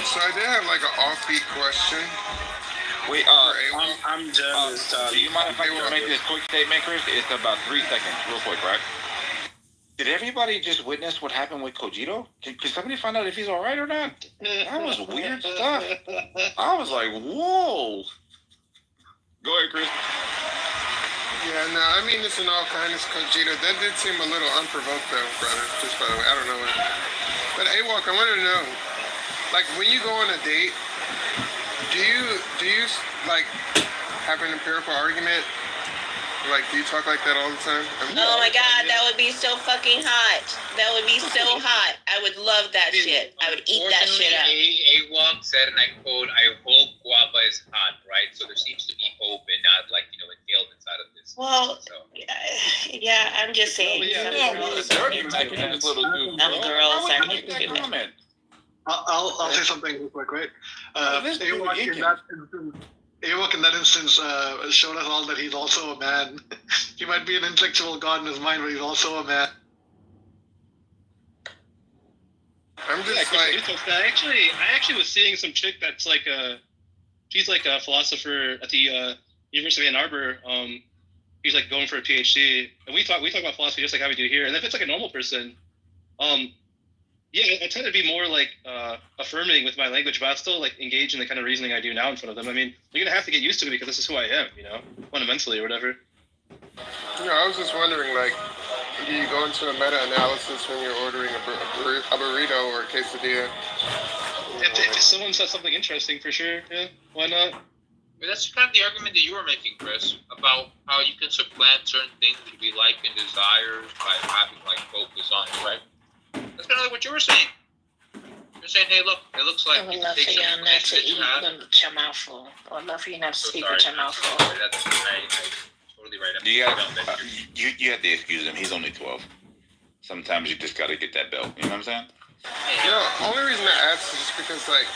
So I did have like an offbeat question. Wait, I'm jealous, Tally. Do you mind if I make this quick statement, Chris? It's about 3 seconds, real quick, right? Did everybody just witness what happened with Kojito? Can somebody find out if he's all right or not? That was weird stuff. I was like, whoa. Go ahead, Chris. Yeah, no, I mean this in all kindness, Kojito. That did seem a little unprovoked, though, brother. Just by the way, I don't know. But AWOC, I want to know, like, when you go on a date, do you like have an empirical argument? Like, do you talk like that all the time? Oh my God, that would be so fucking hot. That would be so hot. I would love that shit. I would eat that shit up. AWOC said, and I quote, I hope guava is hot, right? So there seems to be hope and not like, entailed inside of this. Well, yeah, I'm just saying. I'll say something real quick, right? AWOC in that instance showed us all that he's also a man. He might be an intellectual god in his mind, but he's also a man. I'm just I actually was seeing some chick that's like she's like a philosopher at the University of Ann Arbor. He's like going for a PhD, and we talk about philosophy just like how we do here. And if it's like a normal person, I tend to be more like affirming with my language, but I'll still like engage in the kind of reasoning I do now in front of them. I mean, you're gonna have to get used to it because this is who I am, fundamentally or whatever. I was just wondering, like, do you go into a meta-analysis when you're ordering a burrito or a quesadilla? If someone says something interesting, for sure, yeah, why not? But that's kind of the argument that you were making, Chris, about how you can supplant certain things that we like and desires by having like focus on it, right? That's kind of like what you were saying. You're saying, hey, look, it looks like I would love for you not to eat with your mouth full. I would love for you not to speak with your mouth full. That's totally right. You have to excuse him. He's only 12. Sometimes you just got to get that belt. You know what I'm saying? Only reason I ask is just because, like,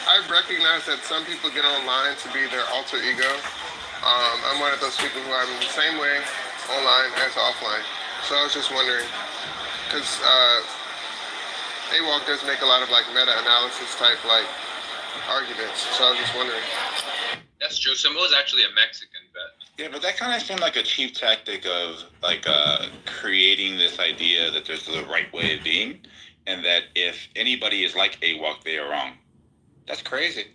I've recognized that some people get online to be their alter ego. I'm one of those people who I'm the same way online as offline. So I was just wondering, because AWOC does make a lot of like meta-analysis type like arguments. So I was just wondering. That's true. Samoa's actually a Mexican, but yeah, but that kind of seemed like a cheap tactic of like creating this idea that there's the right way of being, and that if anybody is like AWOC, they are wrong. That's crazy.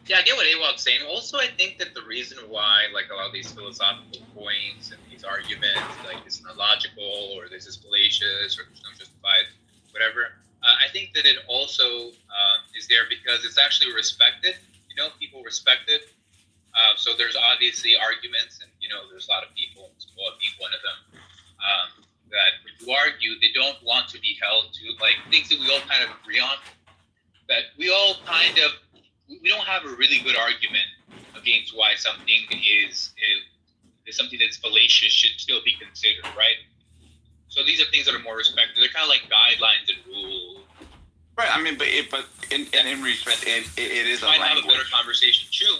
Yeah, I get what AWOC's saying. Also, I think that the reason why like a lot of these philosophical points and these arguments, like it's not logical or this is fallacious or there's no justified whatever, I think that it also is there because it's actually respected. People respect it. So there's obviously arguments, and there's a lot of people, Samoa being one of them, that if you argue, they don't want to be held to like things that we all kind of agree on. That we all kind of, we don't have a really good argument against why something is is something that's fallacious should still be considered, right? So these are things that are more respected. They're kind of like guidelines and rules. Right. I mean, but in respect, it is a Might have a language. better conversation. True.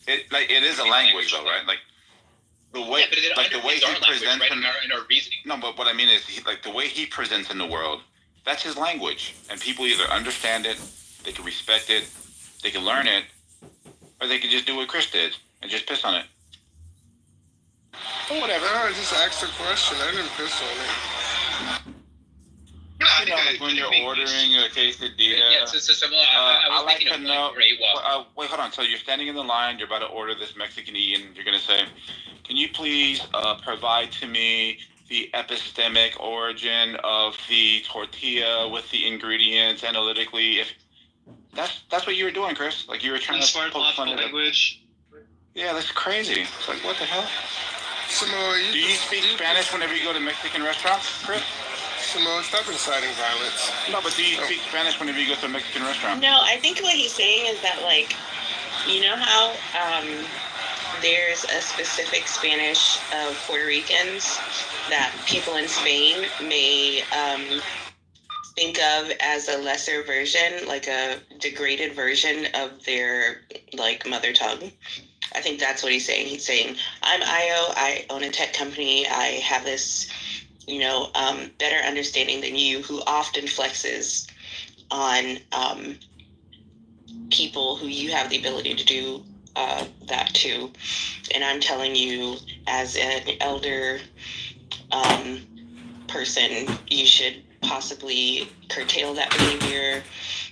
It is a language though, right? Like the way, but it like the way he language, presents right, in our reasoning. No, but what I mean is, like the way he presents in the world, that's his language, and people either understand it, they can respect it, they can learn it, or they can just do what Chris did and just piss on it. Oh, whatever. I just asked a question. I didn't piss on it. You know, like when you're ordering a quesadilla, I like to know. Wait, hold on. So you're standing in the line. You're about to order this Mexican eat, and you're gonna say, "Can you please provide to me the epistemic origin of the tortilla with the ingredients analytically?" If that's what you were doing, Chris. Like you were trying to poke fun at language. Yeah, that's crazy. It's like, what the hell? Do you speak Spanish whenever you go to Mexican restaurants, Chris? Simone, stop inciting violence. No, but do you speak Spanish whenever you go to a Mexican restaurant? No, I think what he's saying is that, like, you know how there's a specific Spanish of Puerto Ricans that people in Spain may think of as a lesser version, like a degraded version of their, like, mother tongue. I think that's what he's saying. He's saying, I'm Io, I own a tech company, I have this, you know, better understanding than you, who often flexes on people who you have the ability to do that to. And I'm telling you, as an elder person, you should possibly curtail that behavior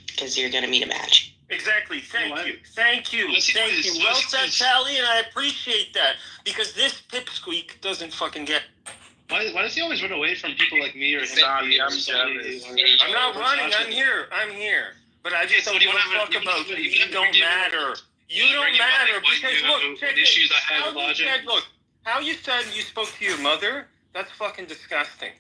because you're going to meet a match. Exactly. Thank you. Well said, Sally, and I appreciate that, because this pipsqueak doesn't fucking get. Why does he always run away from people like me or him? I'm not running. I'm here. But I just don't give a fuck about you. You don't matter. You don't matter because look, check issues it. I had with logic. How you said you spoke to your mother? That's fucking disgusting.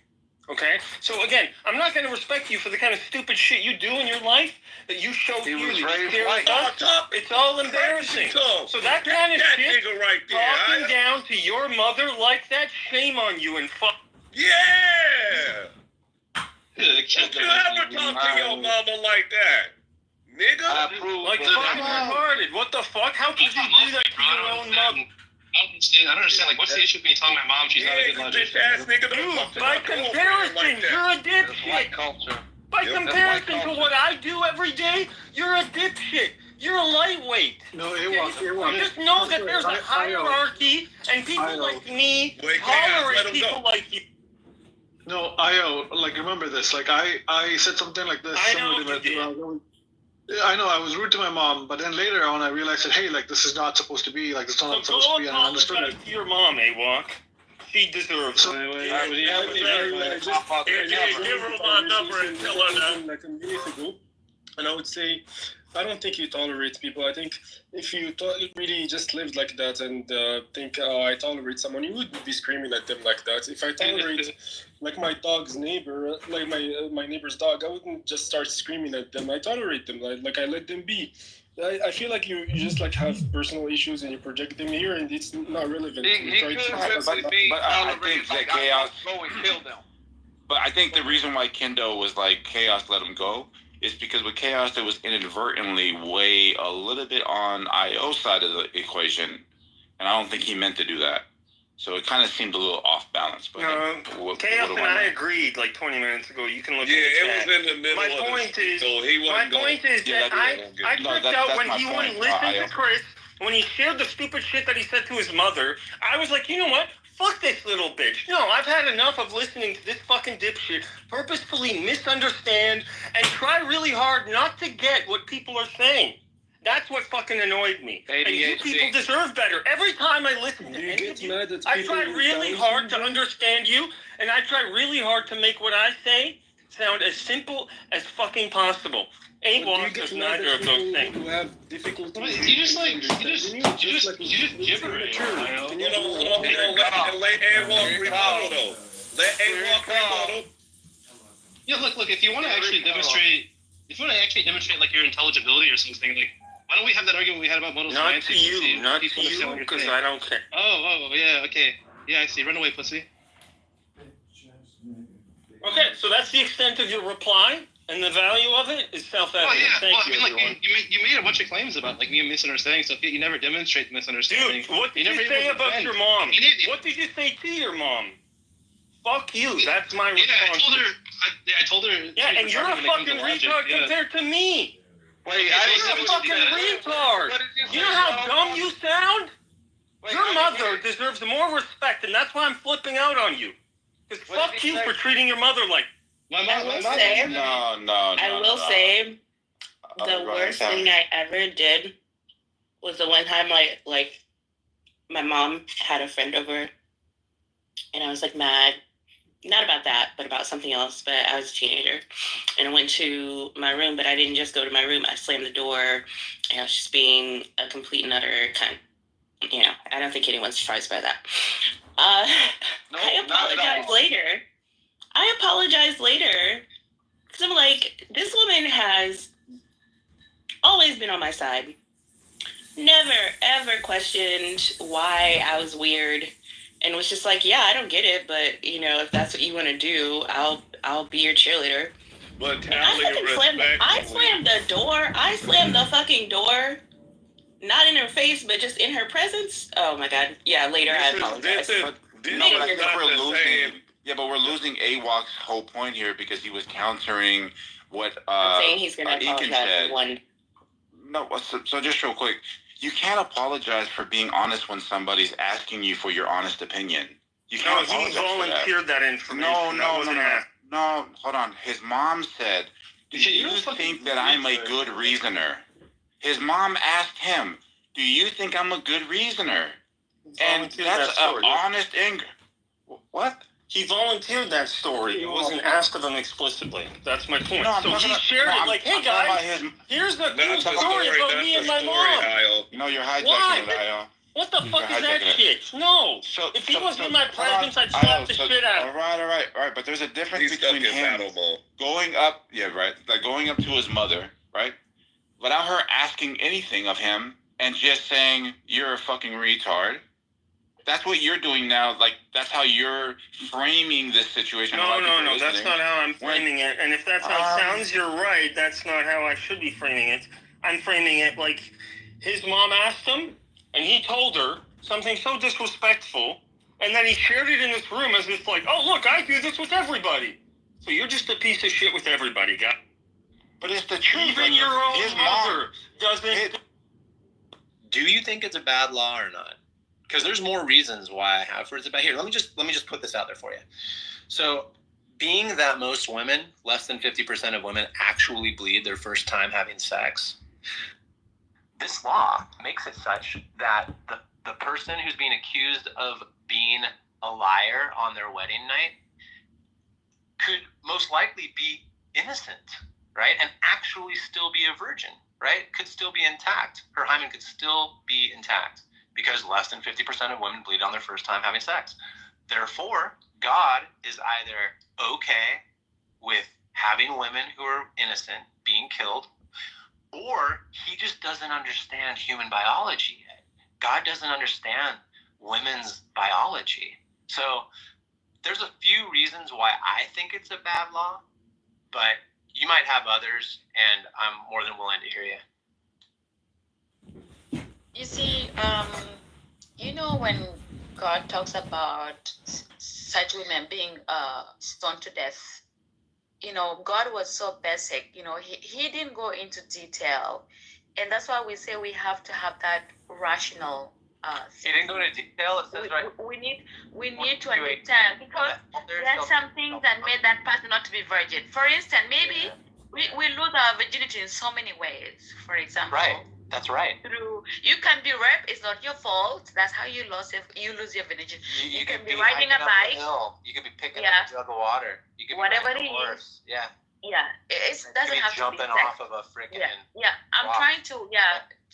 Okay? So again, I'm not going to respect you for the kind of stupid shit you do in your life that you show here. It's all embarrassing. So that kind of shit, talking down to your mother like that, shame on you and fuck. Yeah! Don't you ever talk to your mama like that, nigga? Like fucking retarded. What the fuck? How could you do that to your own mother? I don't understand. Like, what's the issue with me telling my mom she's not a good logician? Dude, by comparison, you're a dipshit. By comparison to what I do every day, you're a dipshit. You're a lightweight. No, just know that there's a hierarchy, and people like me tolerate people like you. No, Io, like, remember this. Like, I said something like this. I know, I was rude to my mom, but then later on I realized that, hey, like, this is not supposed to be, like, it's not supposed to be, and I understood it. To your mom, Walk. She deserves it. Give her my number and tell her that. Like a minute ago, and I would say, I don't think you tolerate people. I think if you really just lived like that and think, I tolerate someone, you wouldn't be screaming at them like that. If I tolerate, like my dog's neighbor, like my neighbor's dog, I wouldn't just start screaming at them. I tolerate them, like I let them be. I feel like you just like have personal issues and you project them here, and it's not relevant. But I think the reason why Kendo was like Chaos let him go is because with Chaos it was inadvertently way a little bit on IO's side of the equation, and I don't think he meant to do that. So it kind of seemed a little off balance. But Chaos and I agreed like 20 minutes ago. You can look at the chat. It was in the middle of the so he wasn't My point is that I tripped out when he wouldn't listen to Chris, when he shared the stupid shit that he said to his mother. I was like, you know what? Fuck this little bitch. No, I've had enough of listening to this fucking dipshit purposefully misunderstand and try really hard not to get what people are saying. That's what fucking annoyed me. And you people deserve better. Every time I listen to any of you, I try really hard to understand you, and I try really hard to make what I say sound as simple as fucking possible. Walk does neither of those things. You have difficulty. You just gibberish. Let A-Walk rebuttal though. Let A-Walk rebuttal. Yeah, look. If you want to actually demonstrate, like your intelligibility or something, like Why don't we have that argument we had about modal Not science? to you, not to you, because I don't care. Oh, yeah, okay. Yeah, I see. Run away, pussy. Okay, so that's the extent of your reply, and the value of it is self-evident. Thank you, everyone. You made a bunch of claims about me misunderstanding stuff, yet you never demonstrate misunderstanding. Dude, what did you say about your mom? What did you say to your mom? Fuck you. That's my response. I told her. Yeah, and you're a fucking retard compared to me. Wait, you're a fucking retard. You know how dumb you sound? Your mother deserves more respect, and that's why I'm flipping out on you. Because fuck you for treating your mother like... I will say, the worst thing I ever did was the one time, like my mom had a friend over, and I was like mad. Not about that, but about something else. But I was a teenager, and I went to my room, but I didn't just go to my room. I slammed the door, and I was just being a complete and utter cunt. You know, I don't think anyone's surprised by that. I apologized later. Because I'm like, this woman has always been on my side. Never, ever questioned why I was weird. And was just like, yeah, I don't get it, but, you know, if that's what you want to do, I'll be your cheerleader. But I slammed the door. I slammed the fucking door. Not in her face, but just in her presence. Oh my God. Yeah, later I apologize. But we're losing AWOC's whole point here because he was countering what I'm saying he's going to Ekin apologize said. for one. No, so just real quick. You can't apologize for being honest when somebody's asking you for your honest opinion. You can't he volunteered that information. No, hold on. His mom said, do you think that I'm a good reasoner? His mom asked him, do you think I'm a good reasoner? And that's an honest anger. What? He volunteered that story. It wasn't asked of him explicitly. That's my point. No, so he shared it like, hey guys, here's the cool story about me and my mom. No, you're hijacking it, Ayo. What the fuck is that shit? No. If he was in my presence, I'd slap the shit out of him. All right. But there's a difference between him going up to his mother, right? Without her asking anything of him and just saying, you're a fucking retard. That's what you're doing now. Like, that's how you're framing this situation. No. That's not how I'm framing it. And if that's how it sounds, you're right. That's not how I should be framing it. I'm framing it like his mom asked him, and he told her something so disrespectful, and then he shared it in this room as if like, oh, look, I do this with everybody. So you're just a piece of shit with everybody, guy. But it's the truth. Even your own mother doesn't... Do you think it's a bad law or not? Because there's more reasons why I have for it's about. Here, let me just put this out there for you. So, being that most women, less than 50% of women, actually bleed their first time having sex, this law makes it such that the person who's being accused of being a liar on their wedding night could most likely be innocent, right? And actually still be a virgin, right? Could still be intact. Her hymen could still be intact. Because less than 50% of women bleed on their first time having sex. Therefore, God is either okay with having women who are innocent being killed, or he just doesn't understand human biology yet. God doesn't understand women's biology. So there's a few reasons why I think it's a bad law, but you might have others, and I'm more than willing to hear you. You see, when God talks about such women being stoned to death, God was so basic. He didn't go into detail, and that's why we say we have to have that rational. He didn't go into detail. It says we need to understand, because there are some things that made that person not to be virgin. For instance, maybe we lose our virginity in so many ways. For example, right. That's right. You can be raped. It's not your fault. That's how you lose your virginity. You can be riding a bike. You could be picking up a jug of water. You could be riding a horse. Yeah. Yeah. It doesn't have to be jumping off of a freaking. Yeah. I'm trying to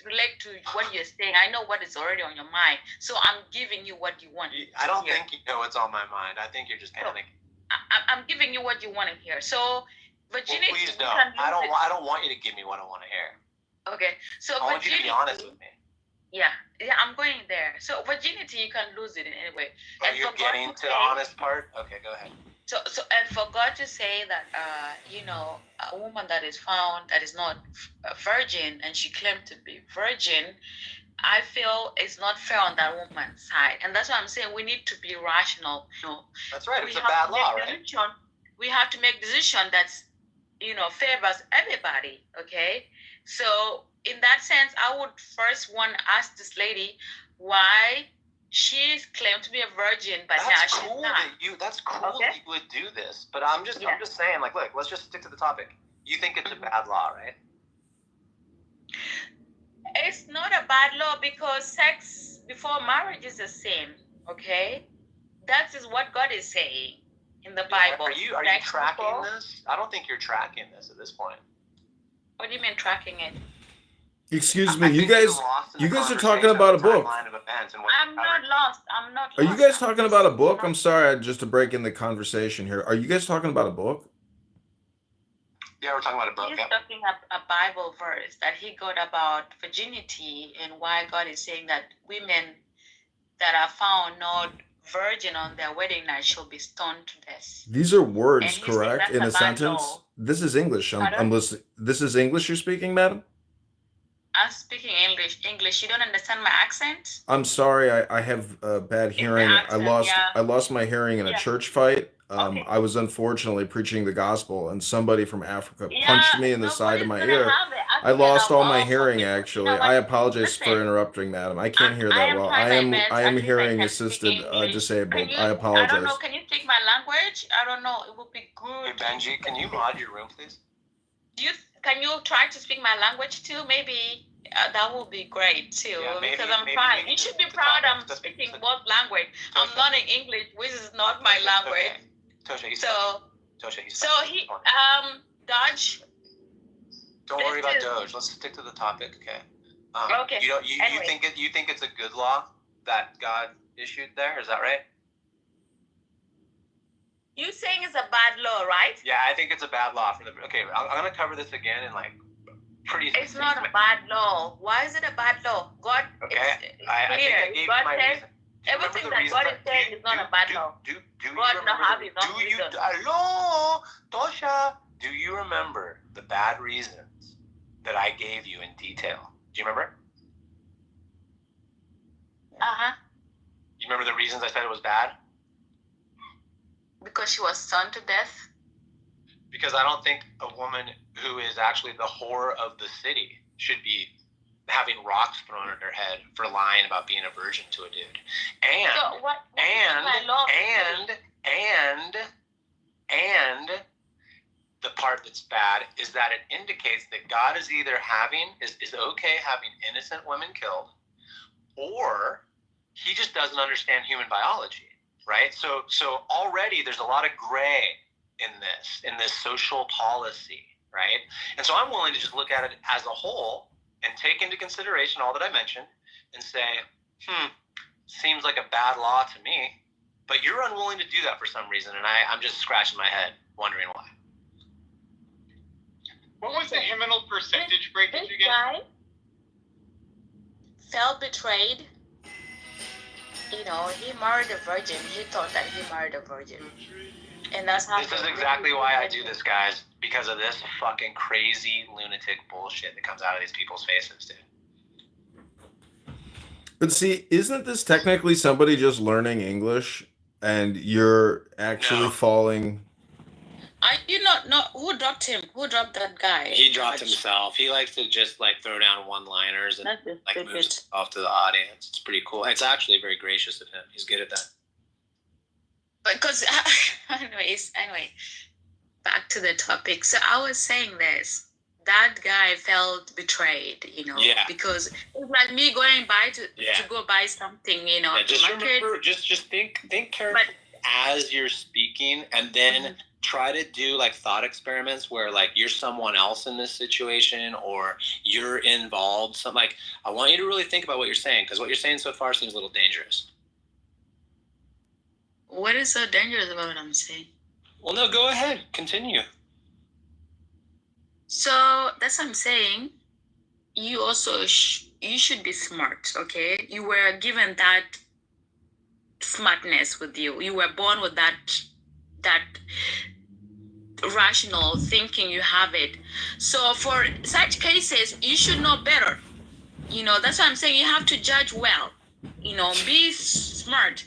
relate to what you're saying. I know what is already on your mind, so I'm giving you what you want. I don't think you know what's on my mind. I think you're just panicking. I'm giving you what you want to hear. So virginity. Well, please don't. I don't want you to give me what I want to hear. Okay, so I want you to be honest with me. Yeah, I'm going there. So virginity, you can lose it in any way. Oh, And you're for God getting to to say- the honest part? Okay, go ahead. So and for God to say that a woman that is found that is not a virgin and she claimed to be virgin, I feel it's not fair on that woman's side, and that's why I'm saying we need to be rational. That's right. We It's a have bad to make law, right? We have to make decision that's favors everybody. Okay, so in that sense, I would first want to ask this lady why she's claimed to be a virgin, but now That's she's cool not. that's cool that you would do this. But I'm just saying, like, look, let's just stick to the topic. You think it's a bad law, right? It's not a bad law because sex before marriage is the same. Okay, that is what God is saying in the Bible. Are you tracking this? I don't think you're tracking this at this point. What do you mean tracking it? Excuse me, you guys are talking about a book. I'm not lost. I'm not. Are you guys talking about a book? I'm sorry, just to break in the conversation here. Are you guys talking about a book? Yeah, we're talking about a book. He's talking a Bible verse that he got about virginity and why God is saying that women that are found not virgin on their wedding night shall be stoned to death. These are words, And he said correct? that's In a a bad sentence? law. This is English. I'm Pardon? listening. This is English you're speaking, madam? I'm speaking English. You don't understand my accent? I'm sorry, I have bad hearing. accent, I lost my hearing in a Yeah. church fight. Okay. I was unfortunately preaching the gospel, and somebody from Africa Yeah, punched me in the side of my nobody's ear. gonna have it. I lost know all my all hearing. people. Actually, You know what? I apologize for Listen, interrupting, madam. I can't hear I that am well. trying my best. I am At least I hearing can assisted speak English. disabled. Can you, I I apologize. don't know. Can you speak my language? I don't know. It would be Hey, good. Benji, can you mod your room, please? Can you try to speak my language too? Maybe that would be great too. Yeah, maybe- because I'm maybe trying. we You can should be just proud. talk. I'm Just- speaking both language. I'm learning English, which is not my language. Tosha, he's So Tosha, he's he Dodge. Don't worry about this is- Doge. Let's stick to the topic, okay? Okay, You anyway. think it's a good law that God issued there? Is that right? You saying it's a bad law, right? Yeah, I think it's a bad law for the. Okay, I'm gonna cover this again in like pretty. It's not a bad law. Why is it a bad law? God Okay, is I think clear. I gave you God my says reason. Do you remember everything the that reason God is saying is not a bad law. Do you God remember? not have his own Do you? reason. Hello, Tosha. Do you remember the bad reasons that I gave you in detail? Do you remember? You remember the reasons I said it was bad? Because she was stoned to death. Because I don't think a woman who is actually the whore of the city should be having rocks thrown at her head for lying about being a virgin to a dude. And So what my law and the part that's bad is that it indicates that God is either is okay having innocent women killed, or he just doesn't understand human biology, right? So already there's a lot of gray in this social policy, right? And so I'm willing to just look at it as a whole and take into consideration all that I mentioned and say, seems like a bad law to me. But you're unwilling to do that for some reason, and I'm just scratching my head wondering why. What was the hymnal percentage breakage This again? guy felt betrayed. You know, he married a virgin. He thought that he married a virgin. And that's how This is exactly why I do this, guys, because of this fucking crazy lunatic bullshit that comes out of these people's faces, dude. But see, isn't this technically somebody just learning English and you're actually falling? Who dropped him? Who dropped that guy? He dropped himself. He likes to just like throw down one-liners and That's just like stupid. moves off to the audience. It's pretty cool. It's actually very gracious of him. He's good at that. Because anyway, back to the topic. So I was saying this. That guy felt betrayed, Yeah. because it's like me going to go buy something, Yeah, to just my remember, kids. just think carefully as you're speaking, and then try to do like thought experiments where like you're someone else in this situation or you're involved. Something like I want you to really think about what you're saying, because what you're saying so far seems a little dangerous. What is so dangerous about what I'm saying? Well, no, go ahead, continue. So that's what I'm saying. you also you should be smart, okay? You were given that smartness with you. You were born with that rational thinking. You have it. So for such cases, you should know better. You know, that's what I'm saying. You have to judge well. You know, be smart.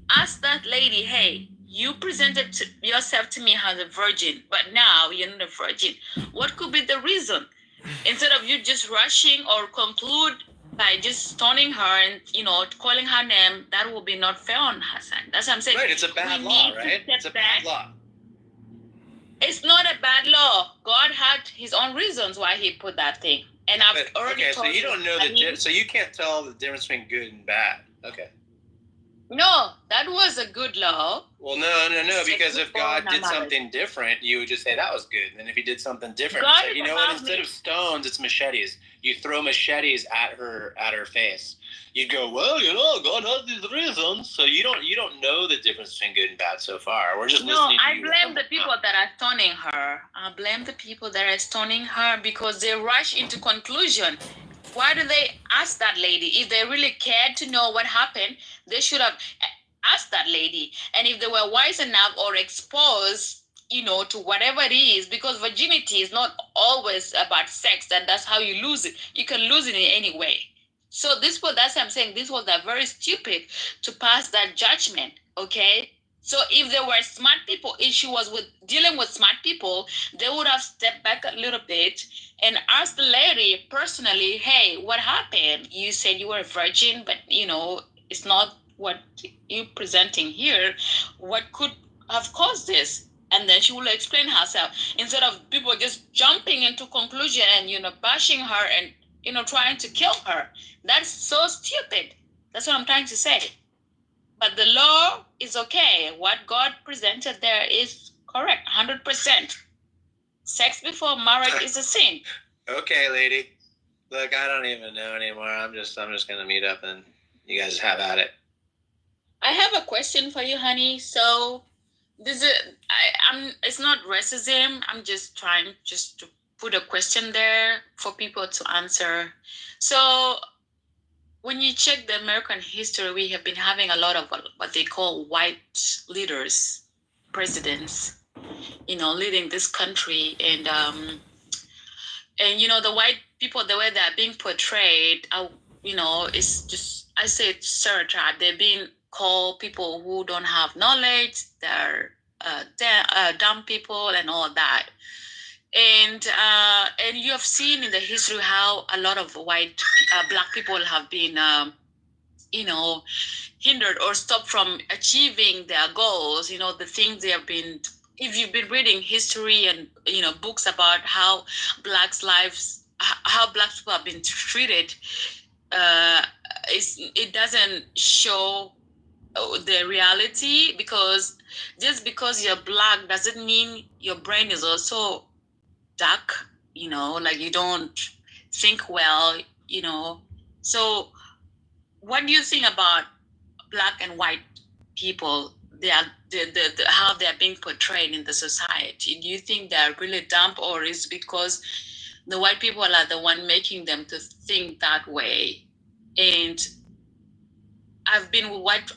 Ask that lady, hey, you presented yourself to me as a virgin, but now you're not a virgin. What could be the reason? Instead of you just rushing or conclude by just stoning her and, you know, calling her name, that will be not fair on her side. That's what I'm saying. Right, it's a bad law, right? It's a bad law. It's not a bad law. God had his own reasons why he put that thing. And I've already told so you don't know so you can't tell the difference between good and bad. Okay. No, that was a good law. Well, no, because if God did something different, you would just say that was good. And then if he did something different, you say, you know what, instead of stones, it's machetes. You throw machetes at her face. You'd go, well, you know, God has these reasons. So you don't know the difference between good and bad so far. We're just listening to you. No, I blame the people that are stoning her. I blame the people that are stoning her because they rush into conclusion. Why do they ask that lady? If they really cared to know what happened, they should have asked that lady. And if they were wise enough or exposed, you know, to whatever it is, because virginity is not always about sex, and that's how you lose it. You can lose it in any way. So that's what I'm saying. This was very stupid to pass that judgment, okay? So if there were smart people, if she was dealing with smart people, they would have stepped back a little bit and asked the lady personally, hey, what happened? You said you were a virgin, but, you know, it's not what you're presenting here. What could have caused this? And then she will explain herself instead of people just jumping into conclusion and, you know, bashing her and, you know, trying to kill her. That's so stupid. That's what I'm trying to say. But the law is okay. What God presented there is correct, 100%. Sex before marriage is a sin. Okay, lady. Look, I don't even know anymore. I'm just gonna meet up and you guys have at it. I have a question for you, honey. So it's not racism. I'm just trying to put a question there for people to answer. So when you check the American history, we have been having a lot of what they call white leaders, presidents, you know, leading this country. And you know, the white people, the way they're being portrayed, you know, it's just, I say it's stereotype. They're being called people who don't have knowledge. They're dumb people and all that. And you have seen in the history how a lot of black people have been, you know, hindered or stopped from achieving their goals. You know, the things they have been. If you've been reading history and, you know, books about how blacks' lives, how black people have been treated, it doesn't show the reality, because just because you're black doesn't mean your brain is also dark, you know, like you don't think well, you know. So what do you think about black and white people? How they're being portrayed in the society? Do you think they're really dumb, or is it because the white people are the one making them to think that way? And I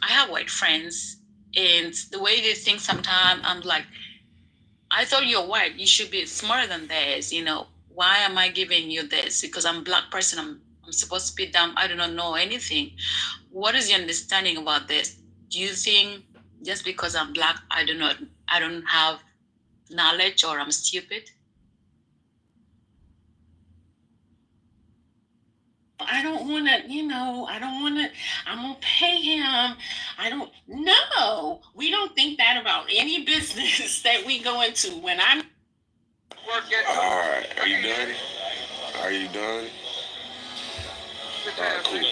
have white friends, and the way they think sometimes, I'm like, I thought you're white. You should be smarter than this. You know, why am I giving you this? Because I'm a black person. I'm supposed to be dumb. I do not know anything. What is your understanding about this? Do you think just because I'm black, I don't have knowledge, or I'm stupid? I don't want to, you know, I'm going to pay him. No, we don't think that about any business that we go into. When I'm working. All right, are you done? Are you done? All right, cool.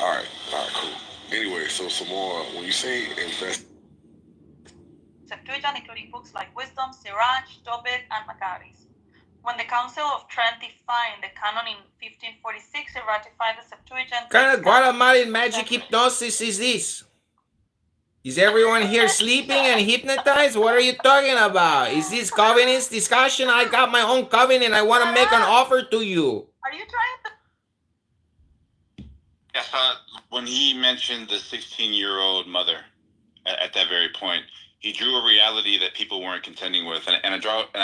All right, cool. Anyway, so some more, when you say invest. Septuagint, including books like Wisdom, Sirach, Tobit, and Maccabees. When the Council of Trent defined the canon in 1546, it ratified the Septuagint. What kind of Guatemalan magic hypnosis is this? Is everyone here sleeping and hypnotized? What are you talking about? Is this covenants discussion? I got my own covenant. I want to make an offer to you. Are Are you trying to? Yes, when he mentioned the 16-year-old mother at that very point, he drew a reality that people weren't contending with, and I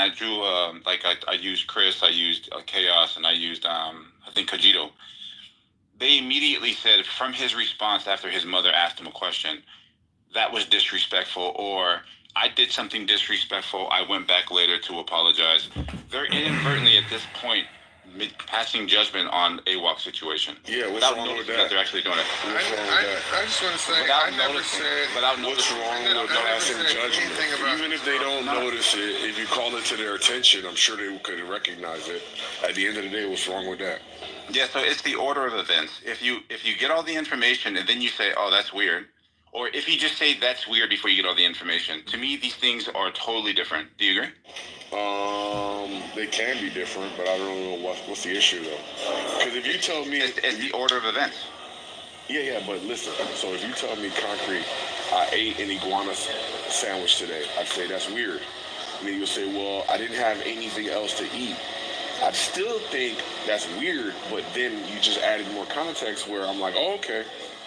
drew I used Chris, I used Chaos, and I used I think Kojito. They immediately said from his response after his mother asked him a question, that was disrespectful, or I did something disrespectful, I went back later to apologize. They're inadvertently at this point passing judgment on AWOC situation. Yeah, what's without wrong with noticing that? they're actually doing it. What's wrong with that? I just want to say, Without I never noticing- said without What's noticing. wrong with I never passing said judgment? anything about- Even if they don't notice it, if you call it to their attention, I'm sure they could recognize it. At the end of the day, what's wrong with that? Yeah, so it's the order of events. If you get all the information and then you say, "Oh, that's weird," or if you just say that's weird before you get all the information, to me these things are totally different. Do you agree? They can be different, but I don't know what's the issue though. Because if you tell me, It's the order of events. yeah, but listen. So if you tell me concrete, I ate an iguana sandwich today, I'd say that's weird. And then you'll say, well, I didn't have anything else to eat. I'd still think that's weird, but then you just added more context where I'm like, oh, okay,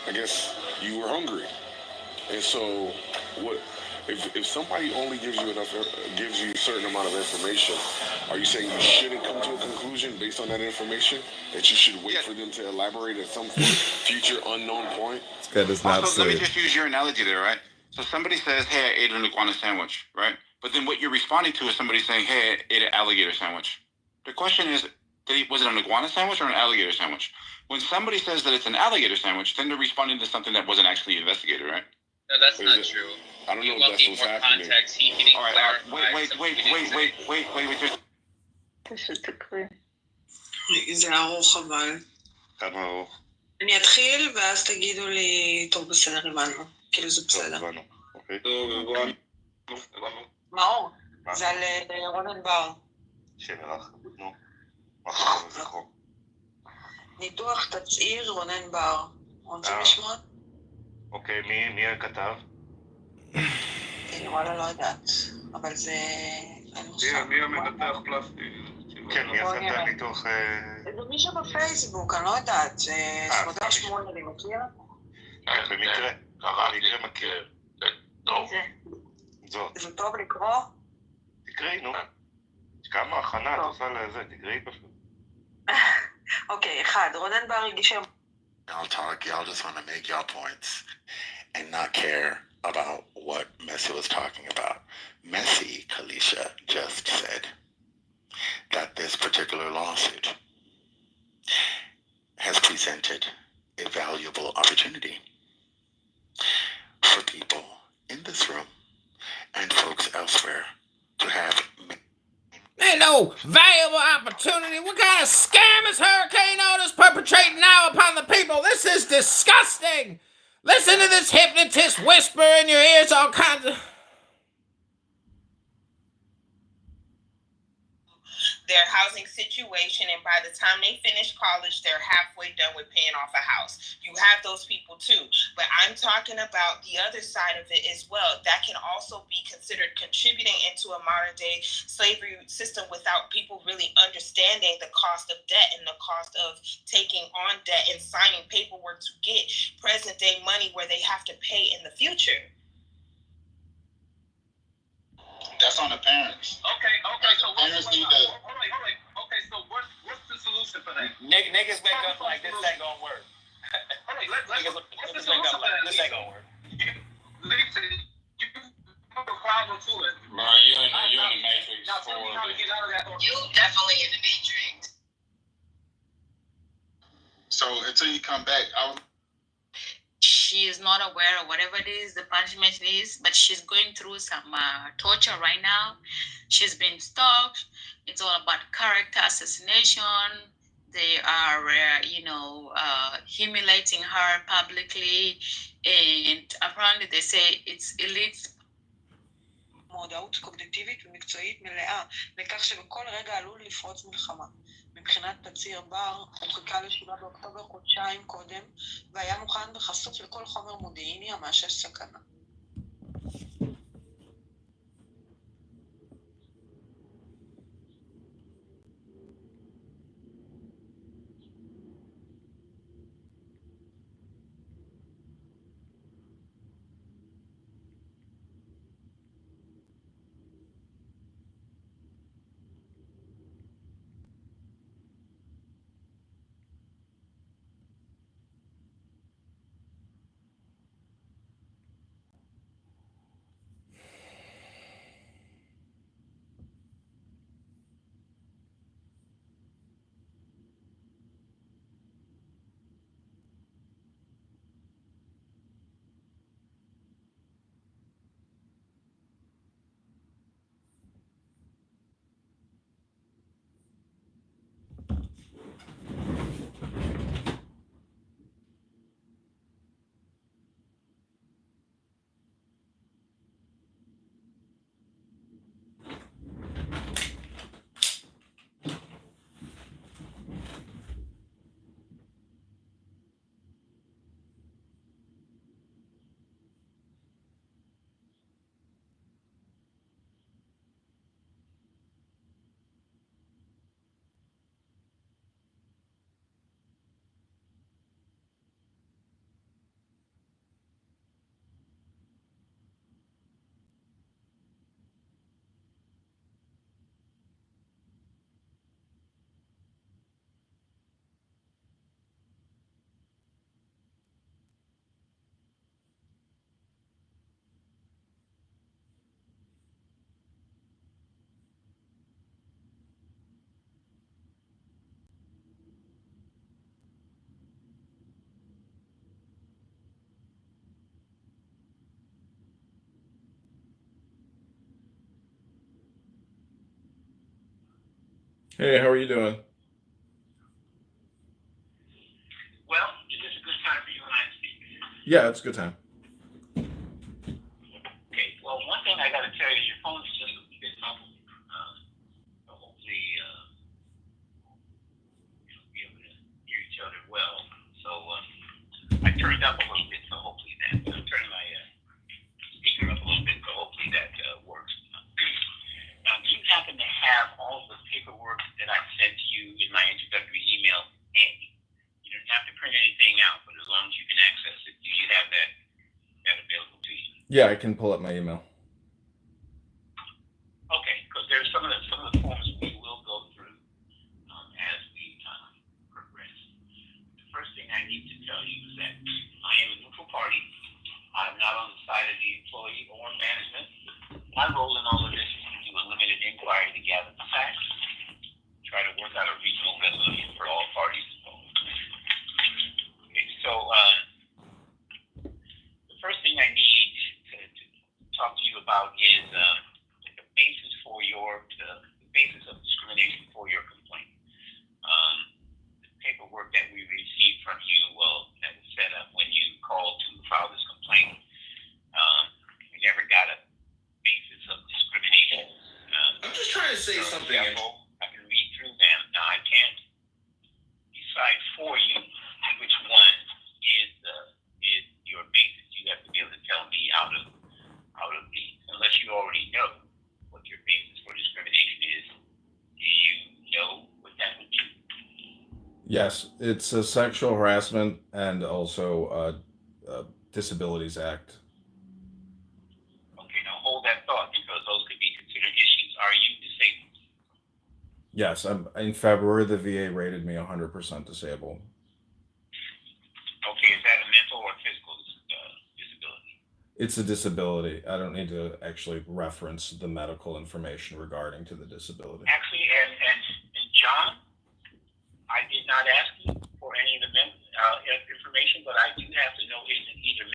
I guess you were hungry. And so, what if somebody only gives you a certain amount of information? Are you saying you shouldn't come to a conclusion based on that information? That you should wait for them to elaborate at some future unknown point? This guy does not Also, let me say. just use your analogy there, right? So somebody says, "Hey, I ate an iguana sandwich," right? But then what you're responding to is somebody saying, "Hey, I ate an alligator sandwich." The question is, was it an iguana sandwich or an alligator sandwich? When somebody says that it's an alligator sandwich, then they're responding to something that wasn't actually investigated, right? No, that's not true. I don't know Well, if that's need what's more happening. context. He didn't All right, clarify. wait. Just... פשוט תקריא. זה ארוך אבל. כמה ארוך? אני אתחיל ואז תגידו לי, טוב בסדר, הבנו. כאילו זה בסדר. הבנו. אוקיי. מאור, זה על רונן בר. שלך, נו. ניתוח תצעיר רונן בר. רוצים לשמוע? אוקיי, מי הכתב? וואלה לא יודעת, אבל זה... מי המנתח פלסטי? כן, מי עשה את הניתוח? זה מישהו בפייסבוק, אני לא יודעת, זה סמדר שמואל, אני מכיר? במקרה, במקרה מכיר. זאת. זה טוב לקרוא? תקראי, נו. כמה הכנה את עושה לזה, תקראי פשוט. אוקיי, אחד, רונן בר הגיש... Y'all talk, y'all just want to make y'all points and not care about what Messi was talking about. Messi, Kalisha, just said that this particular lawsuit has presented a valuable opportunity for people in this room and folks elsewhere to have... Ain't no valuable opportunity. What kind of scam is Hurricane Otis perpetrating now upon the people? This is disgusting. Listen to this hypnotist whisper in your ears all kinds of... Their housing situation, and by the time they finish college, they're halfway done with paying off a house. You have those people too, but I'm talking about the other side of it as well. That can also be considered contributing into a modern day slavery system without people really understanding the cost of debt and the cost of taking on debt and signing paperwork to get present day money where they have to pay in the future. That's on the parents. Okay, so Parents need to... Okay, so what's the solution for that? Niggas wake up like this ain't gonna work. What's the solution for that? This ain't gonna work. You have a problem to it. Bro, you in the matrix. Now tell me how to get out of that. You definitely in the matrix. So until you come back, She is not aware of whatever it is, the punishment is, but she's going through some torture right now. She's been stalked. It's all about character assassination. They are, humiliating her publicly. And apparently they say it's elite. מודעות קוגניטיבית ומקצועית מלאה לכך שבכל רגע עלול לפרוץ מלחמה. מבחינת תציר בר, הוא חיכה ל7 באוקטובר חודשיים קודם, והיה מוכן וחשוף לכל חומר מודיעיני המאשש סכנה. Hey, how are you doing? Well, is this a good time for you and I to speak? Yeah, it's a good time. Okay, well, one thing I got to tell you is your phone is just a bit muffled. Hopefully, you'll be able to hear each other well. So I turned up a little bit, so hopefully that, turn my speaker up a little bit, so hopefully that works. Now, do you happen to have all the paperwork that I sent to you in my introductory email handy? You don't have to print anything out, but as long as you can access it, do you have that available to you? Yeah, I can pull up my email. Okay, because there's some of the forms we will go through as we progress. The first thing I need to tell you is that I am a neutral party. I'm not on the side of the employee or management. My role in all of this is to do a limited inquiry to gather the facts, try to work out a reasonable resolution for all parties involved. Okay, so the first thing I need to talk to you about is the basis for the basis of discrimination for your complaint. The paperwork that we received from you, that was set up when you called to file this complaint, we never got a basis of discrimination. I'm just trying to say something. I can read through them. Now, I can't decide for you which one is your basis. You have to be able to tell me out of these, unless you already know what your basis for discrimination is. Do you know what that would be? Yes, it's a sexual harassment and also Disabilities Act. Okay, now hold that thought because those could be considered issues. Are you disabled? Yes, in February the VA rated me 100% disabled. Okay, is that a mental or physical disability? It's a disability. I don't need to actually reference the medical information regarding to the disability. Actually, and John, I did not ask you for any of the information, but I do have to know is it either